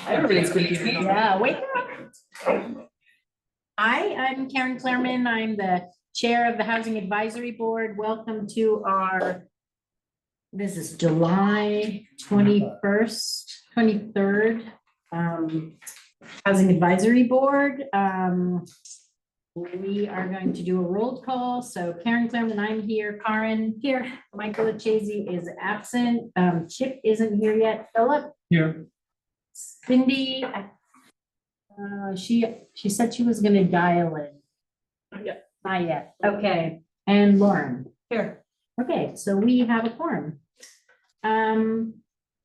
Everybody's confused. Yeah, wake up. Hi, I'm Karen Clairman. I'm the Chair of the Housing Advisory Board. Welcome to our, this is July 21st, 23rd, Housing Advisory Board. We are going to do a roll call. So Karen Clairman, I'm here. Karen here. Michael Chasey is absent. Chip isn't here yet. Philip? Here. Cindy, she said she was gonna dial in. Not yet. Not yet, okay, and Lauren. Here. Okay, so we have a quorum.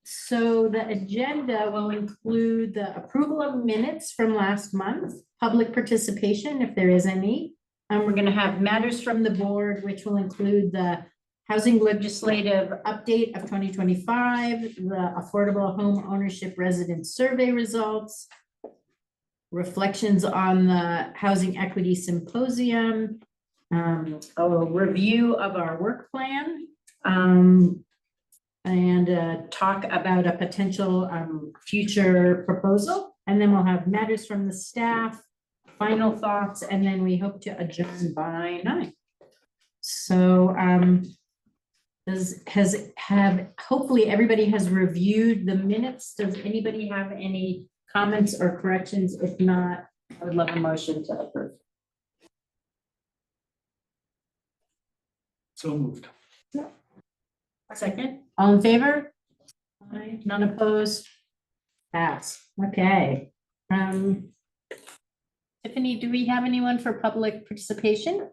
So the agenda will include the approval of minutes from last month, public participation, if there is any. We're gonna have matters from the board, which will include the housing legislative update of 2025, the affordable home ownership resident survey results, reflections on the housing equity symposium, a review of our work plan, and talk about a potential future proposal. And then we'll have matters from the staff, final thoughts, and then we hope to adjourn by 9. So hopefully everybody has reviewed the minutes. Does anybody have any comments or corrections? If not, I would love a motion to approve. So moved. Second, all in favor? Aye. None opposed? Pass. Okay. Tiffany, do we have anyone for public participation?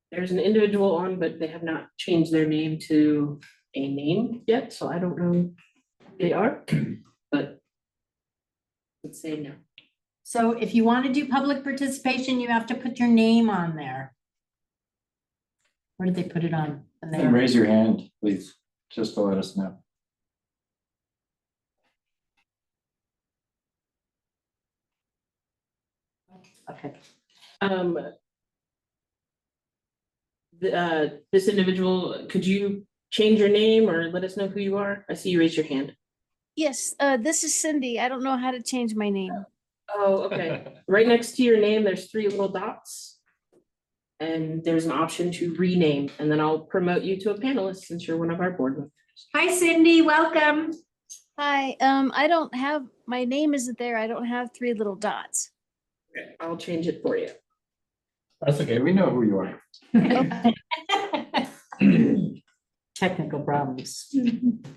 There's an individual on, but they have not changed their name to a name yet, so I don't know who they are, but let's say no. So if you want to do public participation, you have to put your name on there. Where did they put it on? And And raise your hand, please, just to let us know. Okay. This individual, could you change your name or let us know who you are? I see you raise your hand. Yes, this is Cindy. I don't know how to change my name. Oh, okay. Right next to your name, there's 3 little dots. And there's an option to rename, and then I'll promote you to a panelist since you're one of our board members. Hi, Cindy, welcome. Hi, I don't have, my name isn't there. I don't have 3 little dots. Okay, I'll change it for you. That's okay, we know who you are. Technical problems.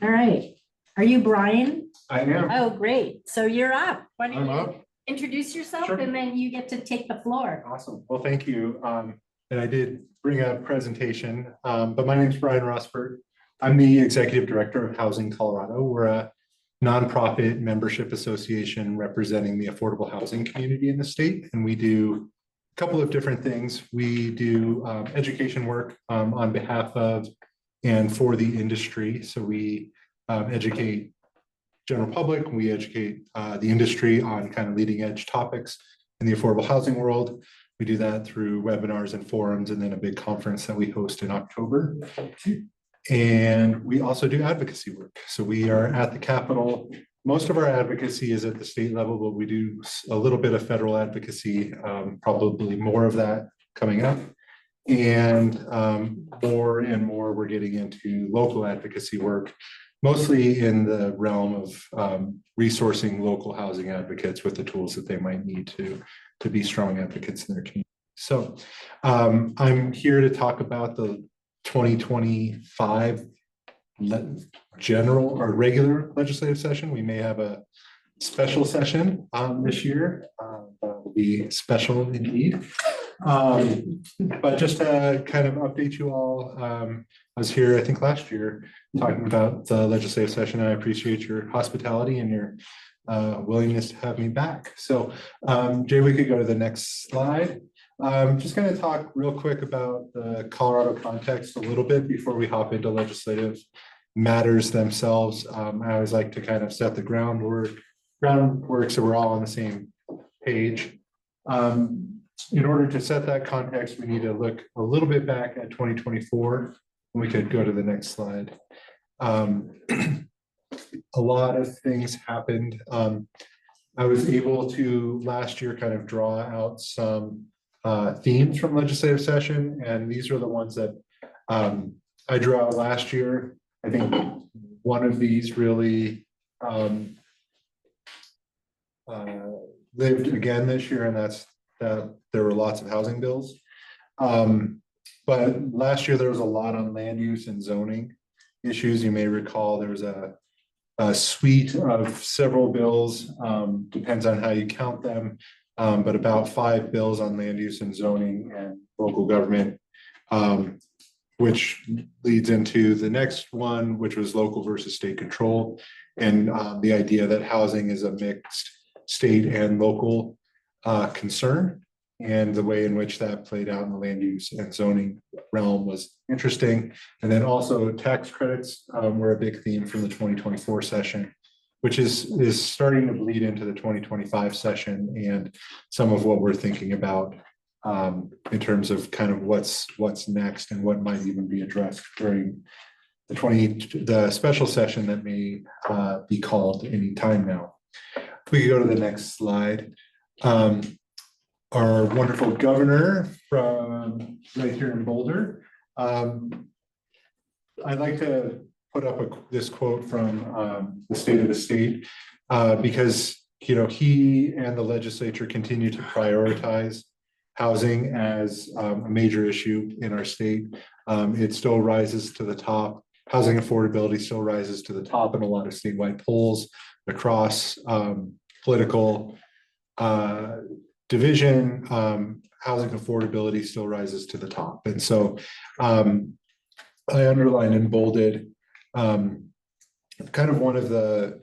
All right. Are you Brian? I am. Oh, great. So you're up. Why don't I'm you up. introduce yourself Sure. and then you get to take the floor. Awesome. Well, thank you. And I did bring a presentation, but my name is Brian Rosberg. I'm the Executive Director of Housing Colorado. We're a nonprofit membership association representing the affordable housing community in the state. And we do a couple of different things. We do education work on behalf of and for the industry. So we educate general public, we educate the industry on kind of leading edge topics in the affordable housing world. We do that through webinars and forums, and then a big conference that we host in October. And we also do advocacy work. So we are at the Capitol. Most of our advocacy is at the state level, but we do a little bit of federal advocacy, probably more of that coming up. And more and more we're getting into local advocacy work, mostly in the realm of resourcing local housing advocates with the tools that they might need to be strong advocates in their community. So I'm here to talk about the 2025 general or regular legislative session. We may have a special session this year. That will be special indeed. But just to kind of update you all, I was here, I think last year, talking about the legislative session. I appreciate your hospitality and your willingness to have me back. So Jay, we could go to the next slide. Just going to talk real quick about the Colorado context a little bit before we hop into legislative matters themselves. I always like to kind of set the groundwork so we're all on the same page. In order to set that context, we need to look a little bit back at 2024. We could go to the next slide. a lot of things happened. I was able to last year kind of draw out some themes from legislative session, and these are the ones that I drew out last year. I think one of these really lived again this year, and that's that there were lots of housing bills. But last year there was a lot on land use and zoning issues. You may recall there was a suite of several bills, depends on how you count them, but about 5 bills on land use and zoning and local government, which leads into the next one, which was local versus state control, and the idea that housing is a mixed state and local concern. And the way in which that played out in the land use and zoning realm was interesting. And then also tax credits were a big theme from the 2024 session, which is starting to bleed into the 2025 session and some of what we're thinking about in terms of kind of what's next and what might even be addressed during the special session that may be called any time now. If we could go to the next slide. Our wonderful governor from right here in Boulder. I'd like to put up this quote from the State of the State because he and the legislature continue to prioritize housing as a major issue in our state. It still rises to the top. Housing affordability still rises to the top in a lot of statewide polls across political division. Housing affordability still rises to the top. And so I underlined and bolded kind of one of the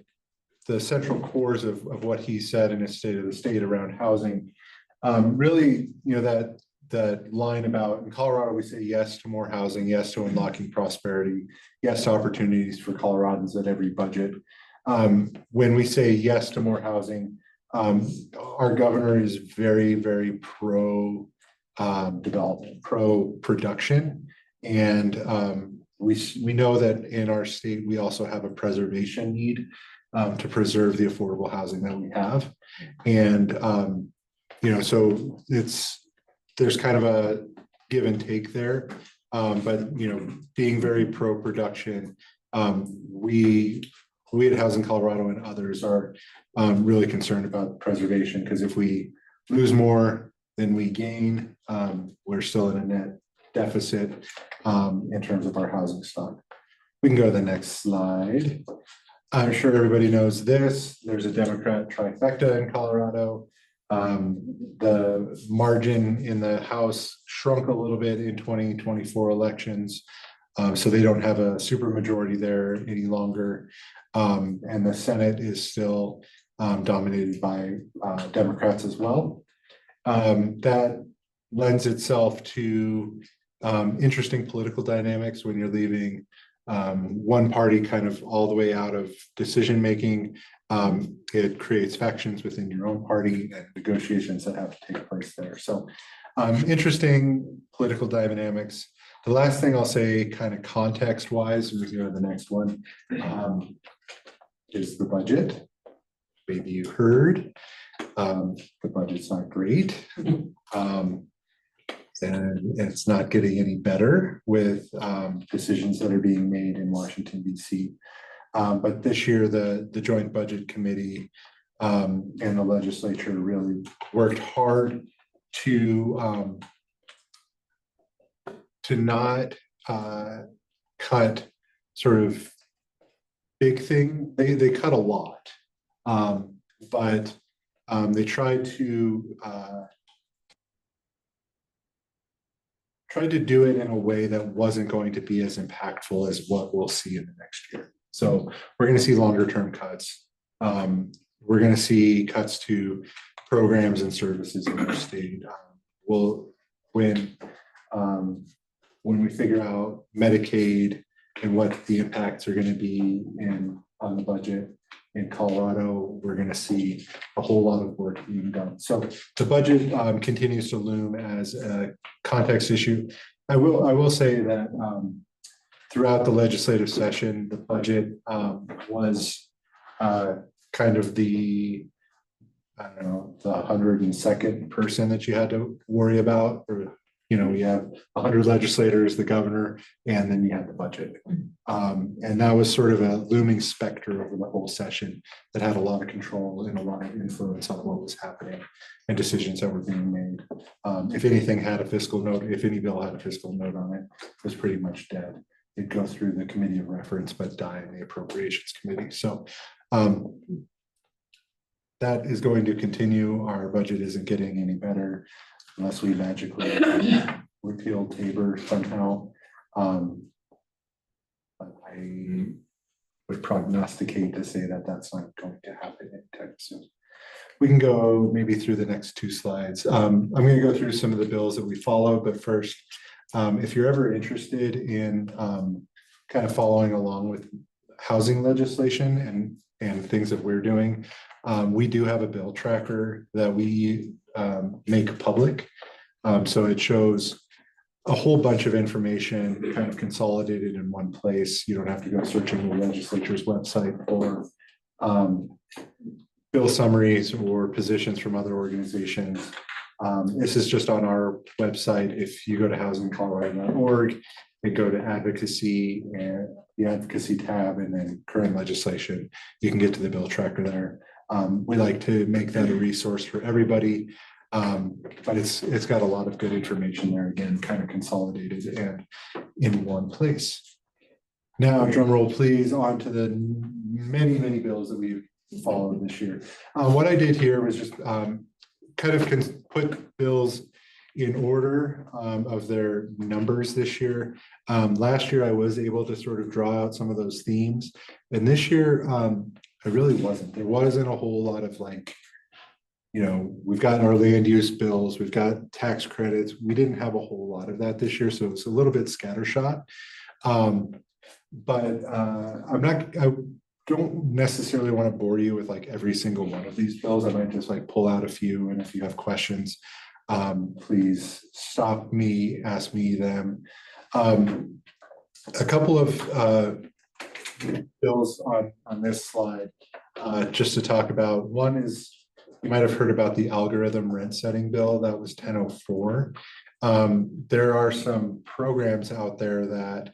central cores of what he said in his State of the State around housing. Really, that line about in Colorado, we say yes to more housing, yes to unlocking prosperity, yes to opportunities for Coloradans at every budget. When we say yes to more housing, our governor is very, very pro development, pro production, and we know that in our state we also have a preservation need to preserve the affordable housing that we have, and so there's kind of a give and take there, but being very pro production, we at Housing Colorado and others are really concerned about preservation, because if we lose more than we gain, we're still in a net deficit in terms of our housing stock. We can go to the next slide. I'm sure everybody knows this. There's a Democrat trifecta in Colorado. The margin in the House shrunk a little bit in 2024 elections. So they don't have a supermajority there any longer. And the Senate is still dominated by Democrats as well. That lends itself to interesting political dynamics when you're leaving one party kind of all the way out of decision making. It creates factions within your own party and negotiations that have to take place there. So interesting political dynamics. The last thing I'll say, kind of context wise, we go to the next one, is the budget. Maybe you heard the budget's not great. And it's not getting any better with decisions that are being made in Washington, D.C. But this year, the Joint Budget Committee and the legislature really worked hard to not cut sort of big thing. They cut a lot, but they tried to do it in a way that wasn't going to be as impactful as what we'll see in the next year. So we're going to see longer term cuts. We're going to see cuts to programs and services in our state. When we figure out Medicaid and what the impacts are going to be on the budget in Colorado, we're going to see a whole lot of work being done. So the budget continues to loom as a context issue. I will say that throughout the legislative session, the budget was kind of the, I don't know, the 102nd person that you had to worry about, or, you know, you have 100 legislators, the governor, and then you had the budget. And that was sort of a looming specter over the whole session that had a lot of control and a lot of influence on what was happening and decisions that were being made. If anything had a fiscal note, if any bill had a fiscal note on it, it was pretty much dead. It'd go through the committee of reference, but die in the appropriations committee. So that is going to continue. Our budget isn't getting any better unless we magically repeal Tabor somehow. But I would prognosticate to say that that's not going to happen anytime soon. We can go maybe through the next two slides. I'm going to go through some of the bills that we follow, but first, if you're ever interested in kind of following along with housing legislation and things that we're doing, we do have a bill tracker that we make public. So it shows a whole bunch of information kind of consolidated in one place. You don't have to go searching the legislature's website for bill summaries or positions from other organizations. This is just on our website. If you go to housingcolorado.org and go to advocacy and the advocacy tab and then current legislation, you can get to the bill tracker there. We like to make that a resource for everybody, but it's got a lot of good information there, again, kind of consolidated and in one place. Now, drum roll, please, on to the many, many bills that we've followed this year. What I did here was just kind of put bills in order of their numbers this year. Last year, I was able to sort of draw out some of those themes. And this year, I really wasn't. There wasn't a whole lot of like, you know, we've got our land use bills, we've got tax credits. We didn't have a whole lot of that this year. So it's a little bit scattershot. But I don't necessarily want to bore you with like every single one of these bills. I might just like pull out a few. And if you have questions, please stop me, ask me them. A couple of bills on this slide, just to talk about. One is, you might have heard about the algorithm rent setting bill. That was 1004. There are some programs out there that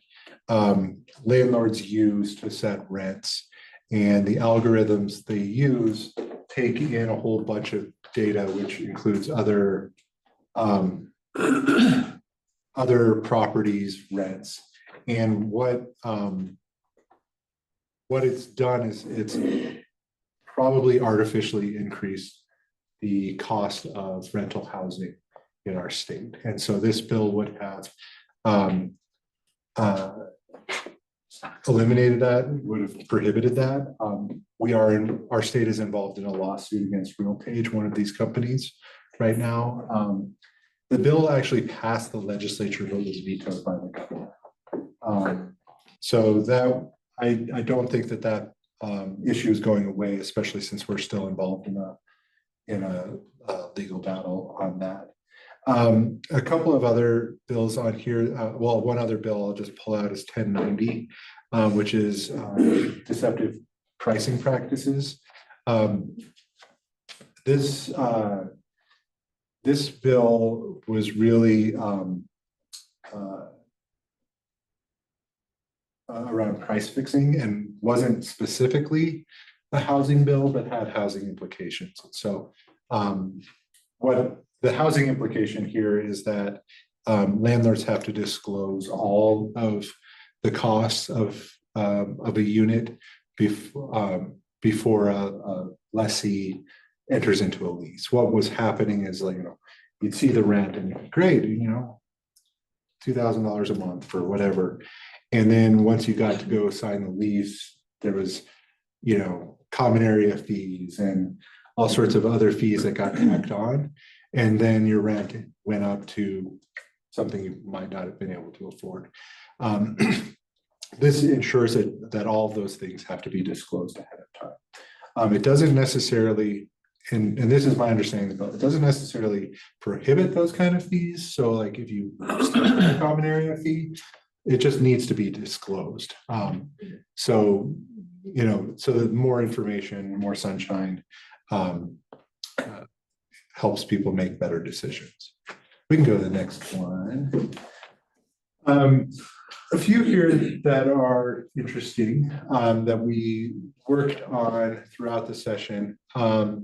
landlords use to set rents, and the algorithms they use take in a whole bunch of data, which includes other other properties' rents. And what it's done is it's probably artificially increased the cost of rental housing in our state. And so this bill would have eliminated that, would have prohibited that. Our state is involved in a lawsuit against RealPage, one of these companies right now. The bill actually passed the legislature, but was vetoed by the governor. So that I don't think that issue is going away, especially since we're still involved in a legal battle on that. A couple of other bills on here. Well, one other bill I'll just pull out is 1090, which is deceptive pricing practices. This bill was really around price fixing and wasn't specifically a housing bill, but had housing implications. So what the housing implication here is that landlords have to disclose all of the costs of a unit before a lessee enters into a lease. What was happening is, like, you'd see the rent and you'd be great, $2,000 a month for whatever. And then once you got to go sign the lease, there was, common area fees and all sorts of other fees that got tacked on. And then your rent went up to something you might not have been able to afford. This ensures that all of those things have to be disclosed ahead of time. It doesn't necessarily, and this is my understanding, it doesn't necessarily prohibit those kind of fees. So like if you start with a common area fee, it just needs to be disclosed. So, so the more information, more sunshine, helps people make better decisions. We can go to the next one. A few here that are interesting, that we worked on throughout the session. The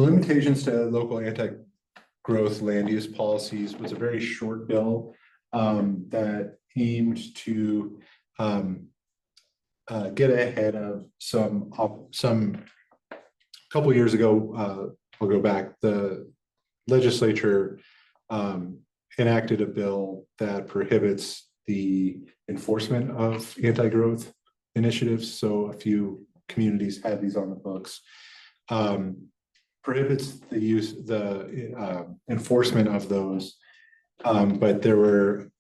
limitations to local anti-growth land use policies was a very short bill that aimed to get ahead of some couple years ago. I'll go back. The legislature enacted a bill that prohibits the enforcement of anti-growth initiatives. So a few communities had these on the books. Prohibits the enforcement of those, but there were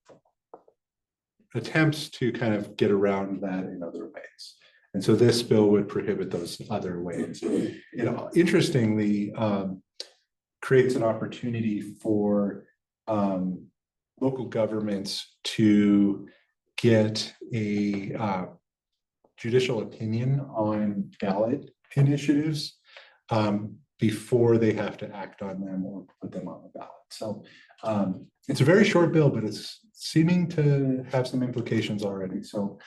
attempts to kind of get around that in other ways. And so this bill would prohibit those other ways. Interestingly, creates an opportunity for local governments to get a judicial opinion on ballot initiatives before they have to act on them or put them on the ballot. So it's a very short bill, but it's seeming to have some implications already. So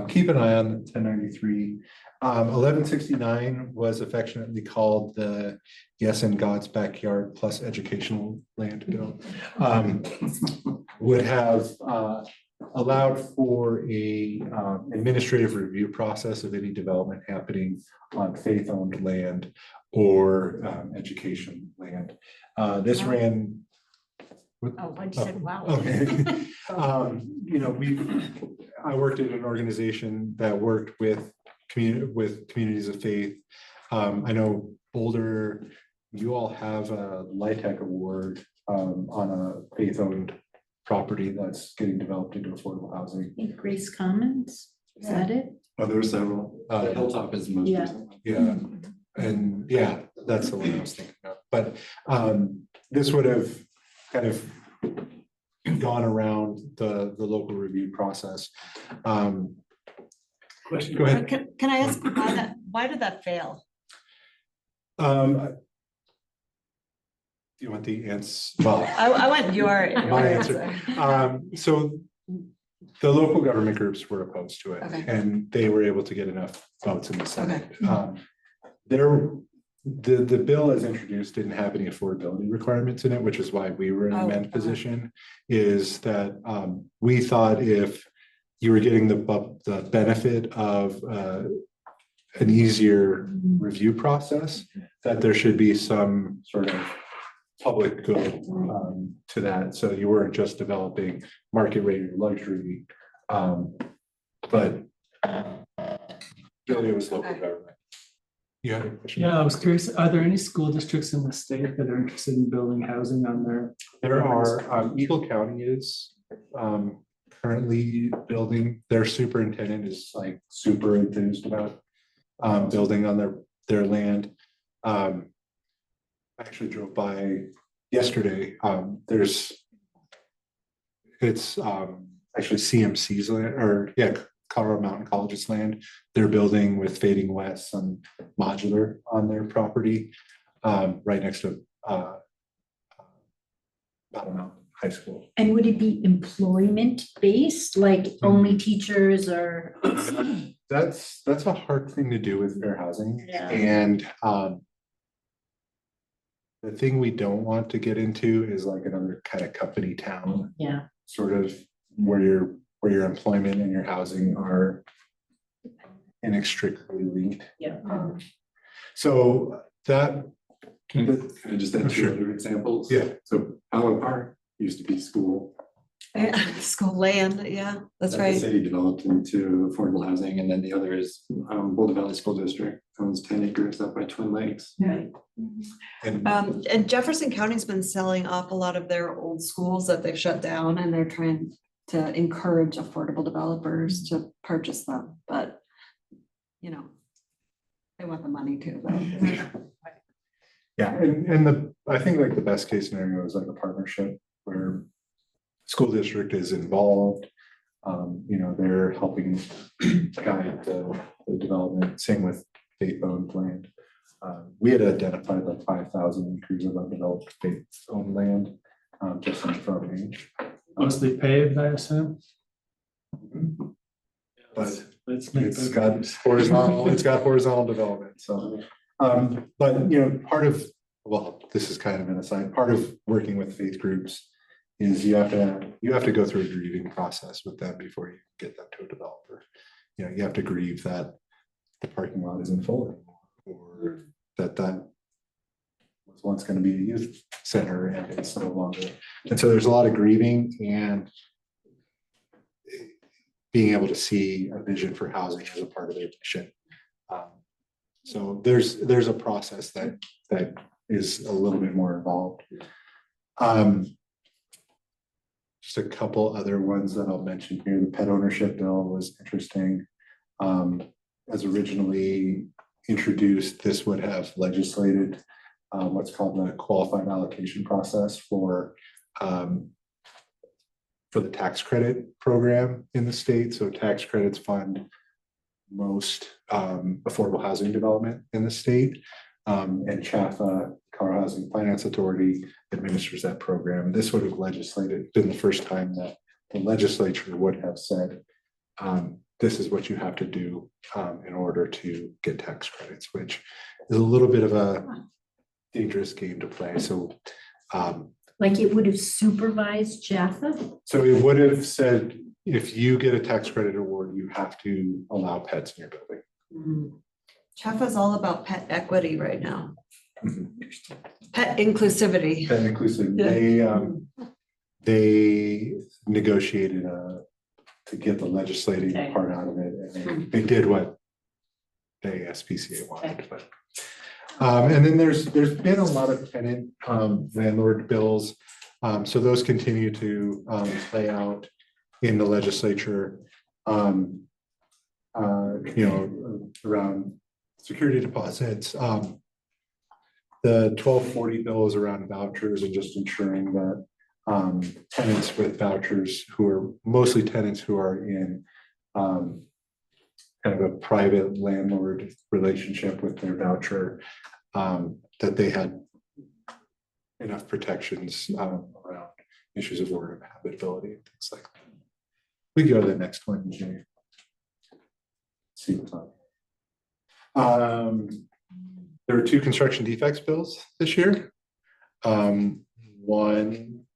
keep an eye on 1093. 1169 was affectionately called the Yes in God's Backyard plus Educational Land Bill. Would have allowed for a administrative review process of any development happening on faith-owned land or education land. This ran. Oh, I just said, wow. Okay. I worked at an organization that worked with communities of faith. I know Boulder, you all have a LIHTC award on a faith-owned property that's getting developed into affordable housing. I think Grace Commons, is that it? Oh, there are several. Hilltop is the most Yeah. recent. Yeah, and yeah, that's the one I was thinking of. But this would have kind of gone around the local review process. Question. Go ahead. Can I ask why did that fail? Do you want the answer? Well, I want your my answer. So the local government groups were opposed to it, Okay. and they were able to get enough votes in the Senate. Okay. The bill as introduced didn't have any affordability requirements in it, which is why we were in an Oh, amend okay. position. Is that we thought if you were getting the benefit of an easier review process, that there should be some sort of public good to that. So you weren't just developing market rate luxury, but really it was local Okay. government. You had a question? Yeah, I was curious, are there any school districts in the state that are interested in building housing on their? There are, Eagle County is currently building, their superintendent is like super enthused about building on their land. I actually drove by yesterday. It's actually CMC's land, or yeah, Colorado Mountain College's land. They're building with Fading West some modular on their property, right next to Battle Mountain High School. And would it be employment based, like only teachers or? That's a hard thing to do with fair housing. Yeah. And the thing we don't want to get into is like another kind of company town, Yeah. sort of where your employment and your housing are inextricably linked. Yeah. So that, Can I just add Sure. two other examples? Yeah. So Allen Park used to be school. School land, yeah, that's that The right. city developed into affordable housing, and then the other is Boulder Valley School District owns 10 acres up by Twin Lakes. Right. and And Jefferson County's been selling off a lot of their old schools that they've shut down, and they're trying to encourage affordable developers to purchase them, but they want the money too, though. yeah, and I think like the best case scenario is like a partnership where school district is involved. You know, they're helping guide the development, same with state-owned land. We had identified like 5,000 acres of undeveloped state-owned land, just in front range. Mostly paved, I assume. But Let's make it's those got names. horizontal development, so. But, you know, part of, well, this is kind of an aside, part of working with faith groups is you have to go through a grieving process with them before you get them to a developer. You know, you have to grieve that the parking lot isn't full anymore, or that was once going to be a youth center and it's no longer. And so there's a lot of grieving and being able to see a vision for housing as a part of their mission. So there's a process that is a little bit more involved. Just a couple other ones that I'll mention here. The pet ownership bill was interesting. As originally introduced, this would have legislated what's called the qualified allocation process for the tax credit program in the state. So tax credits fund most affordable housing development in the state. And CHFA, Colorado Housing Finance Authority, administers that program. This would have been the first time that the legislature would have said, this is what you have to do in order to get tax credits, which is a little bit of a dangerous game to play. So Like it would have supervised Jaffa? so it would have said, if you get a tax credit award, you have to allow pets in your building. Chafa's all about pet equity right now, Mhm. pet inclusivity. Pet inclusive, they negotiated to get the legislating Okay. part out of it, and they did what the SPCA wanted, but. And then there's been a lot of tenant landlord bills. So those continue to play out in the legislature. You know, around security deposits. The 1240 bill is around vouchers and just ensuring that tenants with vouchers, who are mostly tenants who are in kind of a private landlord relationship with their voucher, that they had enough protections around issues of order of habitability and things like that. We go to the next one, Jay. See what's on. There were 2 construction defects bills this year. One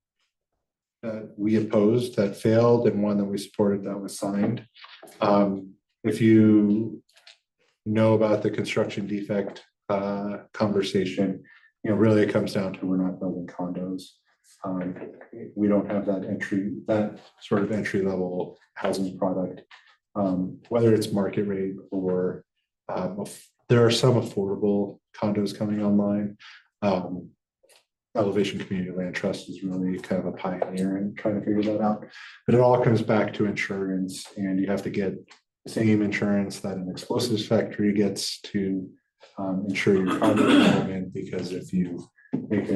that we opposed that failed, and one that we supported that was signed. If you know about the construction defect conversation, you know, really it comes down to we're not building condos. We don't have that sort of entry level housing product, whether it's market rate or there are some affordable condos coming online. Elevation Community Land Trust is really kind of a pioneer in trying to figure that out. But it all comes back to insurance, and you have to get the same insurance that an explosives factory gets to insure your condo development, because if you make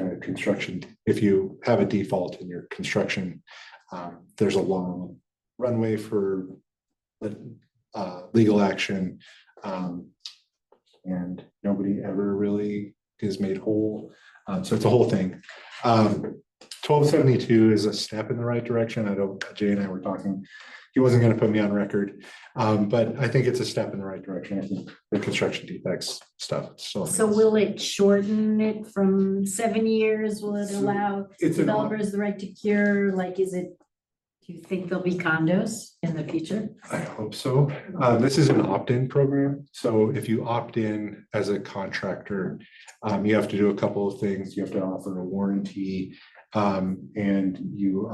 if you have a default in your construction, there's a long runway for legal action, and nobody ever really is made whole. So it's a whole thing. 1272 is a step in the right direction. I know Jay and I were talking. He wasn't going to put me on record, but I think it's a step in the right direction. I think the construction defects stuff. So will it shorten it from 7 years? Will it So allow it's an developers the right to cure? Like, do you think there'll be condos in the future? I hope so. This is an opt-in program. So if you opt in as a contractor, you have to do a couple of things. You have to offer a warranty, and you,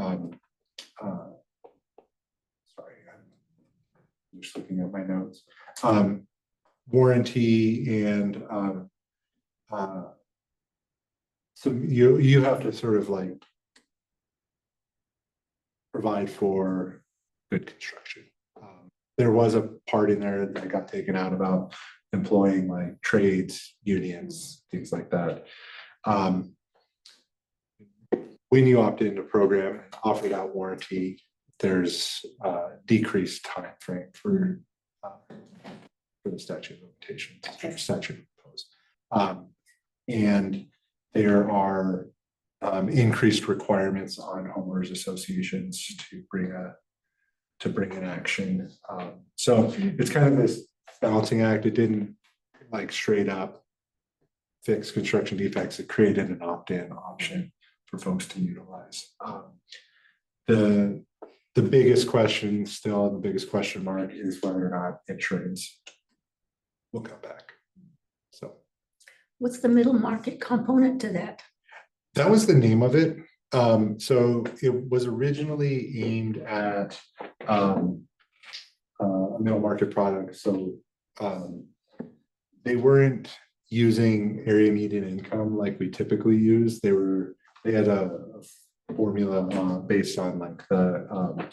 sorry, I'm just looking at my notes. Warranty and so you have to sort of like provide for good construction. There was a part in there that got taken out about employing like trades, unions, things like that. when you opt into program and offer that warranty, there's decreased time frame for the statute of limitations, or statute proposed. And there are increased requirements on homeowners associations to bring an action. So it's kind of this balancing act. It didn't like straight up fix construction defects. It created an opt-in option for folks to utilize. The biggest question still, the biggest question mark is whether or not insurance will come back. So What's the middle market component to that? that was the name of it. So it was originally aimed at a middle market product. So they weren't using area median income like we typically use. They had a formula based on like the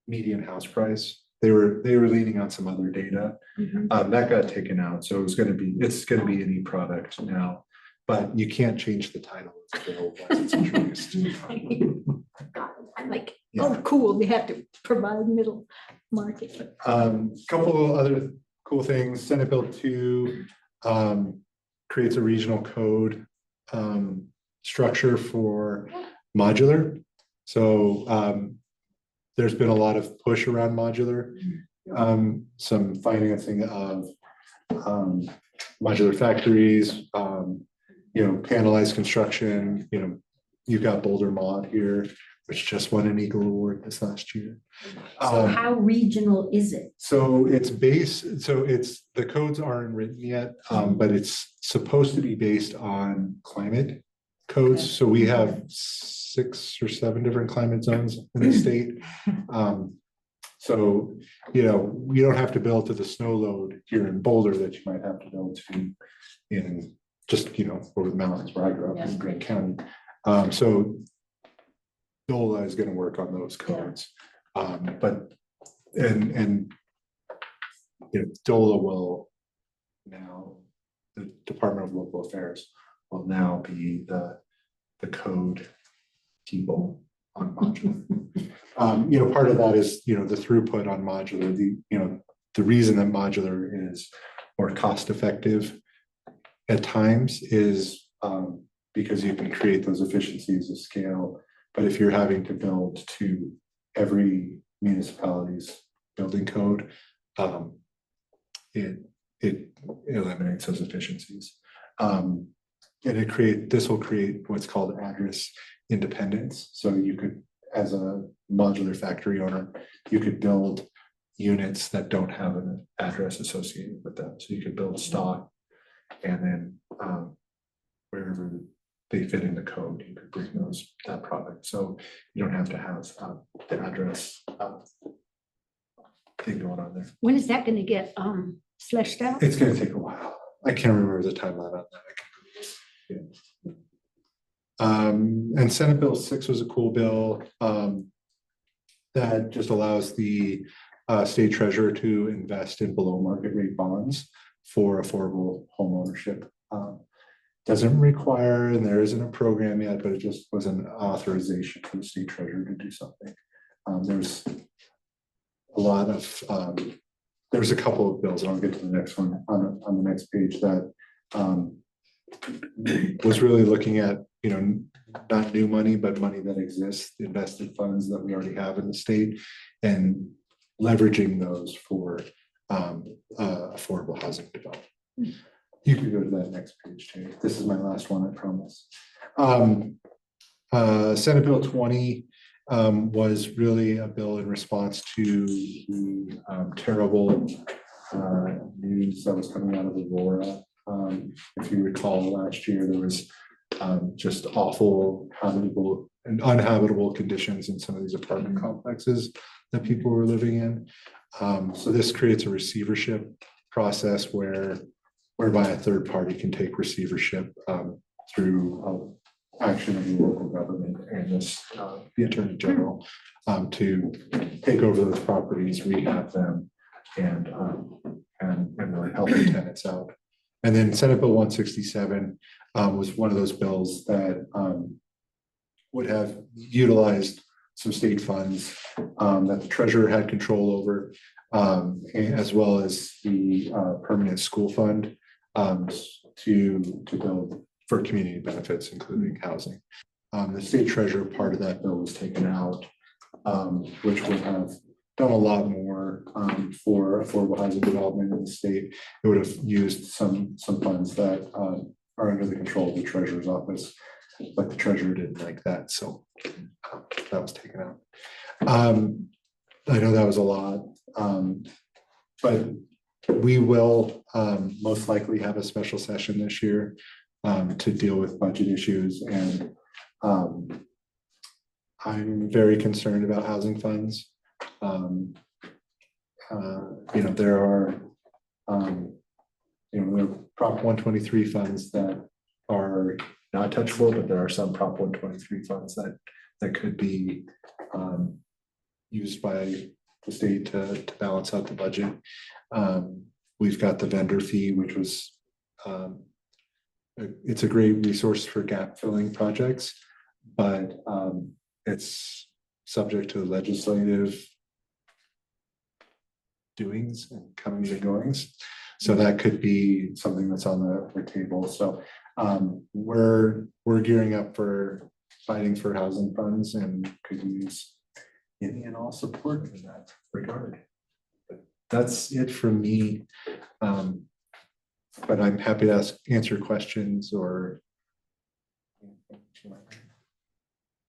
median house price. They were leaning on some other data that got taken out. So it's going to be any product now, but you can't change the title of the bill once it's introduced. I'm like, Yeah. oh, cool, they have to provide middle market. Couple of other cool things. Senate Bill 2 creates a regional code structure for modular. So there's been a lot of push around modular, some financing of modular factories, panelized construction. You've got Boulder Mod here, which just won an Eagle Award this last year. So how regional is it? So the codes aren't written yet, but it's supposed to be based on climate codes. Okay. So we have 6 or 7 different climate zones in the state. So, you don't have to build to the snow load here in Boulder that you might have to build to in just, over the mountains where I grew up in Grant County. So DOLA is going to work on those codes. But DOLA will now, the Department of Local Affairs will now be the code people on modular. Part of that is, the throughput on modular, the reason that modular is more cost effective at times is because you can create those efficiencies of scale. But if you're having to build to every municipality's building code, it eliminates those efficiencies. And this will create what's called address independence. So you could, as a modular factory owner, you could build units that don't have an address associated with them. So you could build stock, and then wherever they fit in the code, you could bring that product. So you don't have to have the address thing going on there. When is that gonna get fleshed out? It's going to take a while. I can't remember the timeline on that. Yeah. And Senate Bill 6 was a cool bill that just allows the state treasurer to invest in below market rate bonds for affordable home ownership. Doesn't require, and there isn't a program yet, but it just was an authorization for the state treasurer to do something. There's a lot of, there's a couple of bills, and I'll get to the next one on the next page, that was really looking at, not new money, but money that exists, invested funds that we already have in the state, and leveraging those for affordable housing development. You can go to that next page, Jay. This is my last one, I promise. Senate Bill 20 was really a bill in response to the terrible news that was coming out of Aurora. If you recall, last year there was just awful habitable and uninhabitable conditions in some of these apartment complexes that people were living in. So this creates a receivership process whereby a third party can take receivership through action of the local government and the Attorney General to take over those properties, rehab them, and really help the tenants out. And then Senate Bill 167 was one of those bills that would have utilized some state funds that the treasurer had control over, as well as the permanent school fund to build for community benefits, including housing. The state treasurer part of that bill was taken out, which would have done a lot more for affordable housing development in the state. It would have used some funds that are under the control of the treasurer's office, but the treasurer didn't like that, so that was taken out. I know that was a lot, but we will most likely have a special session this year to deal with budget issues, and I'm very concerned about housing funds. There are there are Prop 123 funds that are not touchable, but there are some Prop 123 funds that could be used by the state to balance out the budget. We've got the vendor fee, which was it's a great resource for gap filling projects, but it's subject to legislative doings and comings and goings. So that could be something that's on the table. So we're gearing up for fighting for housing funds and could use any and all support in that regard. But that's it for me. But I'm happy to answer questions or.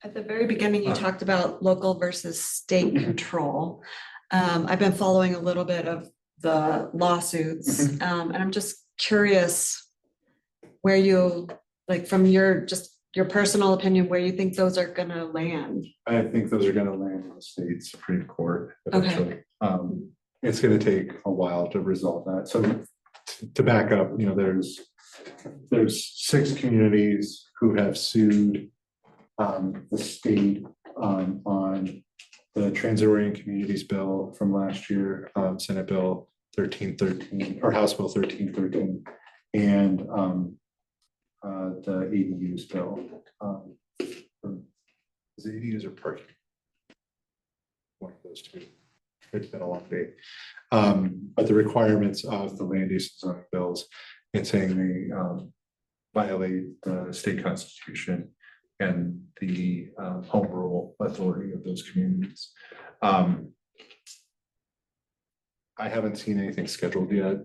At the very beginning, you talked about local versus state control. I've been following a little bit of the lawsuits, and I'm just curious where you, like, from your personal opinion, where you think those are gonna land. I think those are gonna land in the state Supreme Court Okay. eventually. It's gonna take a while to resolve that. So to back up, there's 6 communities who have sued the state on the Transit-Oriented Communities Bill from last year, Senate Bill 1313 or House Bill 1313, and the ADUs bill. Is it ADUs or parking? One of those two. It's been a long day. But the requirements of the land use and zoning bills and saying they violate the state constitution and the home rule authority of those communities. I haven't seen anything scheduled yet.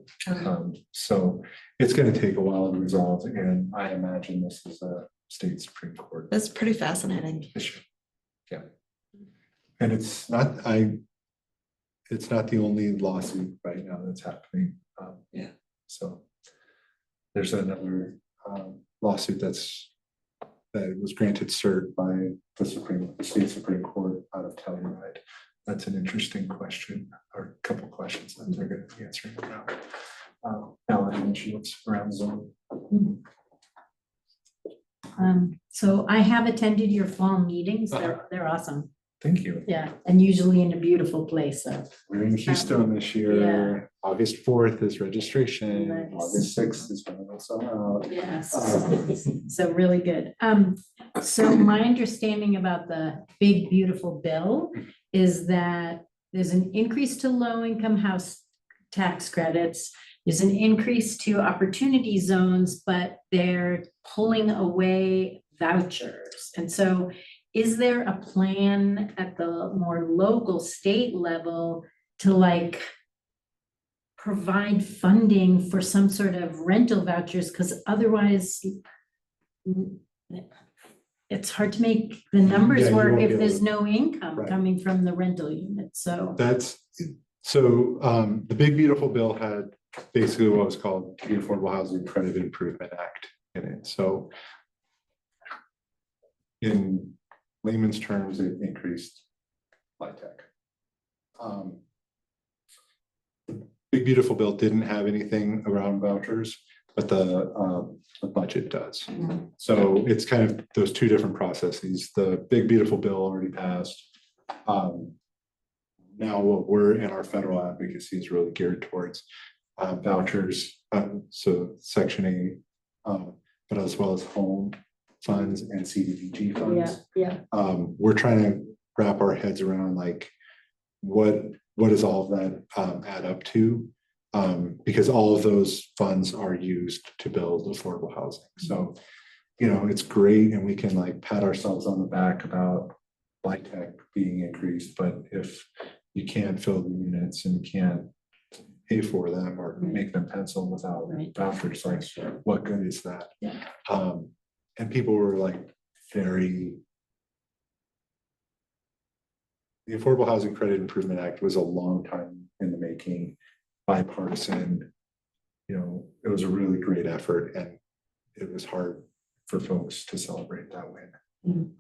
So it's going to take a while to resolve, and I imagine this is a state Supreme Court That's pretty fascinating. issue. Yeah. And it's not the only lawsuit right now that's happening. Yeah. So there's another lawsuit that was granted cert by the state Supreme Court out of Telluride. That's an interesting question, or a couple questions that they're going to be answering about ballot initiatives around the zone. So I have attended your fall meetings. They're awesome. Thank you. Yeah, and usually in a beautiful place. So We're in Keystone this year. August 4th is registration. Nice. August 6th is when it'll sell out. yes, so really good. So my understanding about the big beautiful bill is that there's an increase to low-income house tax credits. There's an increase to opportunity zones, but they're pulling away vouchers. And so is there a plan at the more local state level to provide funding for some sort of rental vouchers? Because otherwise it's hard to make the numbers Yeah, you work won't if be able there's to- no income Right. coming from the rental unit. So The Big Beautiful Bill had basically what was called the Affordable Housing Credit Improvement Act in it. So in layman's terms, it increased LIHTC. The Big Beautiful Bill didn't have anything around vouchers, but the budget does. So it's kind of those two different processes. The Big Beautiful Bill already passed. Now what we're in our federal advocacy is really geared towards vouchers. So Section 8 but as well as home funds and CDBG Yeah, funds. yeah. We're trying to wrap our heads around like, what does all of that add up to? Because all of those funds are used to build affordable housing. So, you know, it's great and we can like pat ourselves on the back about LIHTC being increased, but if you can't fill the units and you can't pay for them or make them pencil without Right. vouchers, like what good is that? Yeah. And people were like the Affordable Housing Credit Improvement Act was a long time in the making, bipartisan. You know, it was a really great effort and it was hard for folks to celebrate that win.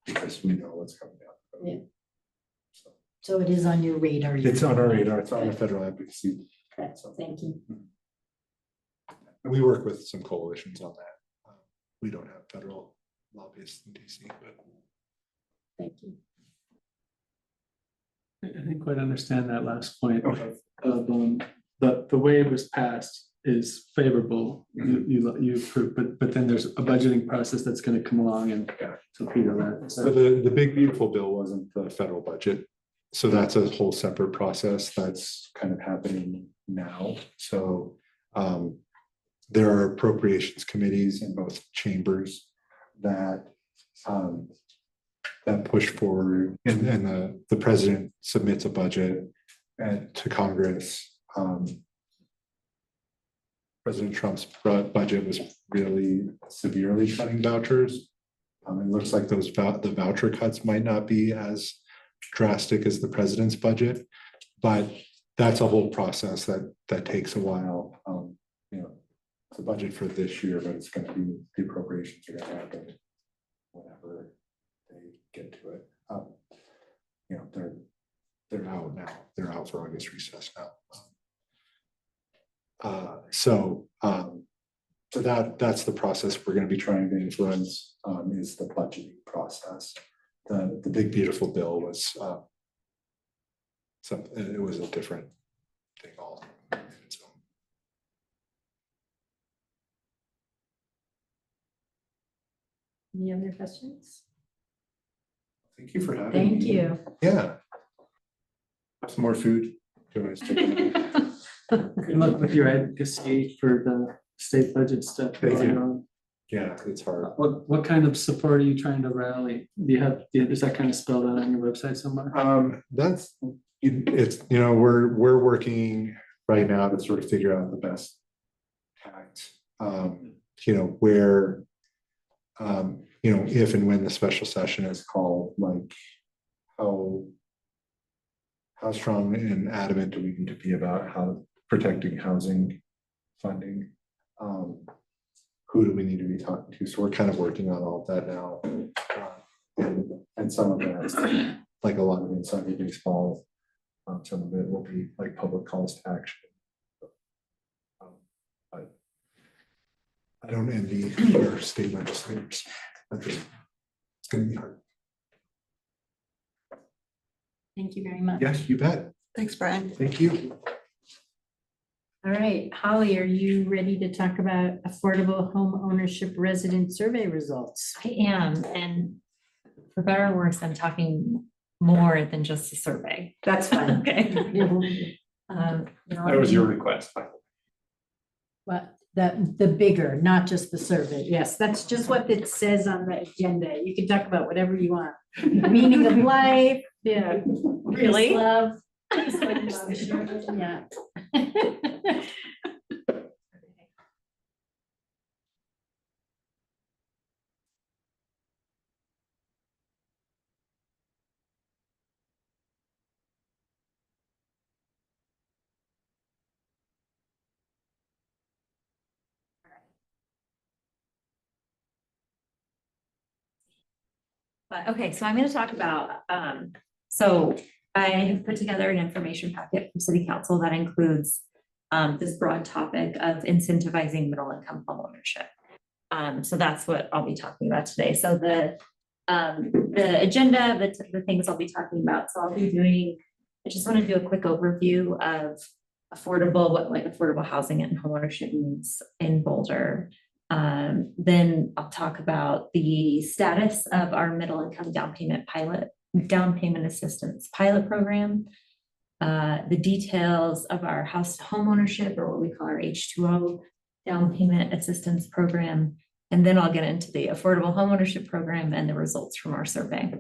Because we know what's coming down. the road. Yeah. So, So it is on your radar. it's on our radar, it's on the federal advocacy. Okay, thank you. And we work with some coalitions on that. We don't have federal lobbyists in DC, but Thank you. I didn't quite understand that last point Okay. of, the way it was passed is favorable. You approve, but then there's a budgeting process that's gonna come along and torpedo that. so the big beautiful bill wasn't the federal budget. So that's a whole separate process that's kind of happening now. So there are appropriations committees in both chambers that that push forward, and the president submits a budget to Congress. President Trump's budget was really severely cutting vouchers. It looks like the voucher cuts might not be as drastic as the president's budget, but that's a whole process that takes a while. You know, it's a budget for this year, but it's going to be, the appropriations are going to happen whenever they get to it. You know, they're out now. They're out for August recess now. So that's the process we're going to be trying to influence, is the budgeting process. The big beautiful bill was it was a different thing all. So, Any other questions? thank you for having Thank me. you. Yeah. Have some more food. Do you want us to- Good luck with your advocacy for the state budget stuff. Thank you. going on. Yeah, it's hard. What kind of support are you trying to rally? Is that kind of spelled out on your website somewhere? It's, you know, we're working right now to sort of figure out the best tact, you know, where, you know, if and when the special session is called, like how strong and adamant do we need to be about how protecting housing funding? Who do we need to be talking to? So we're kind of working on all of that now. And some of that, like a lot of insider baseball, some of it will be like public calls to action. But I don't envy your state legislators. It's gonna be hard. Thank you very much. Yes, you bet. Thanks, Brian. Thank you. All right, Holly, are you ready to talk about affordable home ownership resident survey results? I am, and for better or worse, I'm talking more than just a survey. That's fine. Okay. That was your request. What, the bigger, not just the survey. Yes, that's just what it says on the agenda. You can talk about whatever you want. Meaning of life, yeah. Really? Peace, love. Yeah. But okay, so I'm going to talk about, so I have put together an information packet from City Council that includes this broad topic of incentivizing middle income homeownership. So that's what I'll be talking about today. So the agenda, the things I'll be talking about. So I'll be doing, I just want to do a quick overview of what like affordable housing and homeownership means in Boulder. Then I'll talk about the status of our middle income down payment assistance pilot program. The details of our house to home ownership, or what we call our H2O down payment assistance program. And then I'll get into the affordable homeownership program and the results from our survey.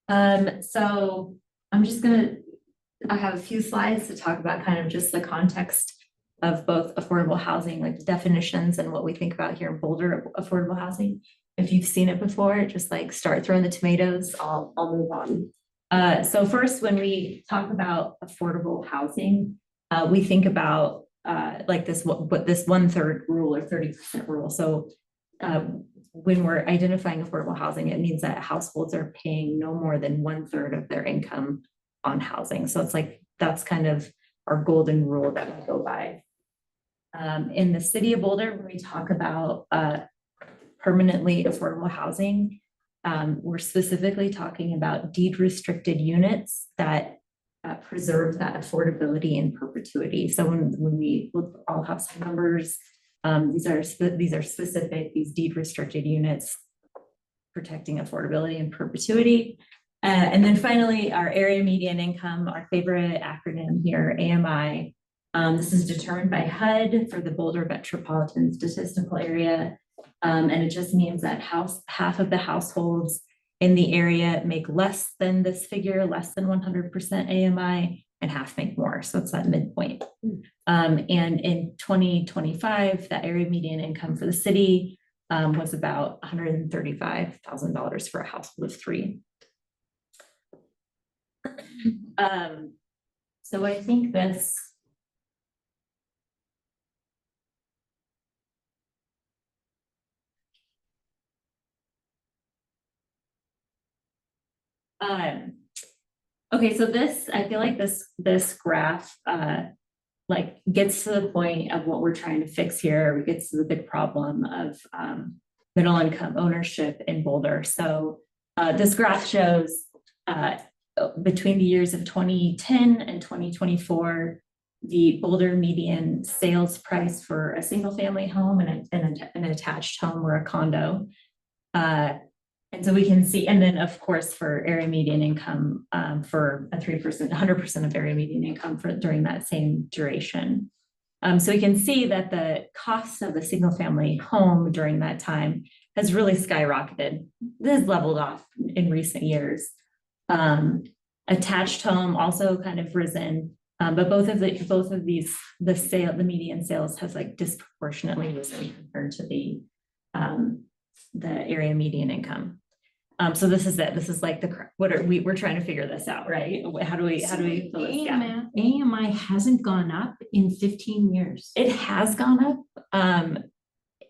So I have a few slides to talk about kind of just the context of both affordable housing, like definitions and what we think about here in Boulder affordable housing. If you've seen it before, just like start throwing the tomatoes, I'll move on. So first, when we talk about affordable housing, we think about like this 1/3 rule or 30% rule. So when we're identifying affordable housing, it means that households are paying no more than 1/3 of their income on housing. So it's like, that's kind of our golden rule that we go by. In the city of Boulder, when we talk about permanently affordable housing, we're specifically talking about deed restricted units that preserve that affordability in perpetuity. So when we look, I'll have some numbers. These are specific, these deed restricted units protecting affordability in perpetuity. And then finally, our area median income, our favorite acronym here, AMI. This is determined by HUD for the Boulder Metropolitan Statistical Area. And it just means that half of the households in the area make less than this figure, less than 100% AMI, and half make more. So it's that midpoint. And in 2025, that area median income for the city was about $135,000 for a household of 3. So I think this okay, so I feel like this graph like gets to the point of what we're trying to fix here. It gets to the big problem of middle income ownership in Boulder. So this graph shows between the years of 2010 and 2024, the Boulder median sales price for a single family home and an attached home or a condo. And so we can see, and then of course for area median income for a 3%, 100% of area median income during that same duration. So we can see that the cost of a single family home during that time has really skyrocketed. This has leveled off in recent years. Attached home also kind of risen, but both of these, the median sales has like disproportionately risen compared to the area median income. So this is it. This is like we're trying to figure this out, right? How do we fill this gap? AMI hasn't gone up in 15 years. It has gone up.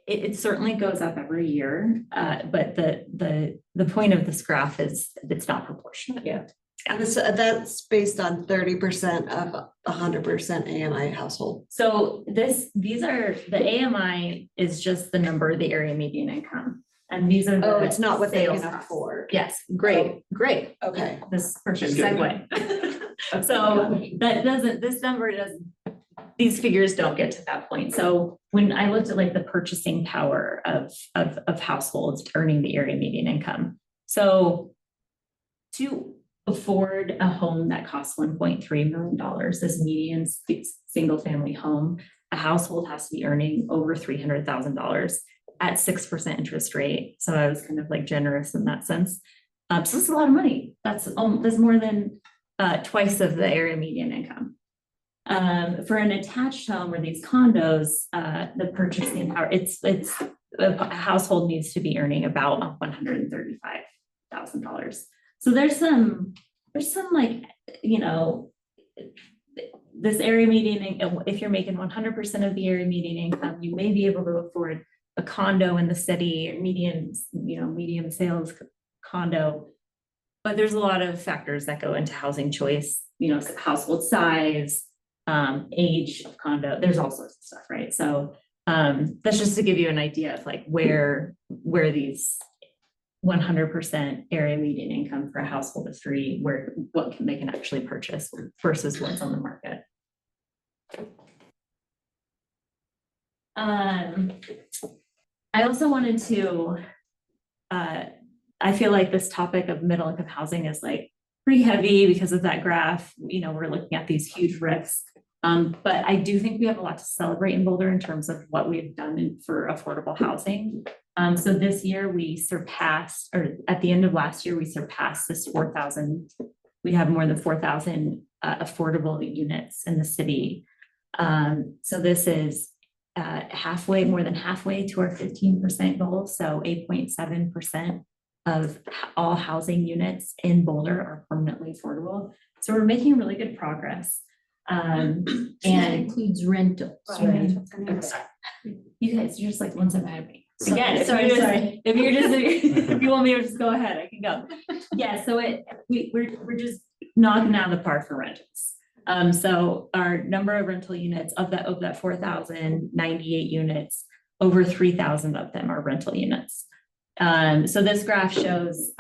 It certainly goes up every year, but the point of this graph is it's not proportionate. Yeah. And that's based on 30% of 100% AMI household. So these are, the AMI is just the number of the area median income. And these are Oh, it's not what they can sales costs. afford. Yes, great. Okay. This perfect Good. segue. So these figures don't get to that point. So when I looked at like the purchasing power of households earning the area median income. So to afford a home that costs $1.3 million, this median single family home, a household has to be earning over $300,000 at 6% interest rate. So I was kind of like generous in that sense. So this is a lot of money. That's more than twice of the area median income. For an attached home or these condos, the purchasing power, a household needs to be earning about $135,000. So there's some like, you know, this area median, if you're making 100% of the area median income, you may be able to afford a condo in the city, medium sales condo. But there's a lot of factors that go into housing choice, household size, age of condo, there's all sorts of stuff, right? So that's just to give you an idea of like where these 100% area median income for a household of 3, what they can actually purchase versus what's on the market. I also wanted to, I feel like this topic of middle income housing is like pretty heavy because of that graph. You know, we're looking at these huge rifts. But I do think we have a lot to celebrate in Boulder in terms of what we've done for affordable housing. So this year we surpassed, or at the end of last year, we surpassed this 4,000. We have more than 4,000 affordable units in the city. So this is halfway, more than halfway to our 15% goal. So 8.7% of all housing units in Boulder are permanently affordable. So we're making really good progress. And that And includes rentals, right? you guys, you're just like one step ahead of me. Sorry, Again, sorry. if you want me to just go ahead, I can go. Yeah, so we're just knocking out of the park for rentals. So our number of rental units of that 4,098 units, over 3,000 of them are rental units. So this graph shows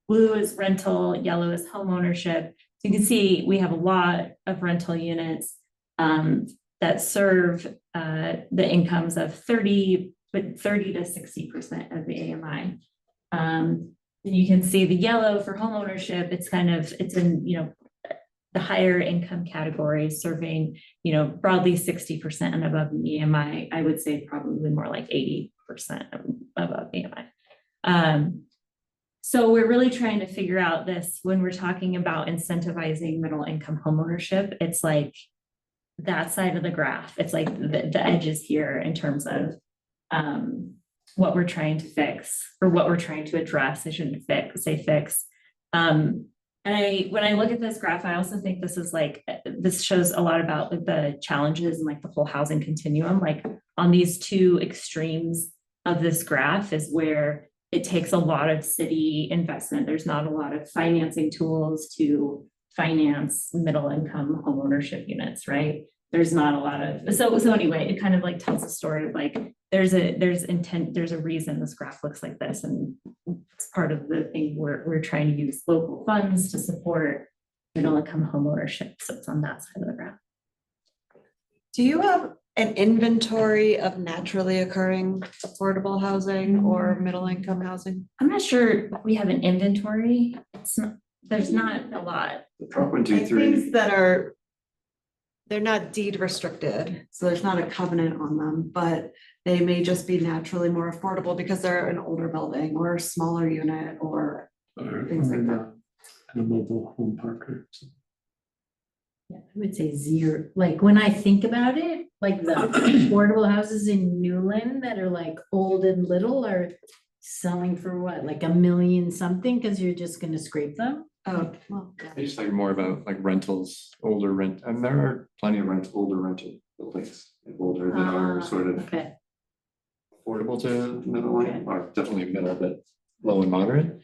blue is rental, yellow is home ownership. So you can see we have a lot of rental units that serve the incomes of 30 to 60% of the AMI. And you can see the yellow for home ownership, it's in, you know, the higher income categories serving, you know, broadly 60% and above the AMI. I would say probably more like 80% above AMI. So we're really trying to figure out this when we're talking about incentivizing middle income homeownership. It's like that side of the graph. It's like the edges here in terms of what we're trying to fix or what we're trying to address. I shouldn't say fix. And when I look at this graph, I also think this is like, this shows a lot about like the challenges and like the whole housing continuum. Like on these two extremes of this graph is where it takes a lot of city investment. There's not a lot of financing tools to finance middle income homeownership units, right? There's not a lot of, so anyway, it kind of like tells a story of like, there's a reason this graph looks like this. And it's part of the thing we're trying to use local funds to support middle income homeownership. So it's on that side of the graph. Do you have an inventory of naturally occurring affordable housing or middle income housing? I'm not sure we have an inventory. There's not a lot. The Prop 123. Things that they're not deed restricted, so there's not a covenant on them, but they may just be naturally more affordable because they're an older building or a smaller unit or things like that. And a mobile home park or something. Yeah, I would say zero. Like when I think about it, like the affordable houses in Newland that are like old and little are selling for what, like $1 million something, because you're just gonna scrape them? Oh, well, I just talking more about like rentals, older rent, and there are plenty of older rental buildings in Boulder that are sort of Okay. affordable to middle income, or definitely middle, but low and moderate.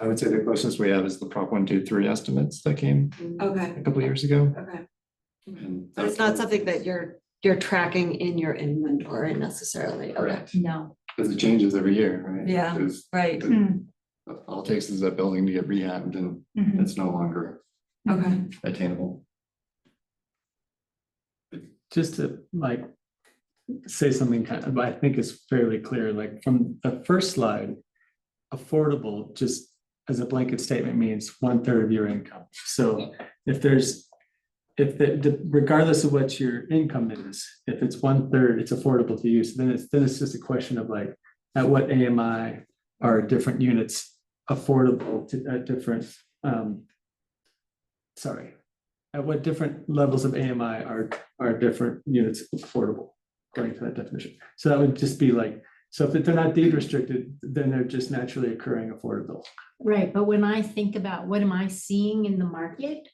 I would say the closest we have is the Prop 123 estimates that came okay, a couple of years ago. okay. And But it's not something that you're tracking in your inventory necessarily. Okay, correct, No. because it changes every year, right? Yeah. Because right, all it takes is that building to get rehabbed and it's no longer okay. attainable. Just to like say something kind of, I think is fairly clear, like from the first slide, affordable just as a blanket statement means 1/3 of your income. So if regardless of what your income is, if it's 1/3, it's affordable to use, then it's just a question of like, at what AMI are different units affordable to at different, at what different levels of AMI are different units affordable according to that definition. So that would just be like, so if they're not deed restricted, then they're just naturally occurring affordable. Right, but when I think about what am I seeing in the market,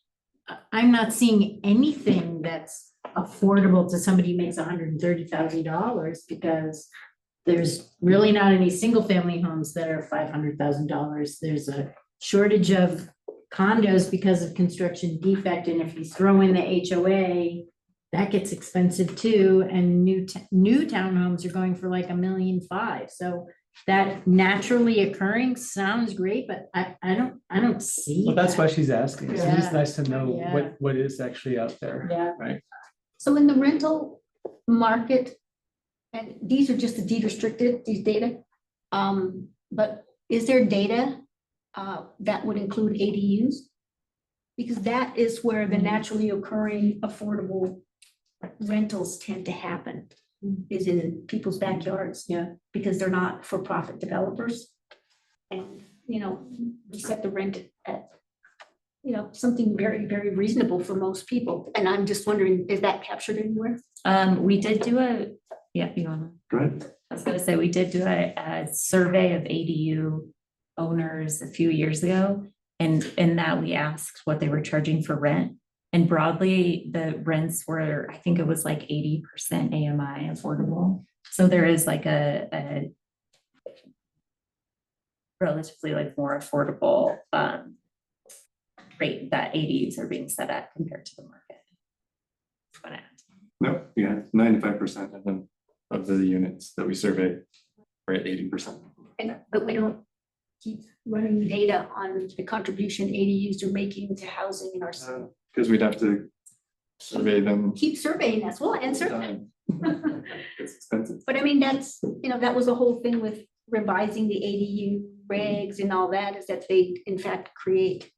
I'm not seeing anything that's affordable to somebody who makes $130,000 because there's really not any single family homes that are $500,000. There's a shortage of condos because of construction defect, and if you throw in the HOA, that gets expensive too, and new townhomes are going for like $1.5 million. So that naturally occurring sounds great, but I don't see. Well, that's that. why she's asking. It's just Yeah. nice to know Yeah. what is actually out there. Yeah. Right. So in the rental market, And these are just the deed restricted, these data. But is there data that would include ADUs? Because that is where the naturally occurring affordable rentals tend to happen, is in people's backyards. Yeah. Because they're not for-profit developers. And, you know, we set the rent at, you know, something very, very reasonable for most people. And I'm just wondering, is that captured anywhere? We did do you wanna? Go ahead. I was gonna say, we did do a survey of ADU owners a few years ago. And in that, we asked what they were charging for rent. And broadly, the rents were, I think it was like 80% AMI affordable. So there is like a relatively like more affordable rate that ADUs are being set at compared to the market. No, yeah, 95% of the units that we surveyed are at 80%. But we don't keep running data on the contribution ADUs are making to housing in our city. Because we'd have to survey them. Keep surveying us, we'll answer. It's expensive. But I mean, that's, you know, that was the whole thing with revising the ADU regs and all that, is that they in fact create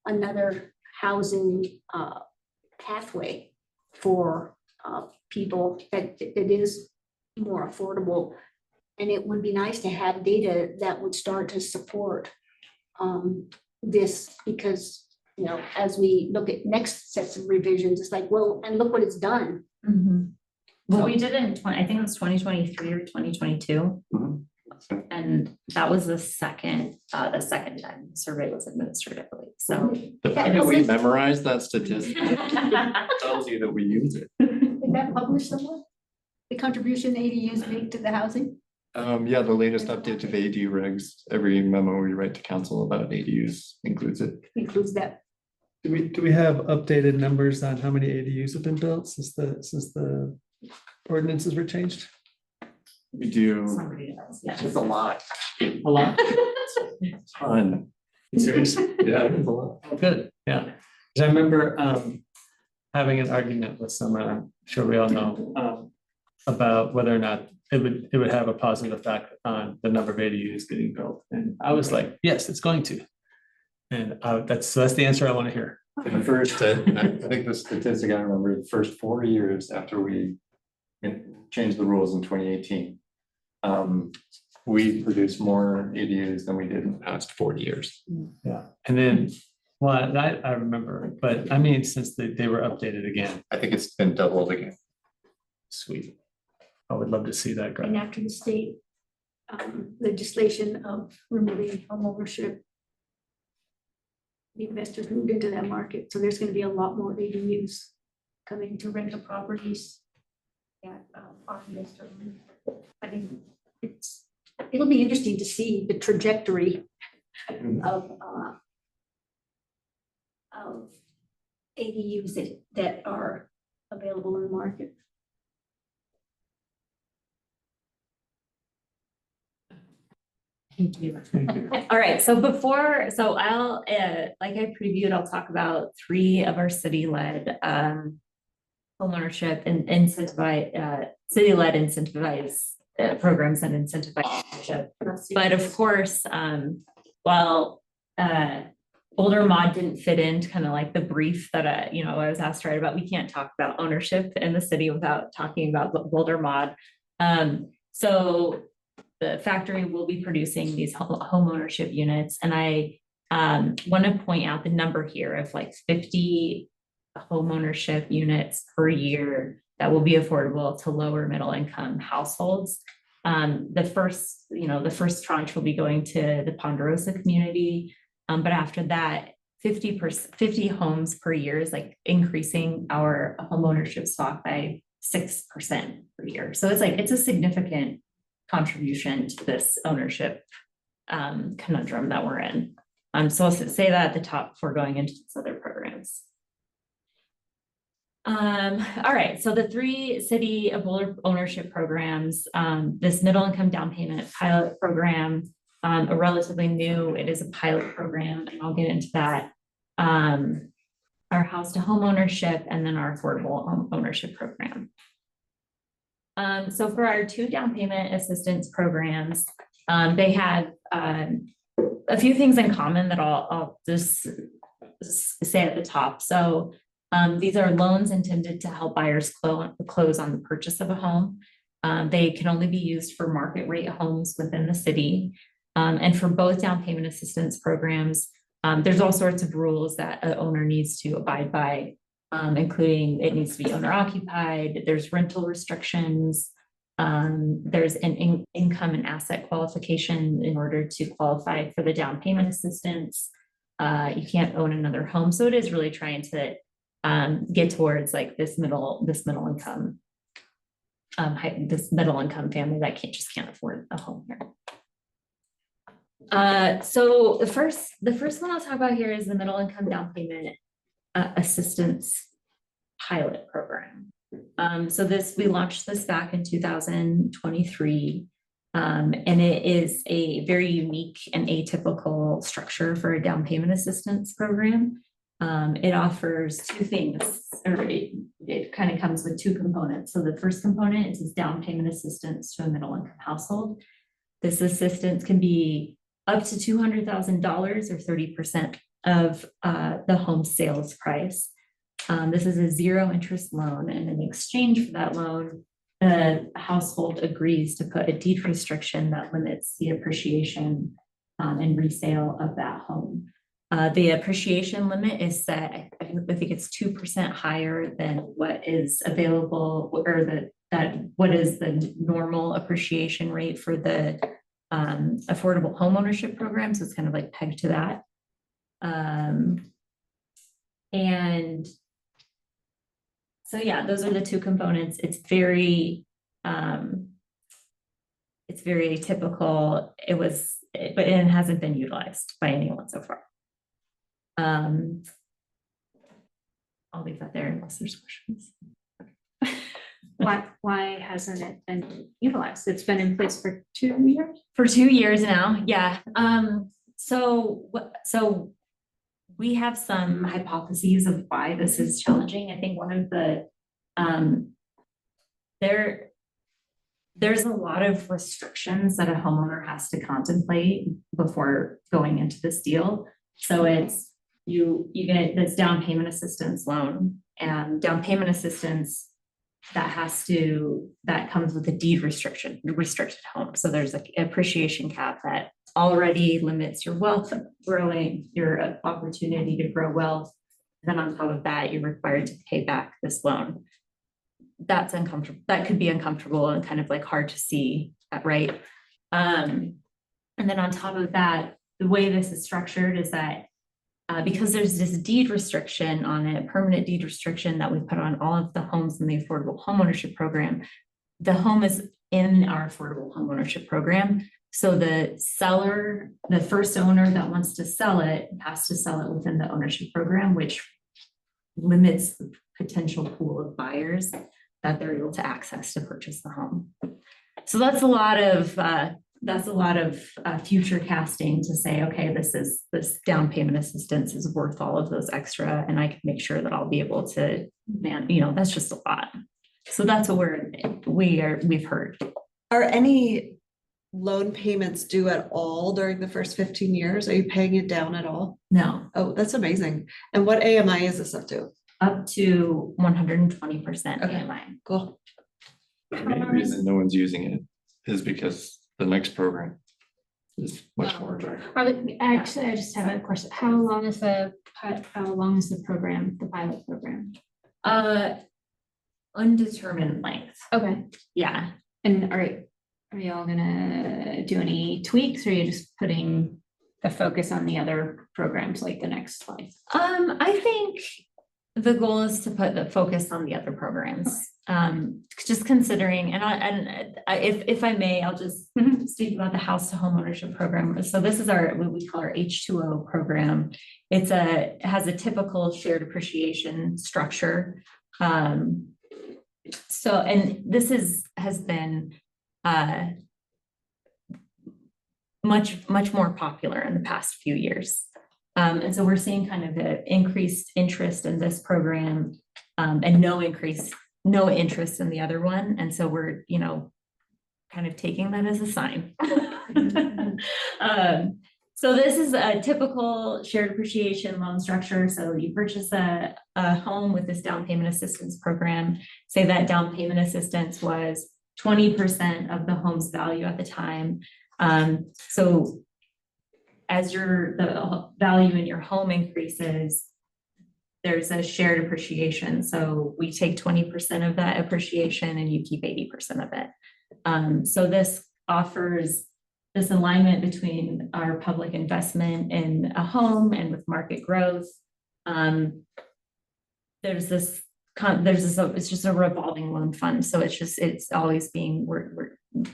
another housing pathway for people that it is more affordable. And it would be nice to have data that would start to support this, because, you know, as we look at next sets of revisions, it's like, well, and look what it's done. Well, we did it in I think it was 2023 or 2022. And that was the second time the survey was administratively, so. The fact that we memorize that statistic tells you that we use it. Is that published somewhere? The contribution ADUs make to the housing? Yeah, the latest update to the ADU regs, every memo we write to council about ADUs includes it. Includes that. Do we have updated numbers on how many ADUs have been built since the ordinances were changed? We do. Somebody else, yeah. It's a lot. A lot? Ton. Serious? Yeah, it's a lot. Oh, good, yeah. 'Cause I remember having an argument with someone, I'm sure we all know, about whether or not it would have a positive effect on the number of ADUs getting built. And I was like, yes, it's going to. And that's the answer I want to hear. The first, I think the statistic I remember, the first 4 years after we changed the rules in 2018, we produced more ADUs than we did in the past 40 years. Yeah, and then, well, that I remember, but I mean, since they were updated again. I think it's been doubled again. Sweet. I would love to see that And grow. after the state legislation of removing homeownership, the investors moved into that market, so there's gonna be a lot more ADUs coming to rental properties. Yeah, our investor. I think it'll be interesting to see the trajectory of ADUs that are available in the market. All right, so I'll, like I previewed, I'll talk about 3 of our city-led homeownership and city-led incentivized programs and incentivized ownership. But of course, while Boulder Mod didn't fit into kind of like the brief that I was asked to write about, we can't talk about ownership in the city without talking about Boulder Mod. So the factory will be producing these home ownership units, and I want to point out the number here of like 50 home ownership units per year that will be affordable to lower middle income households. The first tranche will be going to the Ponderosa community, but after that, 50 homes per year is like increasing our home ownership stock by 6% per year. So it's a significant contribution to this ownership conundrum that we're in. So I'll say that at the top before going into these other programs. All right, so the 3 city of Boulder ownership programs, this middle income down payment pilot program, a relatively new, it is a pilot program, and I'll get into that. Our house to home ownership, and then our affordable home ownership program. So for our two down payment assistance programs, they have a few things in common that I'll just say at the top. So these are loans intended to help buyers close on the purchase of a home. They can only be used for market rate homes within the city. And for both down payment assistance programs, there's all sorts of rules that an owner needs to abide by, including it needs to be owner occupied, there's rental restrictions, there's an income and asset qualification in order to qualify for the down payment assistance. You can't own another home. So it is really trying to get towards like this middle income this middle income family that can't afford a home here. So the first one I'll talk about here is the middle income down payment assistance pilot program. So we launched this back in 2023. And it is a very unique and atypical structure for a down payment assistance program. It offers two things, or it kind of comes with two components. So the first component is down payment assistance to a middle income household. This assistance can be up to $200,000 or 30% of the home sales price. This is a zero interest loan, and in exchange for that loan, the household agrees to put a deed restriction that limits the appreciation and resale of that home. The appreciation limit is set, I think it's 2% higher than what is available, or what is the normal appreciation rate for the affordable homeownership program. So it's kind of like pegged to that. And so yeah, those are the two components. It's very atypical. But it hasn't been utilized by anyone so far. I'll leave that there unless there's questions. Why hasn't it been utilized? It's been in place for 2 years? For 2 years now, yeah. So we have some hypotheses of why this is challenging. I think one of the there's a lot of restrictions that a homeowner has to contemplate before going into this deal. So it's you get this down payment assistance loan, and down payment assistance that comes with a deed restricted home. So there's like an appreciation cap that already limits your wealth growing, your opportunity to grow wealth. And then on top of that, you're required to pay back this loan. That's uncomfortable. That could be uncomfortable and kind of like hard to see, right? And then on top of that, the way this is structured is that because there's this deed restriction on it, permanent deed restriction that we put on all of the homes in the affordable homeownership program, the home is in our affordable homeownership program. So the seller, the first owner that wants to sell it, has to sell it within the ownership program, which limits the potential pool of buyers that they're able to access to purchase the home. So that's a lot of future casting to say, okay, this down payment assistance is worth all of those extra, and I can make sure that I'll be able to that's just a lot. So that's what we've heard. Are any loan payments due at all during the first 15 years? Are you paying it down at all? No, Oh, that's amazing. And what AMI is this up to? up to 120% Okay. AMI. Cool. The main reason no one's using it is because the next program is much more attractive. Actually, I just have a question. How long is the program, the pilot program? Undetermined length. Okay. Yeah. And are y'all gonna do any tweaks, or are you just putting the focus on the other programs like the next slide? I think the goal is to put the focus on the other programs. Just considering, if I may, I'll just speak about the house to home ownership program. So this is what we call our H2O program. It has a typical shared appreciation structure. So, and this has been much more popular in the past few years. And so we're seeing kind of the increased interest in this program and no increase no interest in the other one. And so we're, you know, kind of taking that as a sign. So this is a typical shared appreciation loan structure. So you purchase a home with this down payment assistance program. Say that down payment assistance was 20% of the home's value at the time. So as the value in your home increases, there's a shared appreciation. So we take 20% of that appreciation and you keep 80% of it. So this offers this alignment between our public investment in a home and with market growth. There's this, it's just a revolving loan fund. So it's always being,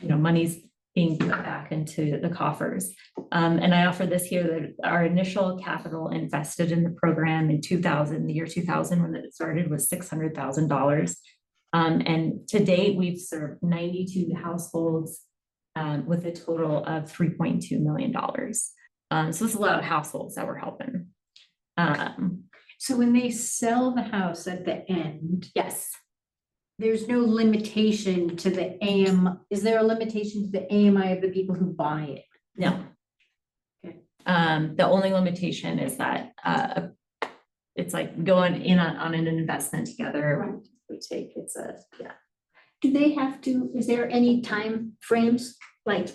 money's being put back into the coffers. And I offer this here, that our initial capital invested in the program in the year 2000, when it started, was $600,000. And to date, we've served 92 households with a total of $3.2 million. So it's a lot of households that we're helping. So when they sell the house at the end, Yes. there's no limitation to the is there a limitation to the AMI of the people who buy it? No. Okay. The only limitation is that it's like going in on an investment together. We take, Do they have to, is there any time frames? Like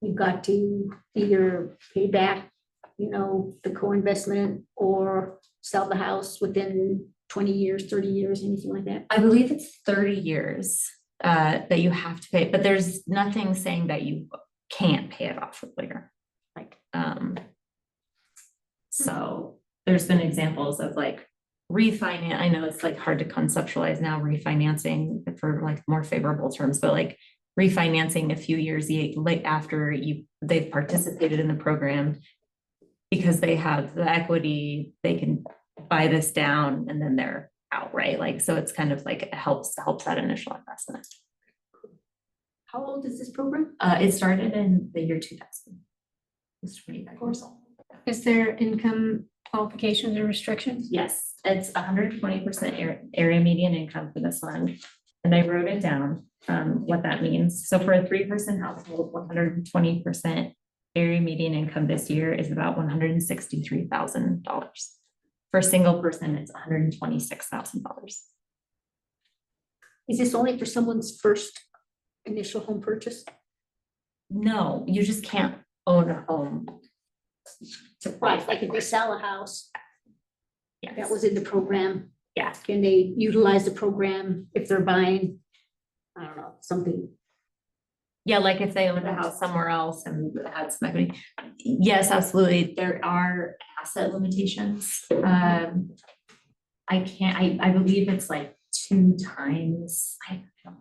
you've got to either pay back, the co-investment or sell the house within 20 years, 30 years, anything like that? I believe it's 30 years that you have to pay, but there's nothing saying that you can't pay it off later. So there's been examples of like refinance. I know it's like hard to conceptualize now, refinancing for like more favorable terms, but like refinancing a few years after they've participated in the program, because they have the equity, they can buy this down and then they're out, right? Like, so it's kind of like it helps that initial investment. How old is this program? It started in the year 2000. It's 25 years old. Is there income qualifications or restrictions? Yes, it's 120% area median income for this one. And I wrote it down, what that means. So for a 3-person household, 120% area median income this year is about $163,000. For a single person, it's $126,000. Is this only for someone's first initial home purchase? No, you just can't own a home. Right, like if they sell a house Yes. that was in the program, Yeah. can they utilize the program if they're buying, I don't know, something? Yeah, like if they owned a house somewhere else and had some equity. Yes, absolutely. There are asset limitations. I believe it's like 2 times. I don't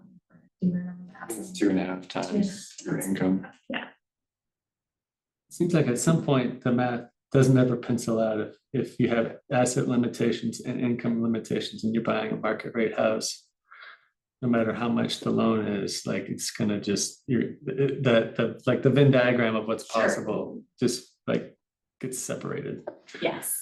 remember that. It's 2.5 times your income. Seems like at some point, the math doesn't ever pencil out if you have asset limitations and income limitations and you're buying a market rate house. No matter how much the loan is, like it's gonna just, like the Venn diagram of what's Sure. possible, just like gets separated. Yes.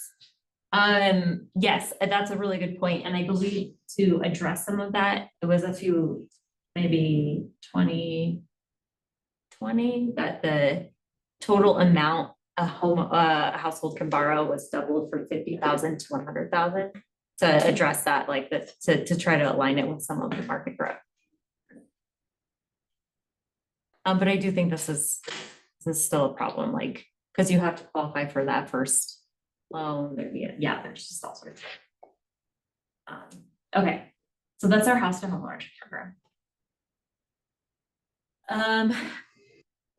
Yes, that's a really good point. And I believe to address some of that, it was a few, maybe 2020, that the total amount a household can borrow was doubled from 50,000 to 100,000 to address that, like to try to align it with some of the market growth. But I do think this is still a problem, like, because you have to qualify for that first loan. There's just all sorts. Okay, so that's our house to home ownership program.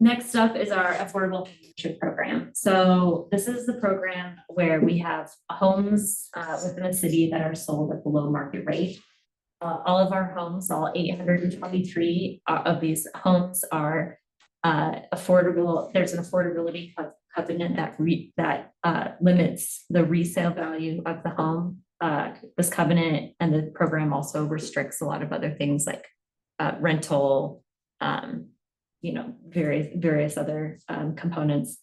Next up is our affordable ownership program. So this is the program where we have homes within the city that are sold at below market rate. All of our homes, all 823 of these homes are affordable. There's an affordability covenant that limits the resale value of the home. This covenant and the program also restricts a lot of other things like rental, various other components.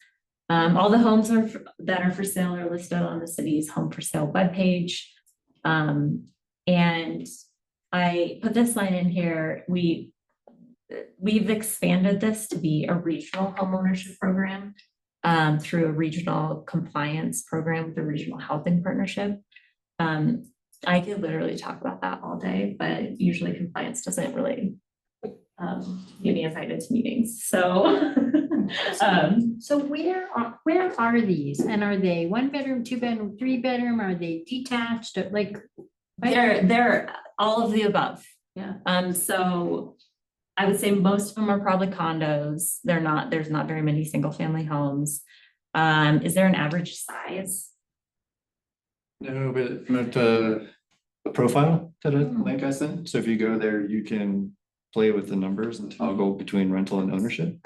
All the homes that are for sale are listed on the city's home for sale webpage. And I put this line in here, we've expanded this to be a regional homeownership program through a regional compliance program with the Regional Housing Partnership. I could literally talk about that all day, but usually compliance doesn't really get me invited to meetings, so. So where are these? And are they 1 bedroom, 2 bedroom, 3 bedroom? Are they detached? Or like? They're all of the above. Yeah. So I would say most of them are probably condos. There's not very many single family homes. Is there an average size? No, but the profile that like I sent, so if you go there, you can play with the numbers and toggle between rental and ownership.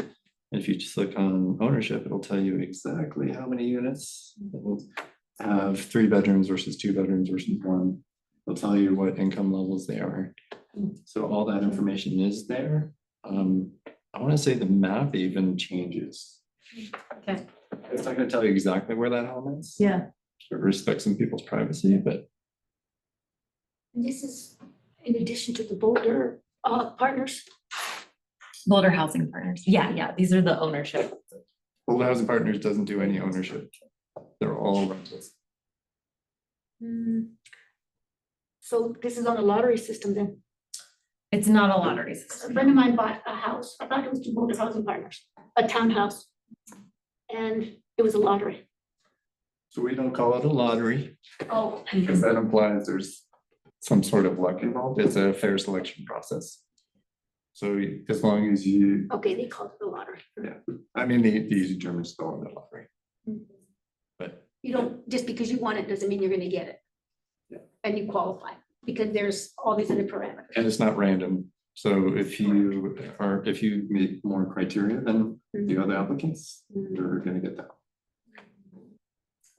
And if you just click on ownership, it'll tell you exactly how many units. It'll have 3 bedrooms versus 2 bedrooms versus 1. It'll tell you what income levels they are. So all that information is there. I want to say the map even changes. Okay. It's not going to tell you exactly where that home is. Yeah. It respects some people's privacy, but And this is in addition to the Boulder Partners. Boulder Housing Partners. Yeah, these are the ownership. Boulder Housing Partners doesn't do any ownership. They're all rentals. So this is on a lottery system then. It's not a lottery A system. friend of mine bought a house. I thought it was to Boulder Housing Partners, a townhouse. And it was a lottery. So we don't call it a lottery Oh, because that implies there's some sort of luck involved. It's a fair selection process. So as long as you, okay, they called it a lottery. I mean, the easy Germans call it a lottery. But You don't, just because you want it doesn't mean you're gonna get it. Yeah. And you qualify, because there's all these other parameters. and it's not random. So if you meet more criteria than the other applicants, you're gonna get that.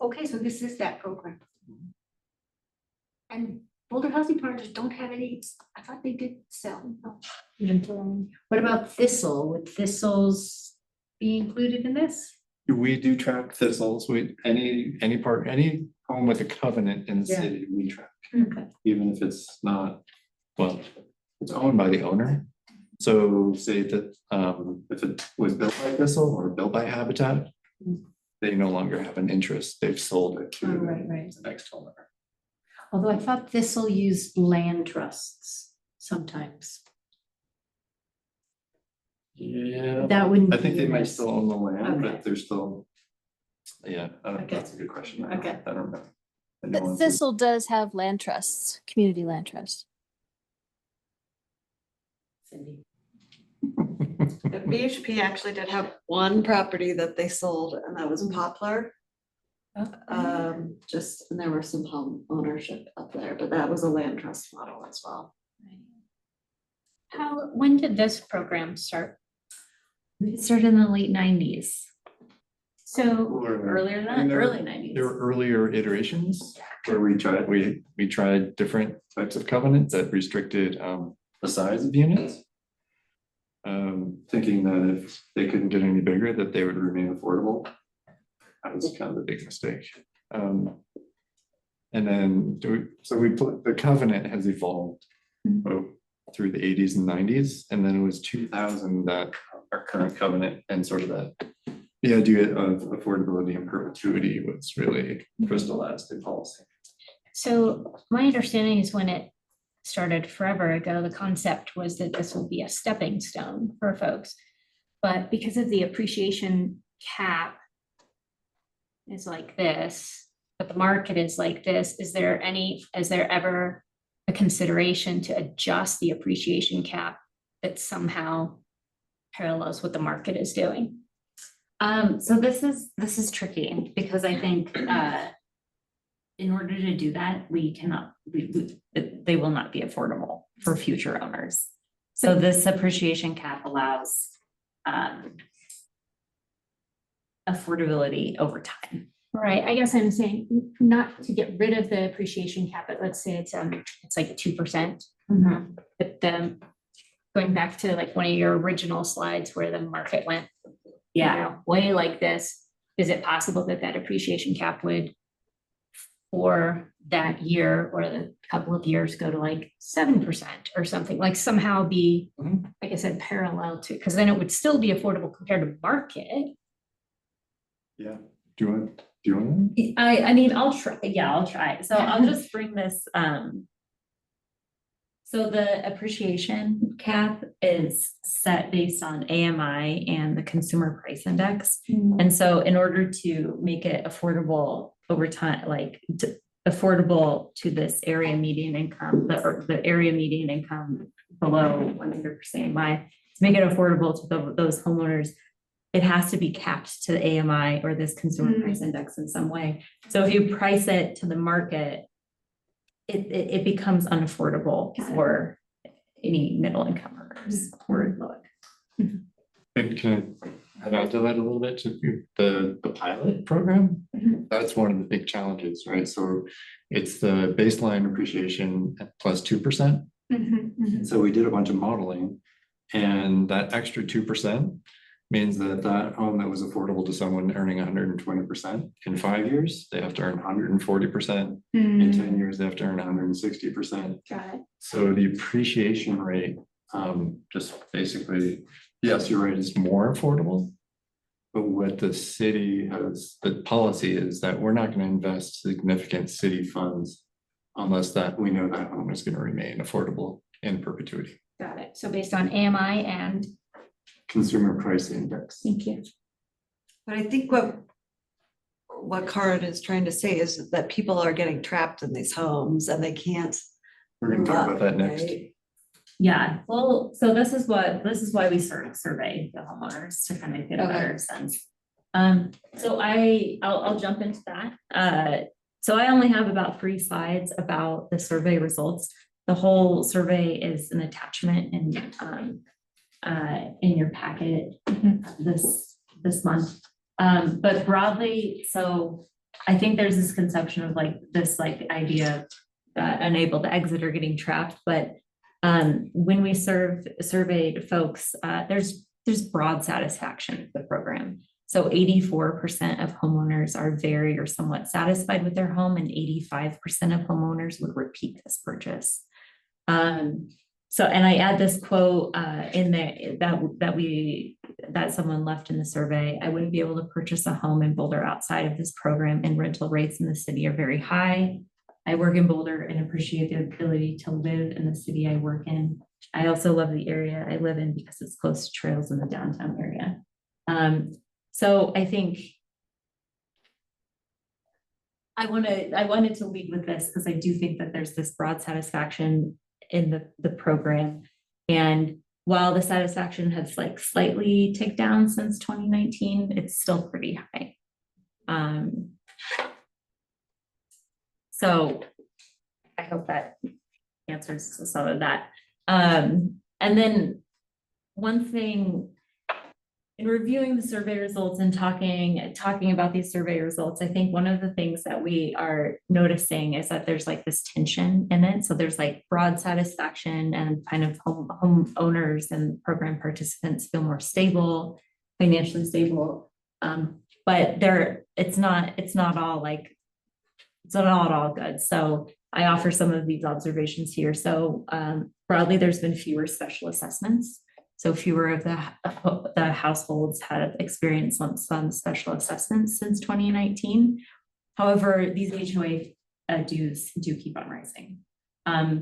Okay, so this is that program. And Boulder Housing Partners don't have any, I thought they did sell. No. What about Thistle? Would Thistles be included in this? We do track thistles. Any home with a covenant in the Yeah. city, we track. Okay. Even if it's not, well, it's owned by the owner. So say that if it was built by Thistle or built by Habitat, they no longer have an interest. They've sold it to Oh, right. the next homeowner. Although I thought Thistle used land trusts sometimes. Yeah. That wouldn't. I think be they might this. still own the land, Okay. but they're still, yeah, Okay. that's a good question. Okay. I don't know. I But know Thistle does have land trusts, community land trusts. Cindy. BHP actually did have one property that they sold, and that was Poplar. Just, and there were some home ownership up there, but that was a land trust model as well. When did this program start? It started in the late 90s. So, Or- Earlier than I mean, that, there- early 90s. There were earlier iterations where we tried different types of covenants that restricted the size of units. Thinking that if they couldn't get any bigger, that they would remain affordable. That was kind of a big mistake. And then, so the covenant has evolved through the 80s and 90s, and then it was 2000 that our current covenant and sort of the idea of affordability and perpetuity was really crystallized in policy. so my understanding is when it started forever ago, the concept was that this will be a stepping stone for folks. But because of the appreciation cap is like this, but the market is like this, is there ever a consideration to adjust the appreciation cap that somehow parallels what the market is doing? So this is tricky because I think in order to do that, they will not be affordable for future owners. So this appreciation cap allows affordability over time. Right, I guess I'm saying not to get rid of the appreciation cap, but let's say it's like 2%. But going back to like one of your original slides where the market went, Yeah, way like this, is it possible that that appreciation cap would for that year or the couple of years go to like 7% or something, like somehow be, Mhm. like I said, parallel to, because then it would still be affordable compared to market. Yeah. Do you want? I mean, I'll try, yeah, I'll try. So I'll just bring this, so the appreciation cap is set based on AMI and the consumer price index. And so in order to make it affordable over time, like affordable to this area median income, the area median income below 100% AMI, to make it affordable to those homeowners, it has to be capped to the AMI or this consumer price index in some way. So if you price it to the market, it becomes unaffordable for any middle income earners or low income. And can I add on to that a little bit to the pilot program? That's one of the big challenges, right? So it's the baseline appreciation at plus 2%. So we did a bunch of modeling, and that extra 2% means that that home that was affordable to someone earning 120% in 5 years, they have to earn 140%. In 10 years, they have to earn 160%. Got it. So the appreciation rate, just basically, yes, you're right, it's more affordable. But what the city has, the policy is that we're not gonna invest significant city funds unless that we know that home is gonna remain affordable in perpetuity. Got it. So based on AMI and, Consumer price index. thank you. But I think what Karen is trying to say is that people are getting trapped in these homes and they can't. We're gonna talk about that move up, next. right? Yeah, well, so this is why we sort of survey the homeowners to kind of get a Okay. better sense. So I'll jump into that. So I only have about 3 slides about the survey results. The whole survey is an attachment in your packet this month. But broadly, so I think there's this conception of like this like idea of unable to exit or getting trapped, but when we surveyed folks, there's broad satisfaction with the program. So 84% of homeowners are very or somewhat satisfied with their home, and 85% of homeowners would repeat this purchase. So, and I add this quote in there that someone left in the survey: "I wouldn't be able to purchase a home in Boulder outside of this program, and rental rates in the city are very high. I work in Boulder and appreciate the ability to live in the city I work in. I also love the area I live in because it's close to trails in the downtown area." So I think I wanted to lead with this because I do think that there's this broad satisfaction in the program. And while the satisfaction has like slightly ticked down since 2019, it's still pretty high. So I hope that answers some of that. And then one thing, in reviewing the survey results and talking about these survey results, I think one of the things that we are noticing is that there's like this tension in it. So there's like broad satisfaction, and kind of home owners and program participants feel more stable, financially stable. But it's not all good. So I offer some of these observations here. So broadly, there's been fewer special assessments. So fewer of the households have experienced lump sum special assessments since 2019. However, these HOA dues do keep on rising.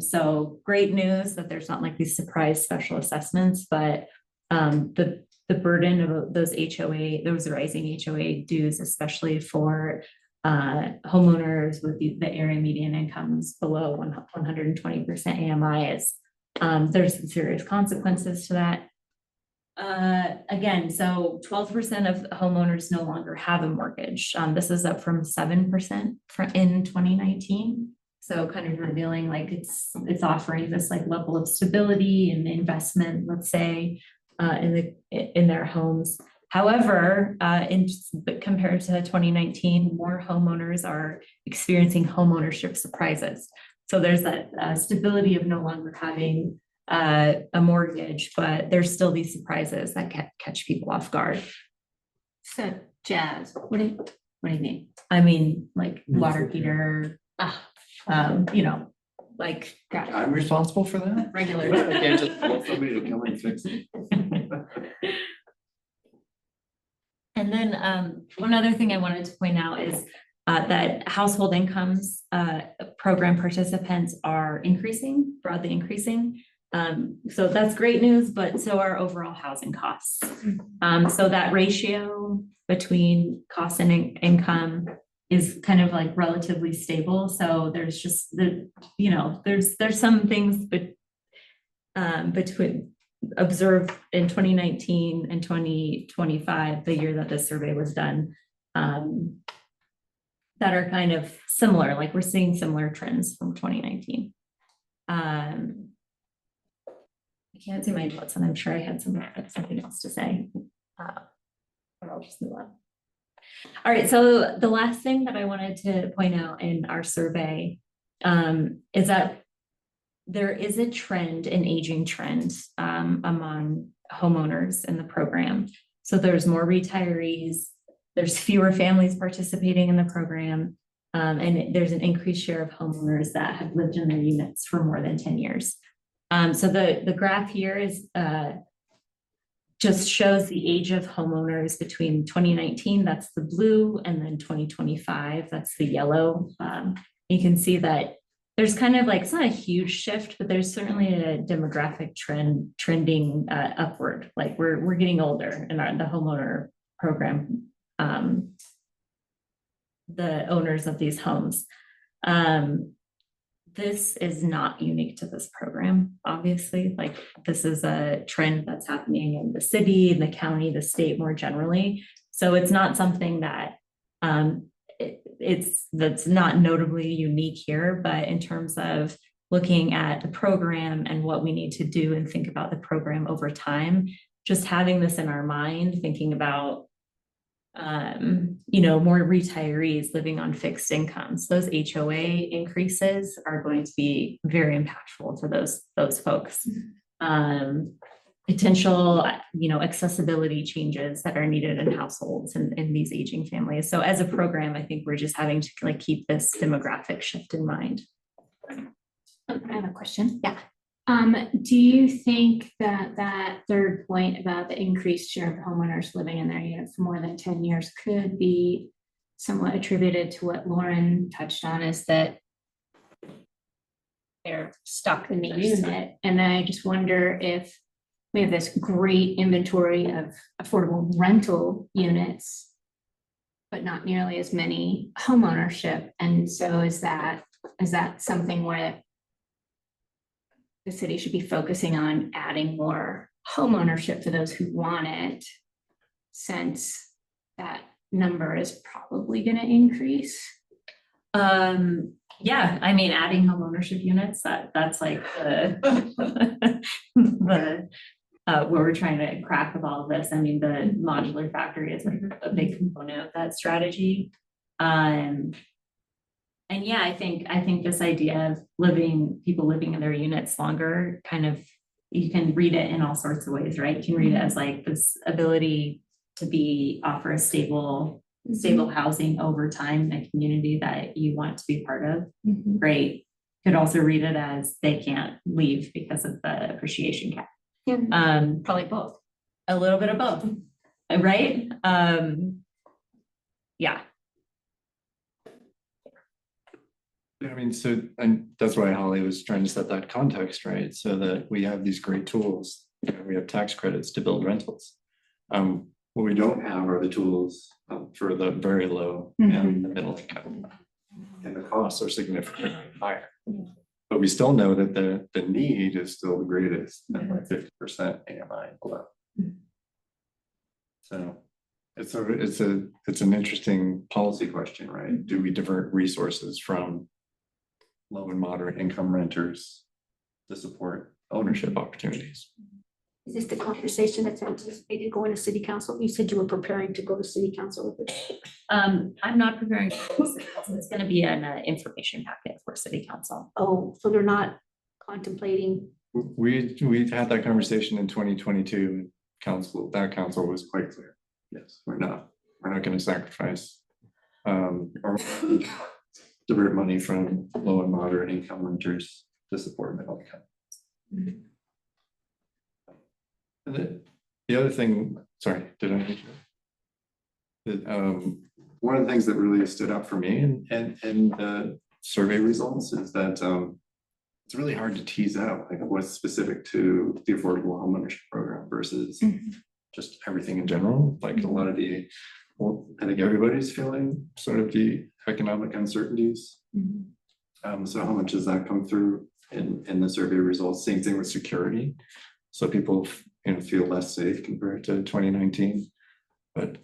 So great news that there's not like these surprise special assessments, but the burden of those rising HOA dues, especially for homeowners with the area median incomes below 120% AMI, is there's some serious consequences to that. Again, so 12% of homeowners no longer have a mortgage. This is up from 7% in 2019. So kind of revealing like it's offering this like level of stability and investment, let's say, in their homes. However, compared to 2019, more homeowners are experiencing homeownership surprises. So there's that stability of no longer having a mortgage, but there's still these surprises that catch people off guard. So Jazz, what do What do you mean? I mean, like water heater, you know, like. I'm responsible for that? Regular. I can't just pull somebody to come and fix it. And then one other thing I wanted to point out is that household incomes program participants are increasing, broadly increasing. So that's great news, but so are overall housing costs. So that ratio between cost and income is kind of like relatively stable. So there's just there's some things between observed in 2019 and 2025, the year that this survey was done, that are kind of similar, like we're seeing similar trends from 2019. I can't see my notes, and I'm sure I had something else to say, but I'll just move on. All right, so the last thing that I wanted to point out in our survey is that there is a trend, an aging trend among homeowners in the program. So there's more retirees, there's fewer families participating in the program, and there's an increased share of homeowners that have lived in their units for more than 10 years. So the graph here is just shows the age of homeowners between 2019, that's the blue, and then 2025, that's the yellow. You can see that there's kind of like, it's not a huge shift, but there's certainly a demographic trending upward. Like we're getting older in the homeowner program, the owners of these homes. This is not unique to this program, obviously. Like this is a trend that's happening in the city, in the county, the state more generally. So it's not something that that's not notably unique here, but in terms of looking at the program and what we need to do and think about the program over time, just having this in our mind, thinking about more retirees living on fixed incomes. Those HOA increases are going to be very impactful for those folks. Potential, accessibility changes that are needed in households and in these aging families. So as a program, I think we're just having to keep this demographic shift in mind. I have a question. Yeah. Do you think that third point about the increased share of homeowners living in their unit for more than 10 years could be somewhat attributed to what Lauren touched on, is that they're stuck in the unit? And then I just wonder if we have this great inventory of affordable rental units, but not nearly as many homeownership. And so is that something where the city should be focusing on adding more homeownership for those who want it, since that number is probably going to increase? Yeah, I mean, adding homeownership units, that's like the where we're trying to crack with all of this. I mean, the modular factory is a big component of that strategy. And yeah, I think this idea of people living in their units longer, kind of, you can read it in all sorts of ways, right? You can read it as like this ability to offer a stable housing over time in a community that you want to be part of. Great. Could also read it as they can't leave because of the appreciation cap. Probably both. A little bit of both, right? Yeah. I mean, and that's why Holly was trying to set that context, right? So that we have these great tools, we have tax credits to build rentals. What we don't have are the tools for the very low and the middle income. And the costs are significantly higher. But we still know that the need is still the greatest, at like 50% AMI below. So it's an interesting policy question, right? Do we divert resources from low and moderate income renters to support ownership opportunities? Is this the conversation that's anticipated going to city council? You said you were preparing to go to city council with it. I'm not preparing for city council. It's going to be an information packet for city council. Oh, so they're not contemplating. We had that conversation in 2022. That council was quite clear. Yes, we're not going to sacrifice or divert money from low and moderate income renters to support middle income. And the other thing, sorry, did I mention it? One of the things that really stood out for me and the survey results is that it's really hard to tease out like what's specific to the affordable homeownership program versus just everything in general. Like a lot of the, well, I think everybody's feeling sort of the economic uncertainties. So how much does that come through in the survey results? Same thing with security. So people feel less safe compared to 2019. But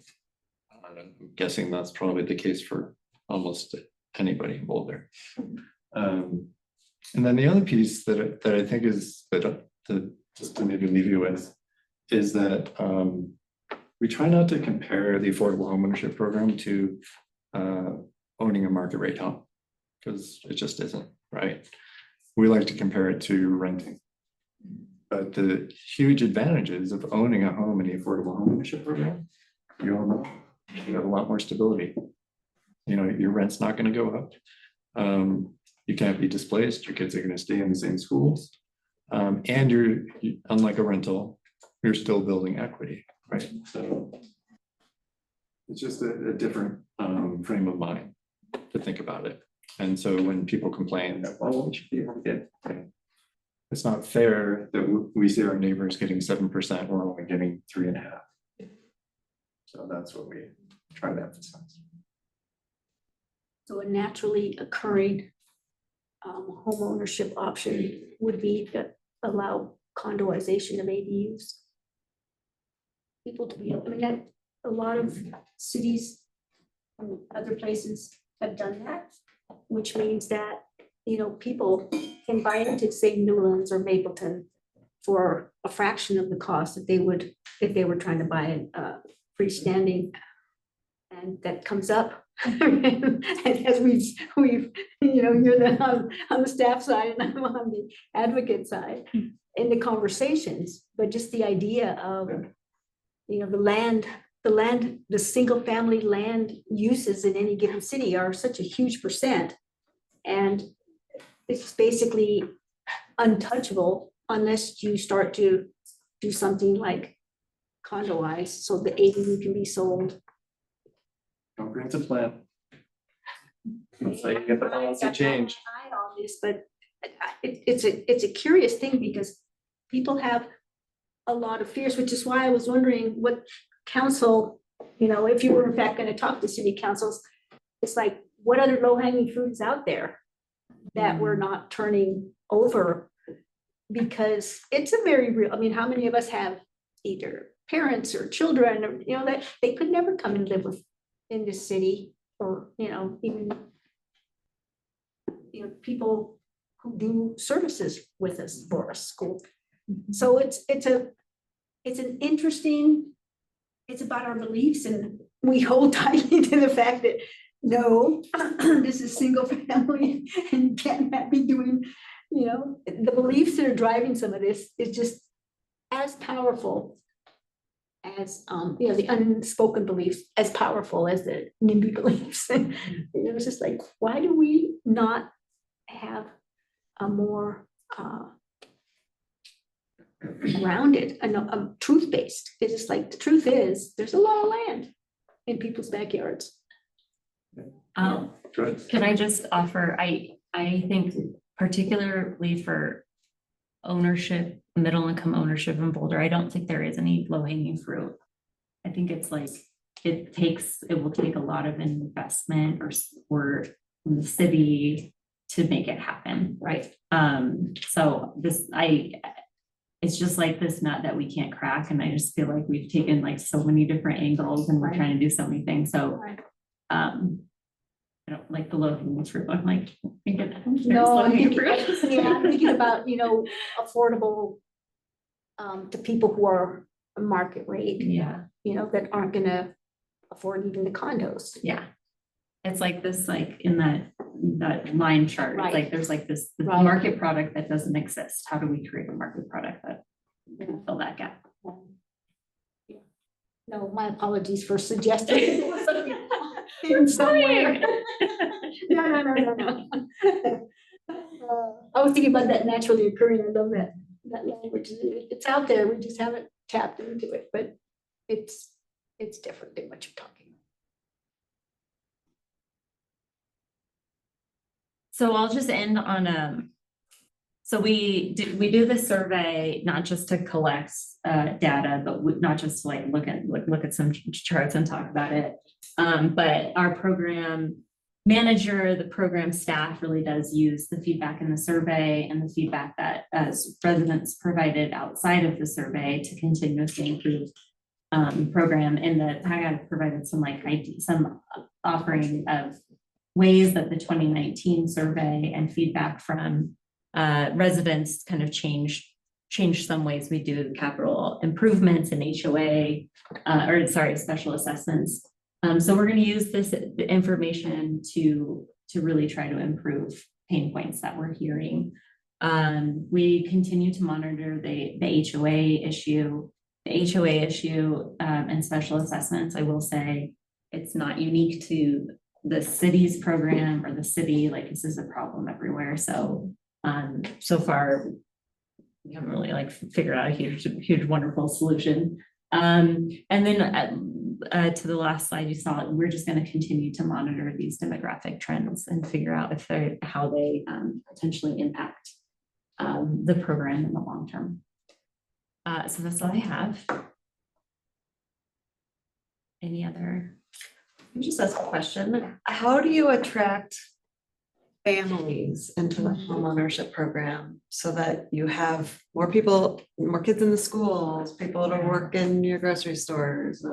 I'm guessing that's probably the case for almost anybody in Boulder. And then the other piece that I think is just to maybe leave you with is that we try not to compare the affordable homeownership program to owning a market rate home, because it just isn't, right? We like to compare it to renting. But the huge advantages of owning a home in the affordable homeownership program, you all know, you have a lot more stability. Your rent's not going to go up. You can't be displaced. Your kids are going to stay in the same schools. And you're, unlike a rental, you're still building equity, right? So it's just a different frame of mind to think about it. And so when people complain that, well, we should be able to get, it's not fair that we see our neighbors getting 7%, we're only getting 3.5%. So that's what we try to emphasize. So a naturally occurring home ownership option would be to allow condoization of ADUs. People to be, a lot of cities and other places have done that, which means that, people can buy into, say, Newlands or Mapleton for a fraction of the cost that they would if they were trying to buy a freestanding. And that comes up. And as we've you're on the staff side and I'm on the advocate side in the conversations, but just the idea of, the single family land uses in any given city are such a huge percent. And it's basically untouchable unless you start to do something like condoize so the ADU can be sold. Comprehensive plan. Looks like you get the policy change. But it's a curious thing because people have a lot of fears, which is why I was wondering what council, if you were in fact going to talk to city councils, it's like, what other low-hanging fruits out there that we're not turning over? Because it's a very real, how many of us have either parents or children, or, that they could never come and live in this city, or, even, people who do services with us for a school. So it's an interesting, it's about our beliefs, and we hold tightly to the fact that no, this is single family and you can't be doing, the beliefs that are driving some of this is just as powerful as, the unspoken beliefs, as powerful as the NIMBY beliefs. It's just like, why do we not have a more grounded and truth-based? It's just like, the truth is, there's a lot of land in people's backyards. Good. Can I just offer, I think particularly for ownership, middle income ownership in Boulder, I don't think there is any low hanging fruit. I think it's like, it will take a lot of investment or support from the city to make it happen, right? So it's just like this nut that we can't crack, and I just feel like we've taken like so many different angles and we're trying to do so many things. So I don't like the low hanging fruit. I'm like, no, I'm thinking about, affordable to people who are market rate, that aren't gonna afford even the condos. Yeah. It's like this, like in that line chart, it's Right. like there's like this Right. market product that doesn't exist. How do we create a market product that will fill that gap? No, my apologies for suggesting. In some way. No. I was thinking about that naturally occurring. I love that language. It's out there. We just haven't tapped into it, but it's different than what you're talking about. So I'll just end on, so we do the survey, not just to collect data, but not just like look at some charts and talk about it. But our program manager, the program staff really does use the feedback in the survey and the feedback that as residents provided outside of the survey to continuously improve program. And that I have provided some some offering of ways that the 2019 survey and feedback from residents kind of change some ways we do capital improvements and HOA, special assessments. So we're going to use this information to really try to improve pain points that we're hearing. We continue to monitor the HOA issue. The HOA issue and special assessments, I will say, it's not unique to the city's program or the city, like this is a problem everywhere. So so far we haven't really figured out a huge wonderful solution. And then to the last slide you saw, we're just going to continue to monitor these demographic trends and figure out how they potentially impact the program in the long term. So that's all I have. Any other? Can I just ask a question? How do you attract families into the homeownership program so that you have more people, more kids in the schools, people to work in your grocery stores,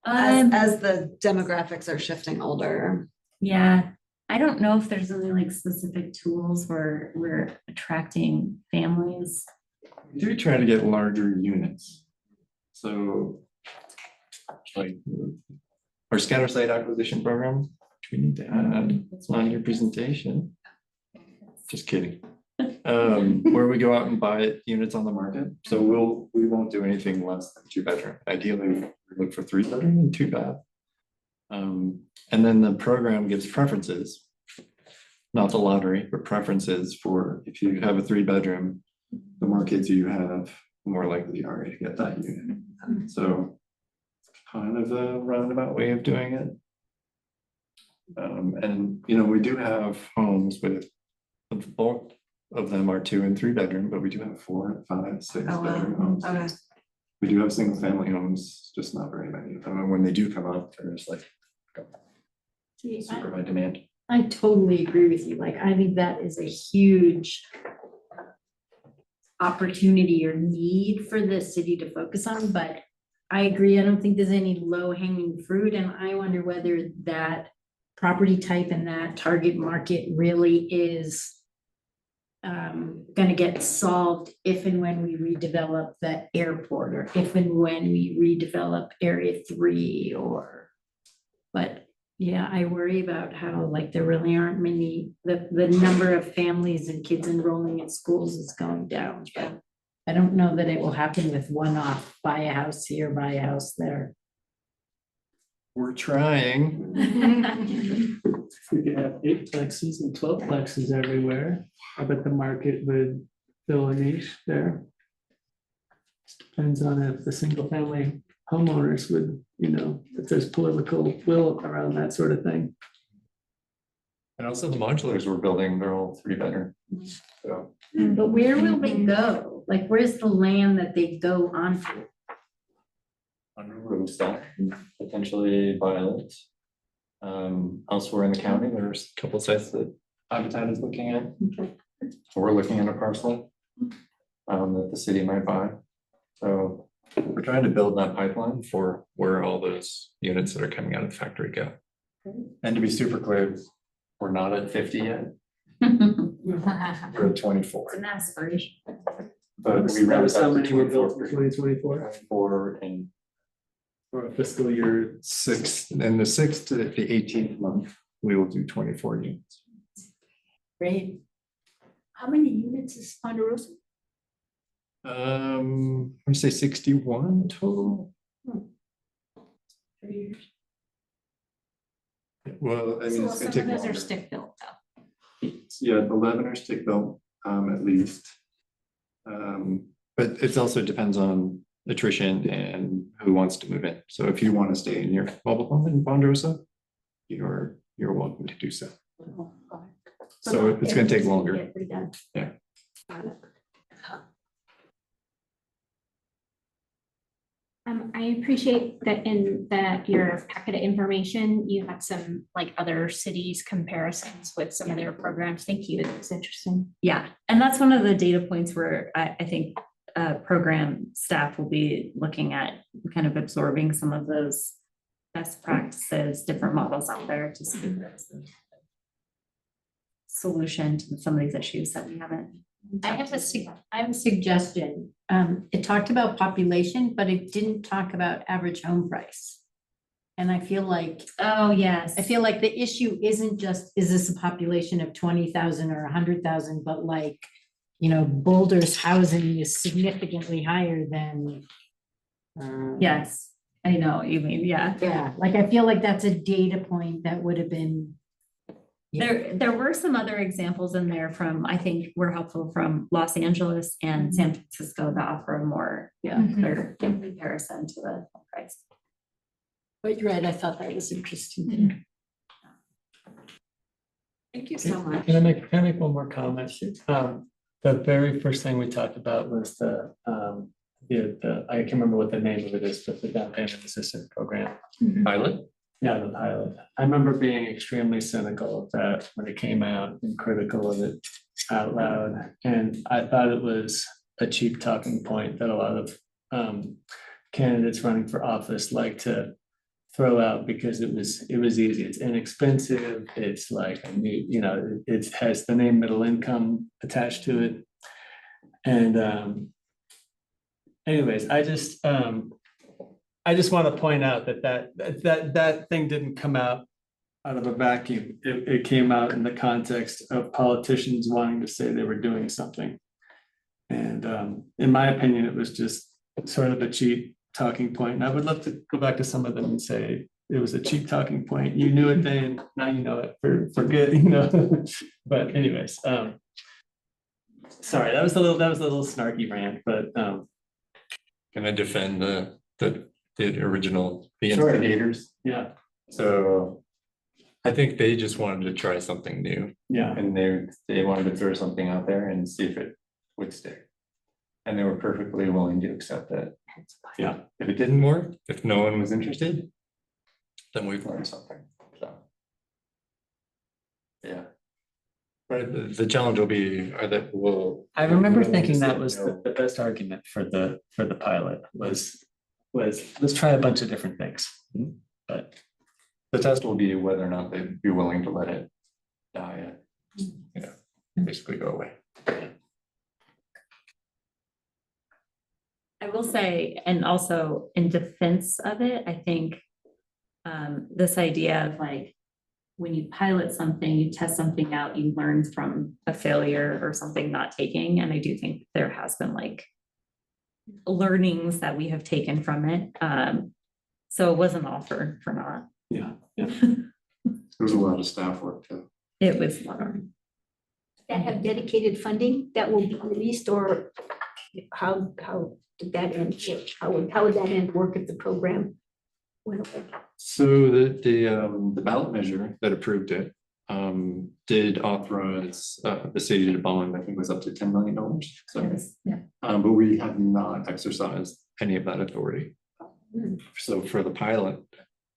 and as the demographics are shifting older? Yeah, I don't know if there's any specific tools where we're attracting families. We do try to get larger units. So like our scatter site acquisition program, which we need to add, it's on your presentation. Just kidding. Where we go out and buy units on the market. So we won't do anything less than 2-bedroom. Ideally, we look for 3-bedroom and 2-bath. And then the program gives preferences, not the lottery, but preferences for if you have a 3-bedroom, the more kids you have, the more likely you are to get that unit. And so it's kind of a roundabout way of doing it. And we do have homes with the bulk of them are 2- and 3-bedroom, but we do have 4-, 5-, 6-bedroom homes. Okay. We do have single family homes, just not very many of them. And when they do come up, they're just super high demand. I totally agree with you. I think that is a huge opportunity or need for the city to focus on, but I agree. I don't think there's any low hanging fruit. And I wonder whether that property type and that target market really is going to get solved if and when we redevelop the airport, or if and when we redevelop Area 3, but yeah, I worry about how there really aren't many, the number of families and kids enrolling in schools is going down. But I don't know that it will happen with one-off, buy a house here, buy a house there. We're trying. If we could have 8 plexes and 12 plexes everywhere, I bet the market would fill a niche there. Depends on if the single family homeowners would, if there's political will around that sort of thing. And also the modulars we're building, they're all 3-bedroom. So But where will they go? Where's the land that they go onto? under Rosestock, potentially Violet. Elsewhere in the county, there's a couple of sites that Habitat is looking at. So we're looking at a parcel that the city might buy. So we're trying to build that pipeline for where all those units that are coming out of the factory go. And to be super clear, we're not at 50 yet. We're at 24. It's an aspiration. But we That was ramped how up to many were built in 24. 2024 in for a fiscal year. 6, and the 6th to the 18th month, we will do 24 units. Great. How many units is Ponderosa? I'm gonna say 61 total. 3 years. Well, I mean, So it's some gonna of take those are longer. stick built though. Yeah, the 11 are stick built, at least. But it also depends on attrition and who wants to move in. So if you want to stay in your mobile home in Ponderosa, you're welcome to do so. So it's gonna take longer. Get redone. Yeah. Got it. I appreciate that in that your packet of information, you have some like other cities comparisons with some of their programs. Thank you. It's interesting. Yeah, and that's one of the data points where I think program staff will be looking at kind of absorbing some of those best practices, different models out there to see if there's a solution to some of these issues that we haven't. I have a suggestion. It talked about population, but it didn't talk about average home price. And I feel like Oh, yes. the issue isn't just, is this a population of 20,000 or 100,000, but like, you know, Boulder's housing is significantly higher than. Yes, I know what you mean, yeah. Yeah, like I feel like that's a data point that would have been. There were some other examples in there from, I think were helpful from Los Angeles and San Francisco that offer a more, clear comparison to the price. But you're right, I thought that was interesting. Thank you so much. Can I make one more comment? The very first thing we talked about was the, I can't remember what the name of it is, but the down payment assistance program. Pilot? Yeah, the pilot. I remember being extremely cynical of that when it came out and critical of it out loud. And I thought it was a cheap talking point that a lot of candidates running for office like to throw out because it was easy. It's inexpensive. It's like, it has the name middle income attached to it. And anyways, I just want to point out that thing didn't come out of a vacuum. It came out in the context of politicians wanting to say they were doing something. And in my opinion, it was just sort of a cheap talking point. And I would love to go back to some of them and say, it was a cheap talking point. You knew it then, now you know it for good, But anyways, sorry, that was a little snarky rant, but Can I defend the original, the Sure. instigators? yeah, So I think they just wanted to try something new yeah. and they wanted to throw something out there and see if it would stick. And they were perfectly willing to accept that. Yeah. If it didn't work, if no one was interested, then we've learned something, so. Yeah. But the challenge will be, I remember thinking that was the best argument for the pilot was let's try a bunch of different things. But the test will be whether or not they'd be willing to let it die, basically go away. I will say, and also in defense of it, I think this idea of like, when you pilot something, you test something out, you learn from a failure or something not taking. And I do think there has been like learnings that we have taken from it. So it wasn't all for naught. yeah. There was a lot of staff work too. It was not. That have dedicated funding that will be released, or how did that end? How would that end work if the program went away? So the ballot measure that approved it did authorize the city to bond, I think it was up to $10 million. So, Yeah. but we have not exercised any of that authority. So for the pilot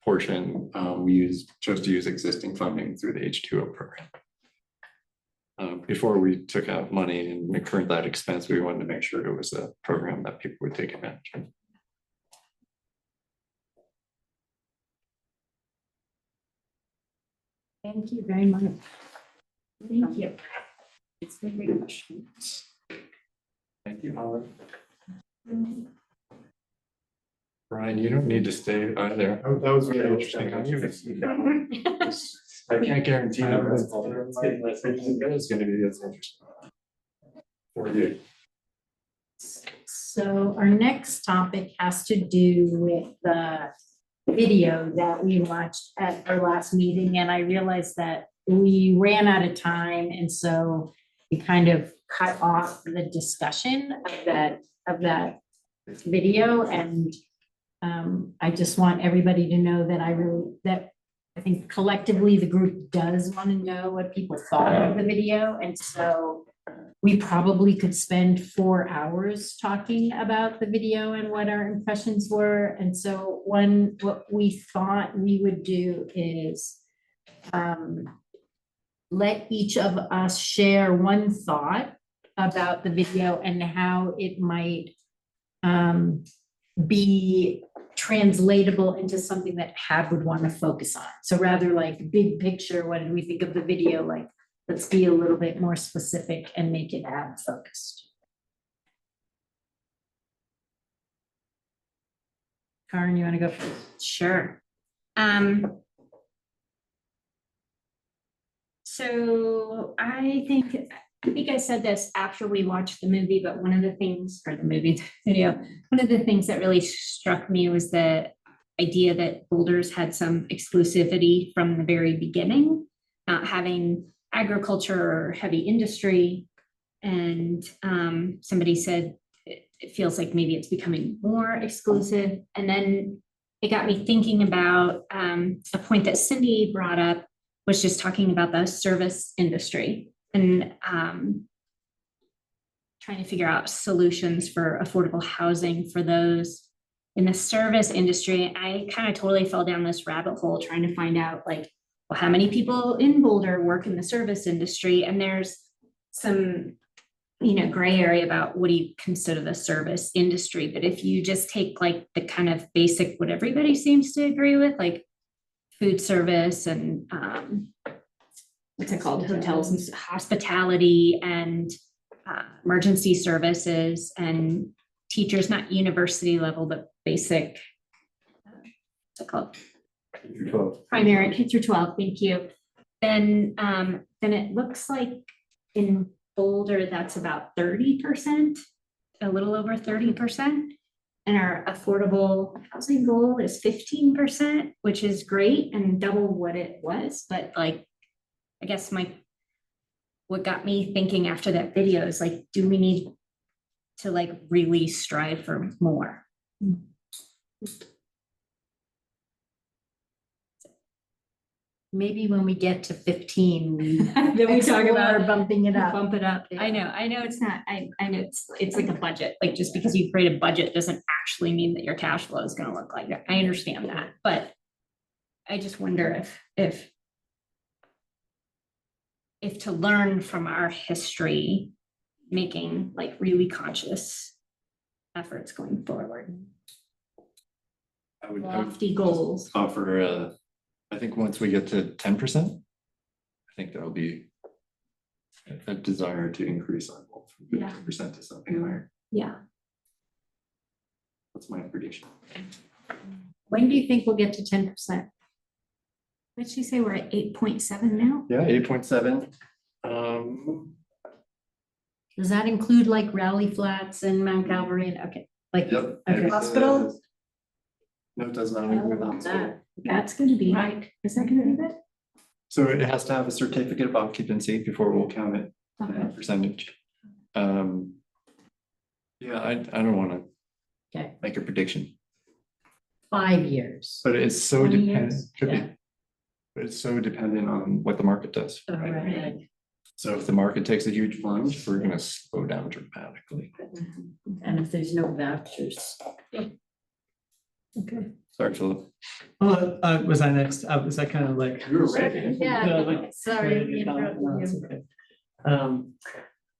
portion, we chose to use existing funding through the H2O program. Before we took out money and incurred that expense, we wanted to make sure it was a program that people would take advantage of. Thank you very much. Thank you. It's a great question. Thank you, Howard. Brian, you don't need to stay either. That was very interesting. I can't guarantee that it's gonna be as interesting. For you. So our next topic has to do with the video that we watched at our last meeting, and I realized that we ran out of time, and so we kind of cut off the discussion of that video, and I just want everybody to know that I think collectively the group does want to know what people thought of the video, and so we probably could spend 4 hours talking about the video and what our impressions were. And so what we thought we would do is let each of us share one thought about the video and how it might be translatable into something that Hab would want to focus on. So rather like big picture, what did we think of the video? Like, let's be a little bit more specific and make it Hab focused. Karen, you want to go first? Sure. So I think I said this after we watched the movie, but one of the things, or the movie video, one of the things that really struck me was the idea that Boulders had some exclusivity from the very beginning, not having agriculture or heavy industry. And somebody said it feels like maybe it's becoming more exclusive. And then it got me thinking about a point that Cindy brought up, was just talking about the service industry and trying to figure out solutions for affordable housing for those in the service industry. I kind of totally fell down this rabbit hole trying to find out, like, well, how many people in Boulder work in the service industry? And there's some, gray area about what do you consider the service industry. But if you just take like the kind of basic, what everybody seems to agree with, like food service and what's it called? Hotels and hospitality and emergency services and teachers, not university level, but basic, what's it called? Primary K through 12, thank you. Then it looks like in Boulder, that's about 30%, a little over 30%. And our affordable housing goal is 15%, which is great and double what it was. But like, I guess what got me thinking after that video is like, do we need to like really strive for more? Maybe when we get to 15, Then we talk about explore bumping it up. Bump it up. I know it's not, I know it's like a budget, like just because you create a budget doesn't actually mean that your cash flow is gonna look like that. I understand that, but I just wonder if to learn from our history, making like really conscious efforts going forward. I would Lofty goals. offer, I think once we get to 10%, I think that'll be a desire to increase our goal from Yeah. 15% to something higher. Yeah. That's my prediction. When do you think we'll get to 10%? What'd she say? We're at 8.7 now? Yeah, 8.7. Does that include like Raleigh Flats and Mount Calvary? And okay, like, Yep. okay. Hospital? No, it does not. I don't know include about hospital. that. That's gonna be, Right. is that gonna be that? So it has to have a certificate of occupancy before we'll count it, percentage. Yeah, I don't wanna Okay, make a prediction, 5 years. but it's so 20 dependent, years? could be. Yeah. But it's so dependent on what the market does. Oh, right? right. So if the market takes a huge plunge, we're gonna slow down dramatically. And if there's no vouchers. Okay. Sorry, Philip. Well, was I next? Was I kind of like? You were ready. Yeah, sorry, ready to we comment? interrupted No, you. it's okay.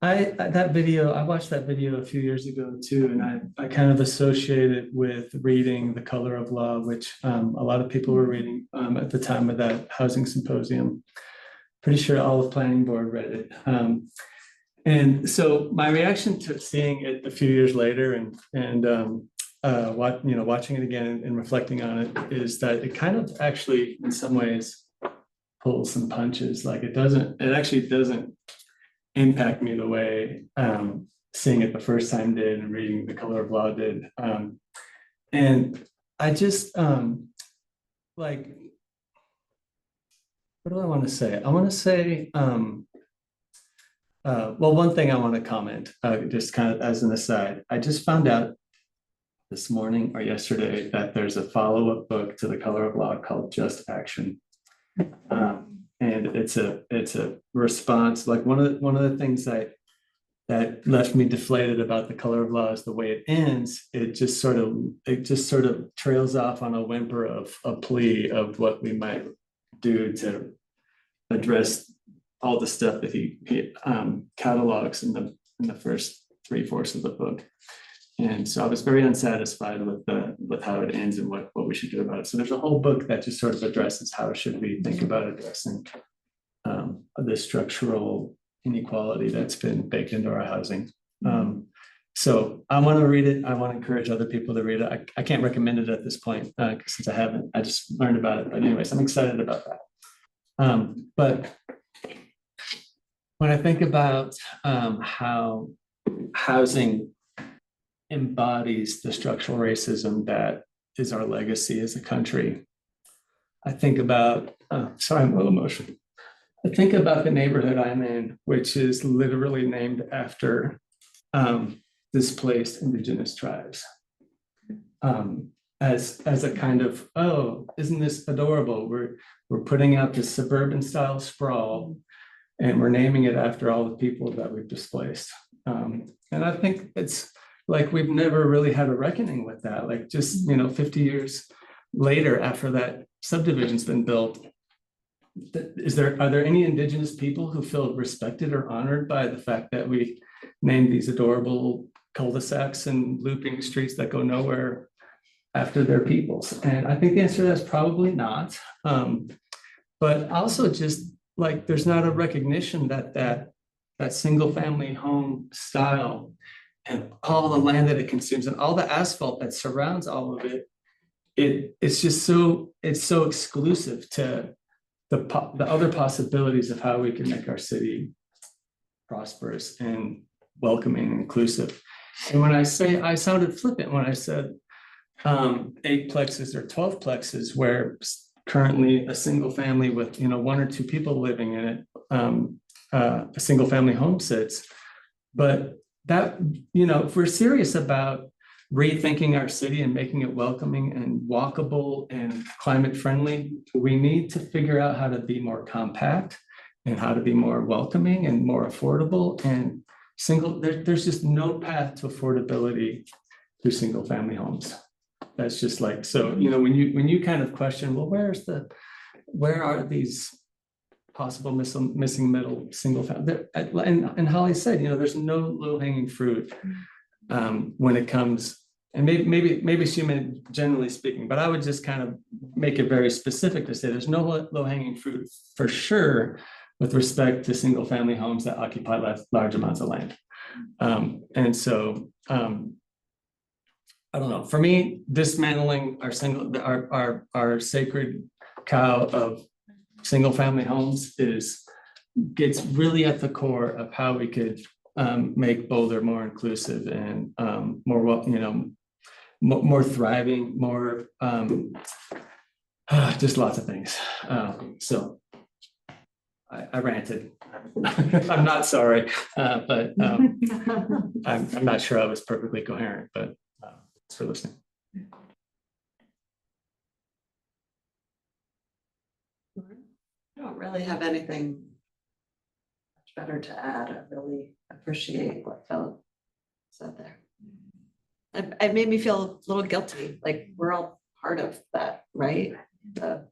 I watched that video a few years ago too, and I kind of associated with reading The Color of Law, which a lot of people were reading at the time of that housing symposium. Pretty sure all of planning board read it. And so my reaction to seeing it a few years later and watching it again and reflecting on it is that it kind of actually in some ways pulls some punches. Like it actually doesn't impact me the way seeing it the first time did and reading The Color of Law did. And I just like, what do I want to say? I want to say, well, one thing I want to comment, just kind of as an aside, I just found out this morning or yesterday that there's a follow-up book to The Color of Law called Just Action. And it's a response, like one of the things that left me deflated about The Color of Law is the way it ends. It just sort of trails off on a whimper of a plea of what we might do to address all the stuff that he catalogs in the first 3/4 of the book. And so I was very unsatisfied with how it ends and what we should do about it. So there's a whole book that just sort of addresses how should we think about addressing the structural inequality that's been baked into our housing. So I want to read it. I want to encourage other people to read it. I can't recommend it at this point since I haven't. I just learned about it. But anyways, I'm excited about that. But when I think about how housing embodies the structural racism that is our legacy as a country, I think about, sorry, I'm a little emotional. I think about the neighborhood I'm in, which is literally named after displaced indigenous tribes. As a kind of, oh, isn't this adorable? We're putting out this suburban style sprawl and we're naming it after all the people that we've displaced. And I think it's like we've never really had a reckoning with that. Like just, 50 years later after that subdivision's been built, are there any indigenous people who feel respected or honored by the fact that we named these adorable cul-de-sacs and looping streets that go nowhere after their peoples? And I think the answer to that is probably not. But also just like there's not a recognition that single family home style and all the land that it consumes and all the asphalt that surrounds all of it, it's so exclusive to the other possibilities of how we can make our city prosperous and welcoming and inclusive. And when I say, I sounded flippant when I said 8 plexes or 12 plexes, where currently a single family with 1 or 2 people living in it, a single family home sits. But that, if we're serious about rethinking our city and making it welcoming and walkable and climate friendly, we need to figure out how to be more compact and how to be more welcoming and more affordable. And there's just no path to affordability through single family homes. That's just like, so, when you kind of question, well, where are these possible missing middle single family? And Holly said, there's no low hanging fruit when it comes, and maybe she meant generally speaking, but I would just kind of make it very specific to say there's no low hanging fruit for sure with respect to single family homes that occupy large amounts of land. And so, I don't know, for me, dismantling our sacred cow of single family homes gets really at the core of how we could make Boulder more inclusive and more thriving, more just lots of things. So I ranted. I'm not sorry, but I'm not sure I was perfectly coherent, but thanks for listening. I don't really have anything much better to add. I really appreciate what Philip said there. It made me feel a little guilty, like we're all part of that, right? The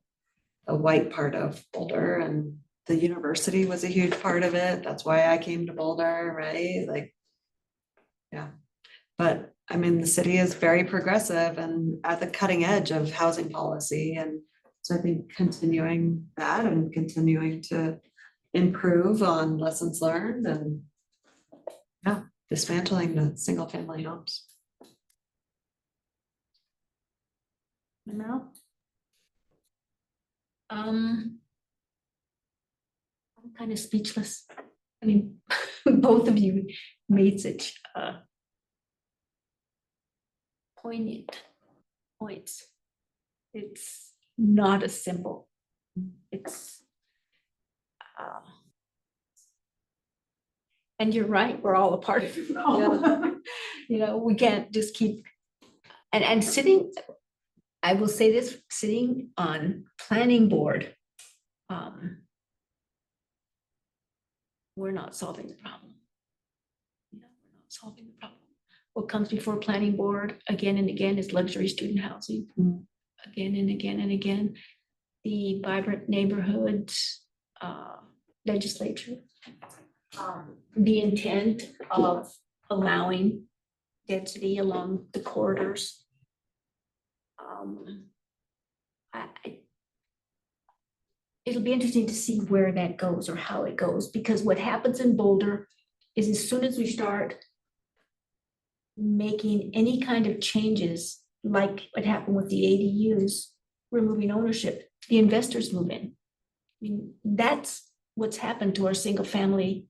white part of Boulder, and the university was a huge part of it. That's why I came to Boulder, right? Like, yeah. But I mean, the city is very progressive and at the cutting edge of housing policy. And so I think continuing that and continuing to improve on lessons learned and dismantling the single family homes. No. I'm kind of speechless. I mean, both of you made such poignant points. It's not as simple. It's. And you're right, we're all a part of the problem. You know, we can't just keep, and sitting, I will say this, sitting on planning board. We're not solving the problem. No, we're not solving the problem. What comes before planning board again and again is luxury student housing. Again and again and again, the vibrant neighborhoods legislature. The intent of allowing density along the corridors. It'll be interesting to see where that goes or how it goes, because what happens in Boulder is as soon as we start making any kind of changes, like what happened with the ADUs, removing ownership, the investors move in. I mean, that's what's happened to our single family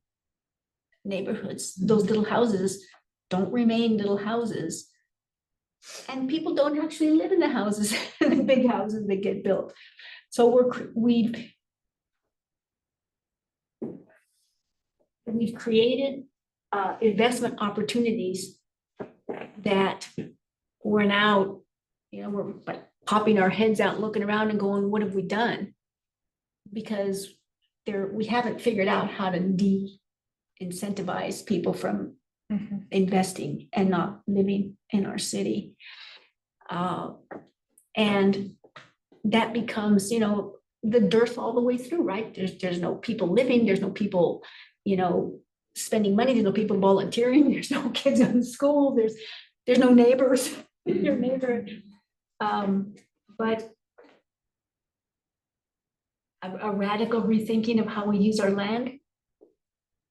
neighborhoods. Those little houses don't remain little houses. And people don't actually live in the houses, the big houses that get built. So we've created investment opportunities that we're now, you know, we're like popping our heads out, looking around and going, what have we done? Because we haven't figured out how to de-incentivize people from investing and not living in our city. And that becomes, you know, the dearth all the way through, right? There's no people living, there's no people, you know, spending money, there's no people volunteering, there's no kids in school, there's no neighbors in your neighborhood. But a radical rethinking of how we use our land.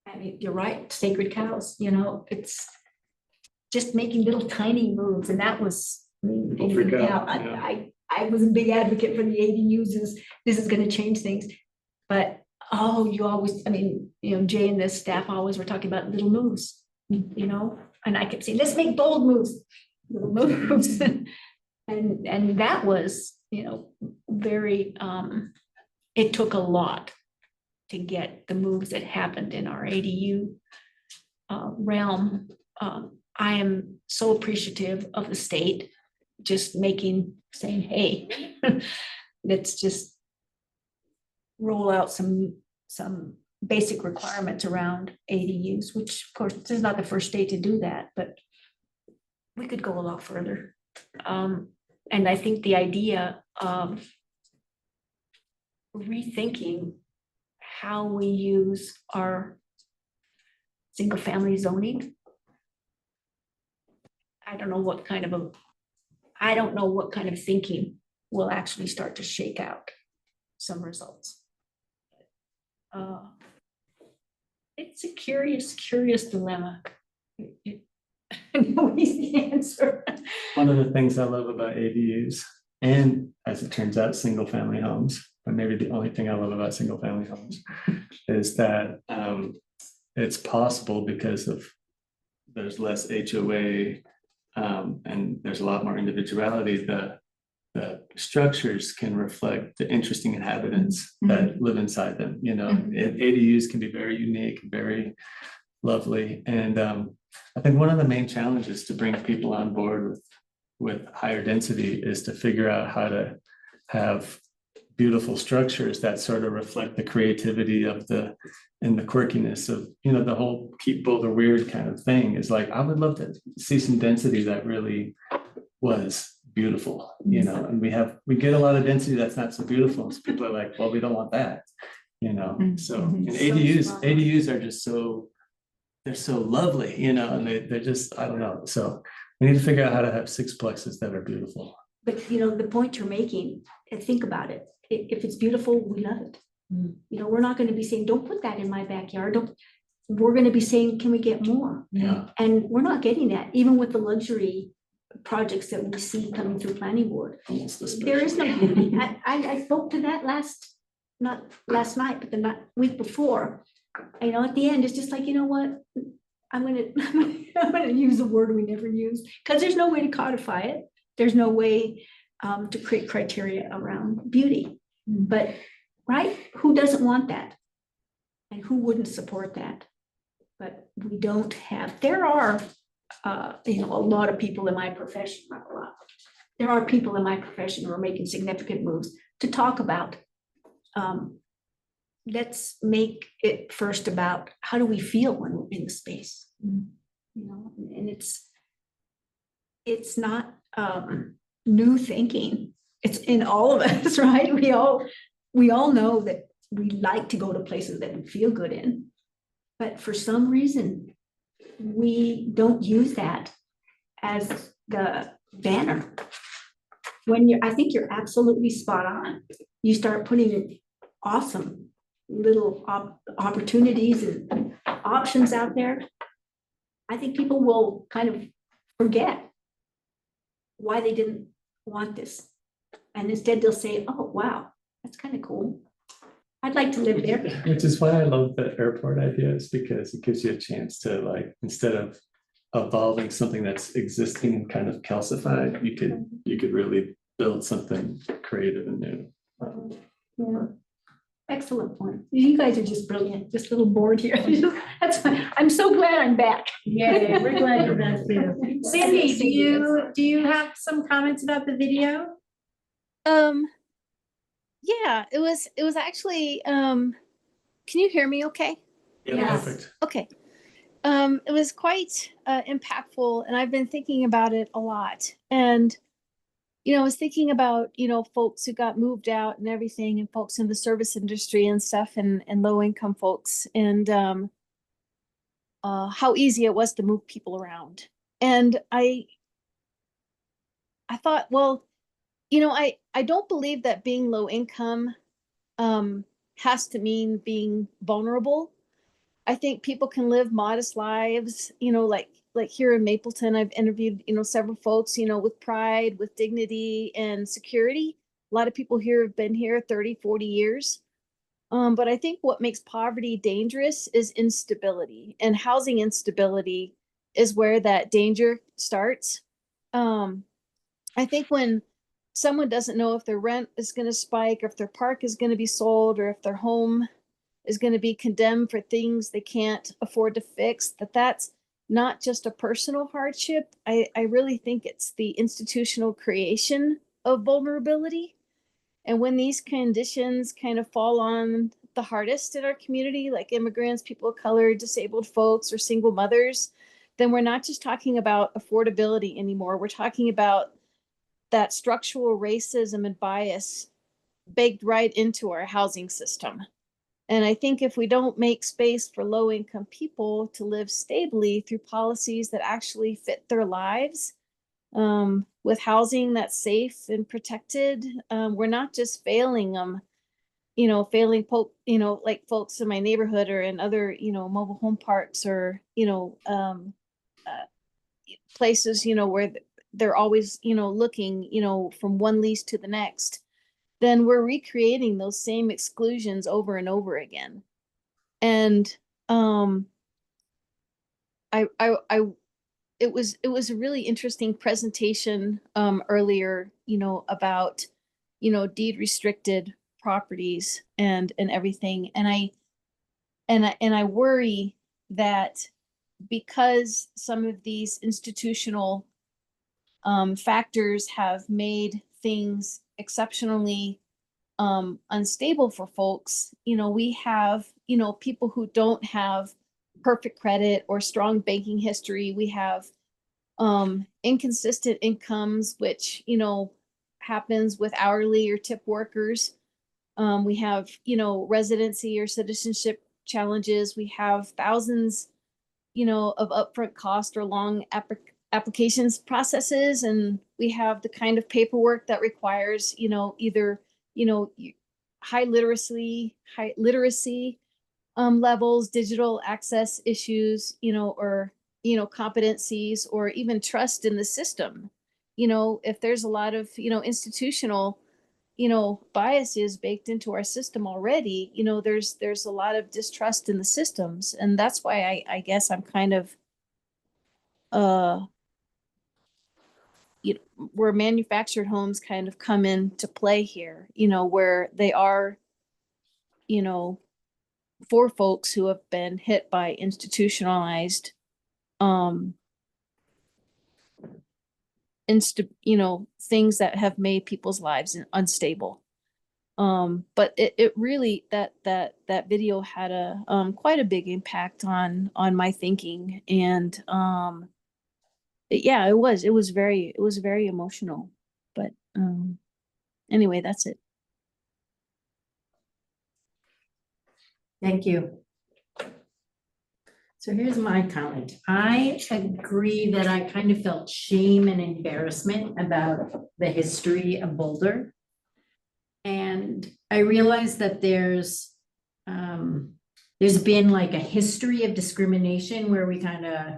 I mean, you're right, sacred cows, you know, it's just making little tiny moves. And that was, I was a big advocate for the ADUs, this is going to change things. But, you always, I mean, you know, Jay and the staff always were talking about little moves, you know, and I kept saying, let's make bold moves, little moves. And that was, you know, very, it took a lot to get the moves that happened in our ADU realm. I am so appreciative of the state just saying, hey, let's just roll out some basic requirements around ADUs, which of course, this is not the first state to do that, but we could go a lot further. And I think the idea of rethinking how we use our single family zoning. I don't know what kind of thinking will actually start to shake out some results. It's a curious dilemma. No easy answer. One of the things I love about ADUs, and as it turns out, single family homes, but maybe the only thing I love about single family homes is that it's possible because there's less HOA and there's a lot more individuality. The structures can reflect the interesting inhabitants that live inside them. You know, ADUs can be very unique, very lovely. And I think one of the main challenges to bring people on board with higher density is to figure out how to have beautiful structures that sort of reflect the creativity and the quirkiness of, you know, the whole keep Boulder weird kind of thing is like, I would love to see some density that really was beautiful, you know, and we get a lot of density that's not so beautiful. So people are like, well, we don't want that, you know. So and ADUs are just they're so lovely, you know, and they're just, I don't know. So we need to figure out how to have sixplexes that are beautiful. But you know, the point you're making, think about it. If it's beautiful, we love it. You know, we're not going to be saying, don't put that in my backyard. We're going to be saying, can we get more? Yeah. And we're not getting that, even with the luxury projects that we see coming through planning board. There is no, I spoke to that not last night, but the week before. You know, at the end, it's just like, you know what? I'm gonna use a word we never use, because there's no way to codify it. There's no way to create criteria around beauty. But, right, who doesn't want that? And who wouldn't support that? But we don't have, there are, a lot of people in my profession, not a lot. There are people in my profession who are making significant moves to talk about, let's make it first about how do we feel when we're in the space? And it's not new thinking. It's in all of us, right? We all know that we like to go to places that we feel good in. But for some reason, we don't use that as the banner. I think you're absolutely spot on. You start putting awesome little opportunities and options out there. I think people will kind of forget why they didn't want this. And instead they'll say, oh, wow, that's kind of cool. I'd like to live there. Which is why I love the airport ideas, because it gives you a chance to, like, instead of evolving something that's existing and kind of calcified, you could really build something creative and new. Yeah. Excellent point. You guys are just brilliant. This little board here. That's fine. I'm so glad I'm back. Yeah, we're glad you're back too. Cindy, do you have some comments about the video? Yeah, it was actually, can you hear me okay? Yeah, perfect. Okay. It was quite impactful, and I've been thinking about it a lot. And, I was thinking about, folks who got moved out and everything, and folks in the service industry and stuff, and low income folks, and how easy it was to move people around. And I thought, well, I don't believe that being low income has to mean being vulnerable. I think people can live modest lives, like here in Mapleton, I've interviewed, several folks, with pride, with dignity and security. A lot of people here have been here 30, 40 years. But I think what makes poverty dangerous is instability, and housing instability is where that danger starts. I think when someone doesn't know if their rent is going to spike, or if their park is going to be sold, or if their home is going to be condemned for things they can't afford to fix, that's not just a personal hardship. I really think it's the institutional creation of vulnerability. And when these conditions kind of fall on the hardest in our community, like immigrants, people of color, disabled folks, or single mothers, then we're not just talking about affordability anymore. We're talking about that structural racism and bias baked right into our housing system. And I think if we don't make space for low income people to live stably through policies that actually fit their lives, with housing that's safe and protected, we're not just failing them, failing like folks in my neighborhood or in other, mobile home parks, or, places, where they're always, looking, from one lease to the next. Then we're recreating those same exclusions over and over again. And it was a really interesting presentation earlier, about, deed restricted properties and everything. And I worry that because some of these institutional factors have made things exceptionally unstable for folks, we have, people who don't have perfect credit or strong banking history. We have inconsistent incomes, which, happens with hourly or tip workers. We have, residency or citizenship challenges. We have thousands, of upfront cost or long applications processes. And we have the kind of paperwork that requires, either, high literacy levels, digital access issues, or, competencies, or even trust in the system. If there's a lot of, institutional, biases baked into our system already, there's a lot of distrust in the systems. And that's why I guess I'm kind of, where manufactured homes kind of come into play here, you know, where they are, you know, for folks who have been hit by institutionalized, you know, things that have made people's lives unstable. But it really, that video had quite a big impact on my thinking. And, yeah, it was very emotional, but, anyway, that's it. Thank you. So here's my comment. I agree that I kind of felt shame and embarrassment about the history of Boulder. And I realized that there's been like a history of discrimination where we kind of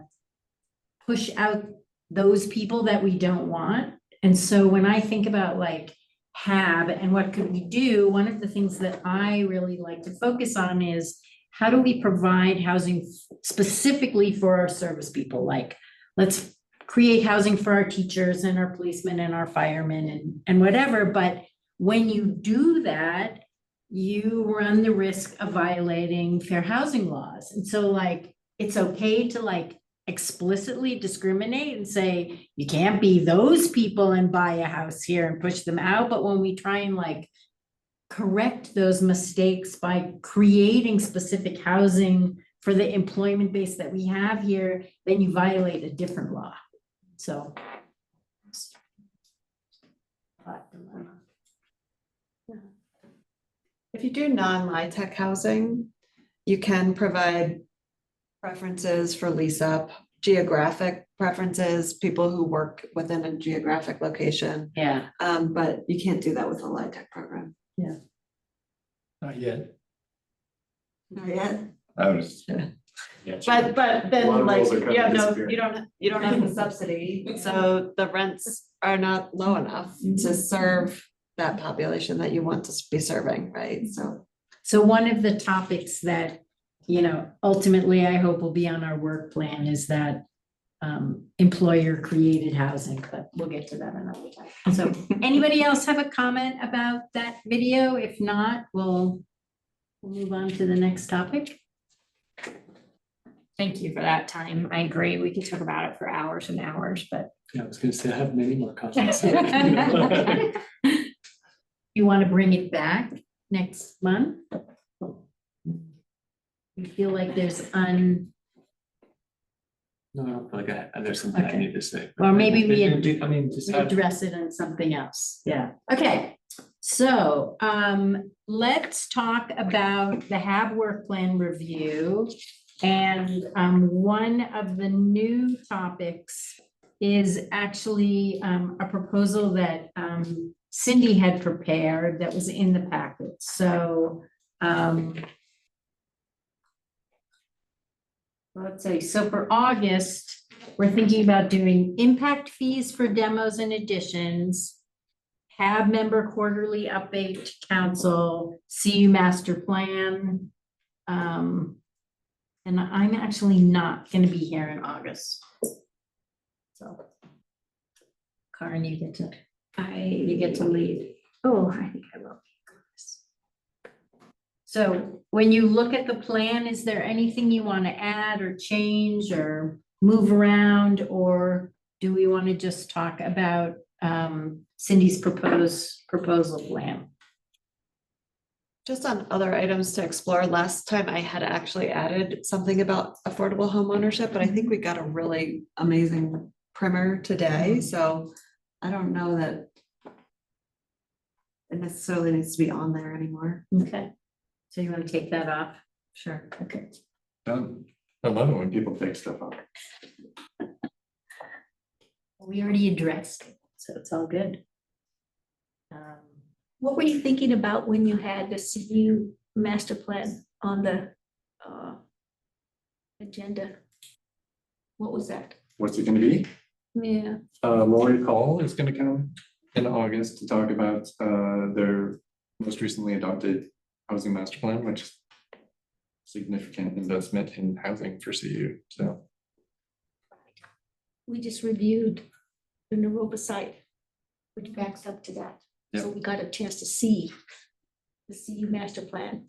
push out those people that we don't want. And so when I think about like HAB and what could we do, one of the things that I really like to focus on is how do we provide housing specifically for our service people? Like, let's create housing for our teachers and our policemen and our firemen and whatever. But when you do that, you run the risk of violating fair housing laws. And so like, it's okay to like explicitly discriminate and say, you can't be those people and buy a house here and push them out. But when we try and like correct those mistakes by creating specific housing for the employment base that we have here, then you violate a different law. So. If you do non-LIHTC housing, you can provide preferences for lease up, geographic preferences, people who work within a geographic location. Yeah. But you can't do that with a LIHTC program. Not yet. Not yet. I was. But A lot then of like, rules are kind of disappearing. you don't have the subsidy, so the rents are not low enough to serve that population that you want to be serving, right? So one of the topics that, you know, ultimately I hope will be on our work plan is that employer created housing, but we'll get to that another time. So anybody else have a comment about that video? If not, we'll move on to the next topic. Thank you for that time. I agree. We could talk about it for hours and hours, but. Yeah, I was gonna say, I have many more comments. You want to bring it back next month? You feel like there's No, I don't feel like there's something I Okay. need to say. Or maybe we I mean, just have. address it on something else. Yeah. Okay. So let's talk about the HAB work plan review. And one of the new topics is actually a proposal that Cindy had prepared that was in the packet. So let's say, so for August, we're thinking about doing impact fees for demos and additions, HAB member quarterly update to council, CU master plan. And I'm actually not gonna be here in August. So. Karen, you get to lead. Oh, I think I will. So when you look at the plan, is there anything you want to add or change or move around? Or do we want to just talk about Cindy's proposal plan? Just on other items to explore, last time I had actually added something about affordable home ownership, but I think we got a really amazing primer today, so I don't know that it necessarily needs to be on there anymore. Okay, so you want to take that off? Sure, okay. I love it when people take stuff off. We already addressed it, so it's all good. What were you thinking about when you had the CU master plan on the agenda? What was that? What's it gonna be? Yeah. Lori Call is gonna come in August to talk about their most recently adopted housing master plan, which is significant investment in housing for CU, so. We just reviewed the Naropa site, which backs up to that. So Yep. we got a chance to see the CU master plan.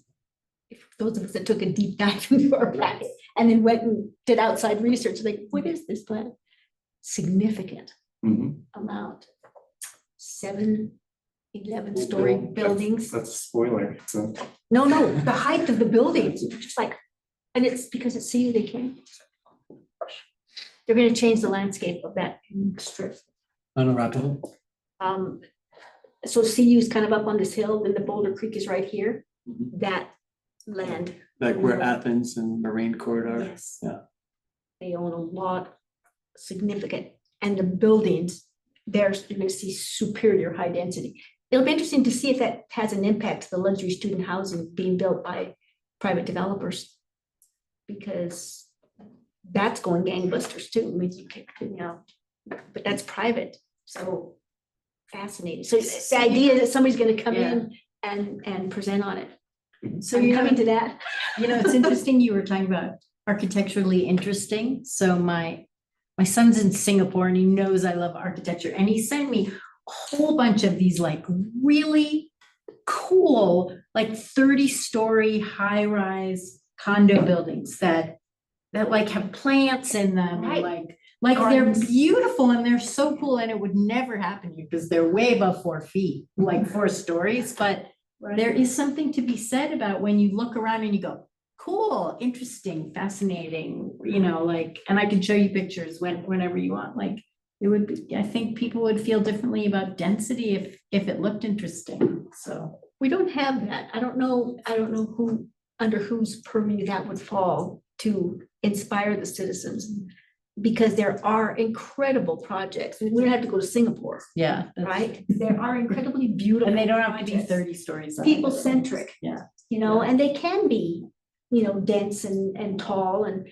If those of us that took a deep dive into our packet and then went and did outside research, like, what is this plan? Significant Mhm. amount. 11-story buildings. That's a spoiler, so. No, the height of the buildings, just like, and it's because it's CU, they can. They're gonna change the landscape of that strip. On Arapahoe. So CU is kind of up on this hill, and the Boulder Creek is right here, Mhm. that land. Like where Athens and Marine Corridor. Yes. Yeah. They own a lot, significant, and the buildings, there's, you're gonna see superior high density. It'll be interesting to see if that has an impact to the luxury student housing being built by private developers. Because that's going gangbusters too, I mean, but that's private, so fascinating. So the idea that somebody's gonna come in and present on it. So I'm you're coming to that. You know, it's interesting, you were talking about architecturally interesting. So my son's in Singapore and he knows I love architecture and he sent me a whole bunch of these like really cool, like 30-story high-rise condo buildings that like have plants in them, and Right. like they're Gardens. beautiful and they're so cool and it would never happen here because they're way above 4 feet, like 4 stories, but there is something to be said about when you look around and you go, cool, interesting, fascinating, you know, like, and I can show you pictures whenever you want, like, it would be, I think people would feel differently about density if it looked interesting, so. We don't have that. I don't know who, under whose purview that would fall to inspire the citizens. Because there are incredible projects, and we don't have to go to Singapore, Yeah. right? There are incredibly beautiful. And they don't have to be projects. 30 stories. up. People-centric. Yeah. You know, and they can be, you know, dense and tall and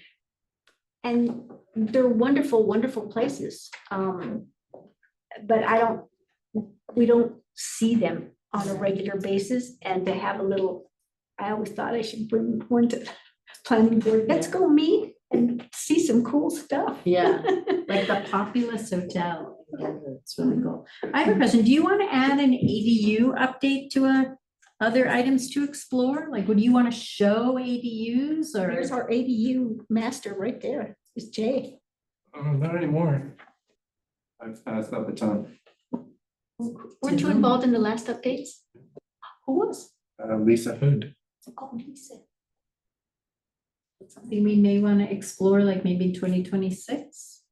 they're wonderful, wonderful places. But we don't see them on a regular basis, and to have a little, I always thought I should bring one to planning board. Let's go meet and see some cool stuff. Yeah, like the Populous Hotel. It's really cool. I have a question. Do you want to add an ADU update to other items to explore? Like, would you want to show ADUs There's or? our ADU master right there, is Jay. Not anymore. I've passed that baton. Weren't you involved in the last updates? Who was? Lisa Hood. Oh, Lisa. Something we may want to explore, like maybe 2026?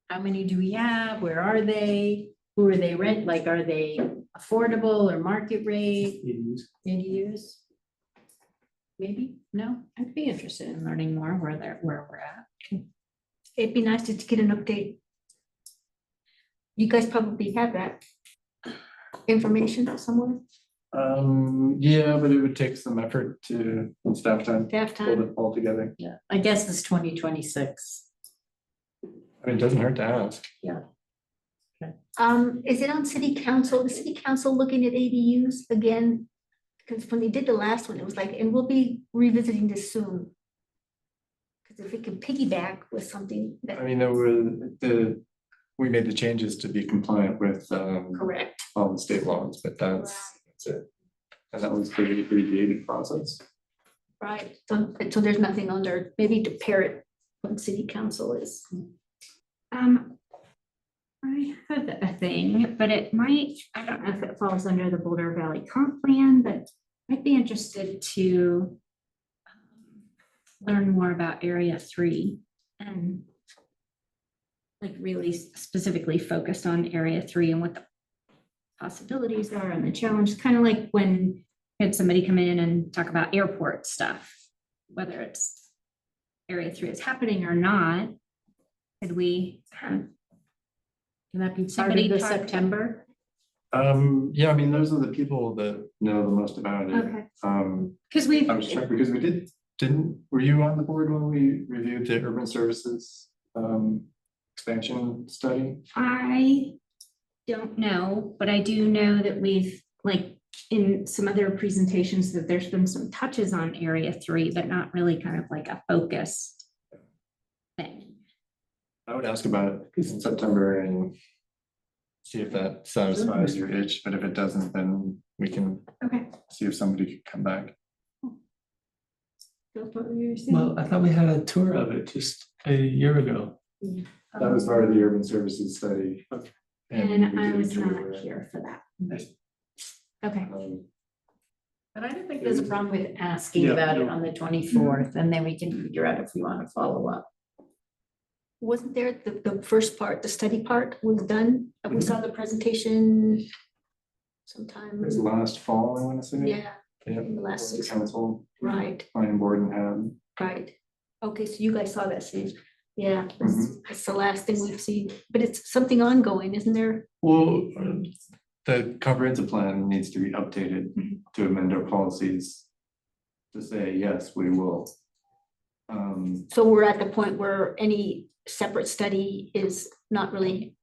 How many do we have? Where are they? Who are they rent? Like, are they affordable or market rate ADUs? Maybe, no? I'd be interested in learning more where we're at. It'd be nice to get an update. You guys probably have that information somewhere, Yeah, but it would take some effort to, and staff time, staff pull time. it all together. Yeah, I guess it's 2026. I mean, it doesn't hurt to ask. Is it on city council? The city council looking at ADUs again? Because when they did the last one, it was like, and we'll be revisiting this soon. Because if it can piggyback with something I that, mean, we made the changes to be compliant with correct. all the state laws, but that's it. And that was pretty abbreviated process. Right, so there's nothing under, maybe to pair it when city council is. I have a thing, but it might, I don't know if it falls under the Boulder Valley Comp Plan, but I'd be interested to learn more about Area 3 and like really specifically focused on Area 3 and what the possibilities are and the challenge, kind of like when we had somebody come in and talk about airport stuff, whether it's Area 3 is happening or not. Could we Can that be part of Somebody the talk- September? Yeah, I mean, those are the people that know the most about it. Okay. Um, Because we've, I was checking because we were you on the board when we reviewed the urban services expansion study? I don't know, but I do know that we've, like, in some other presentations, that there's been some touches on Area 3, but not really kind of like a focused thing. I would ask about it in September and see if that satisfies your itch, but if it doesn't, then we can Okay. see if somebody could come back. That's what we were saying. Well, I thought we had a tour of it just a year ago. That was part of the urban services study. And we I did a was tour not of it. here for that. Okay. But I don't think there's a problem with asking Yeah, about it no. on the 24th, and then we can figure out if we want to follow up. Wasn't there the first part, the study part was done? We saw the presentation sometime. It was last fall, I wanna say. Yeah, Yep. in the last The 6 council, right, planning board and have. right. Okay, so you guys saw that scene. Yeah, Mhm. that's the last thing we've seen, but it's something ongoing, isn't there? Well, the comprehensive plan needs to be updated to amend our policies to say, yes, we will. So we're at the point where any separate study is not really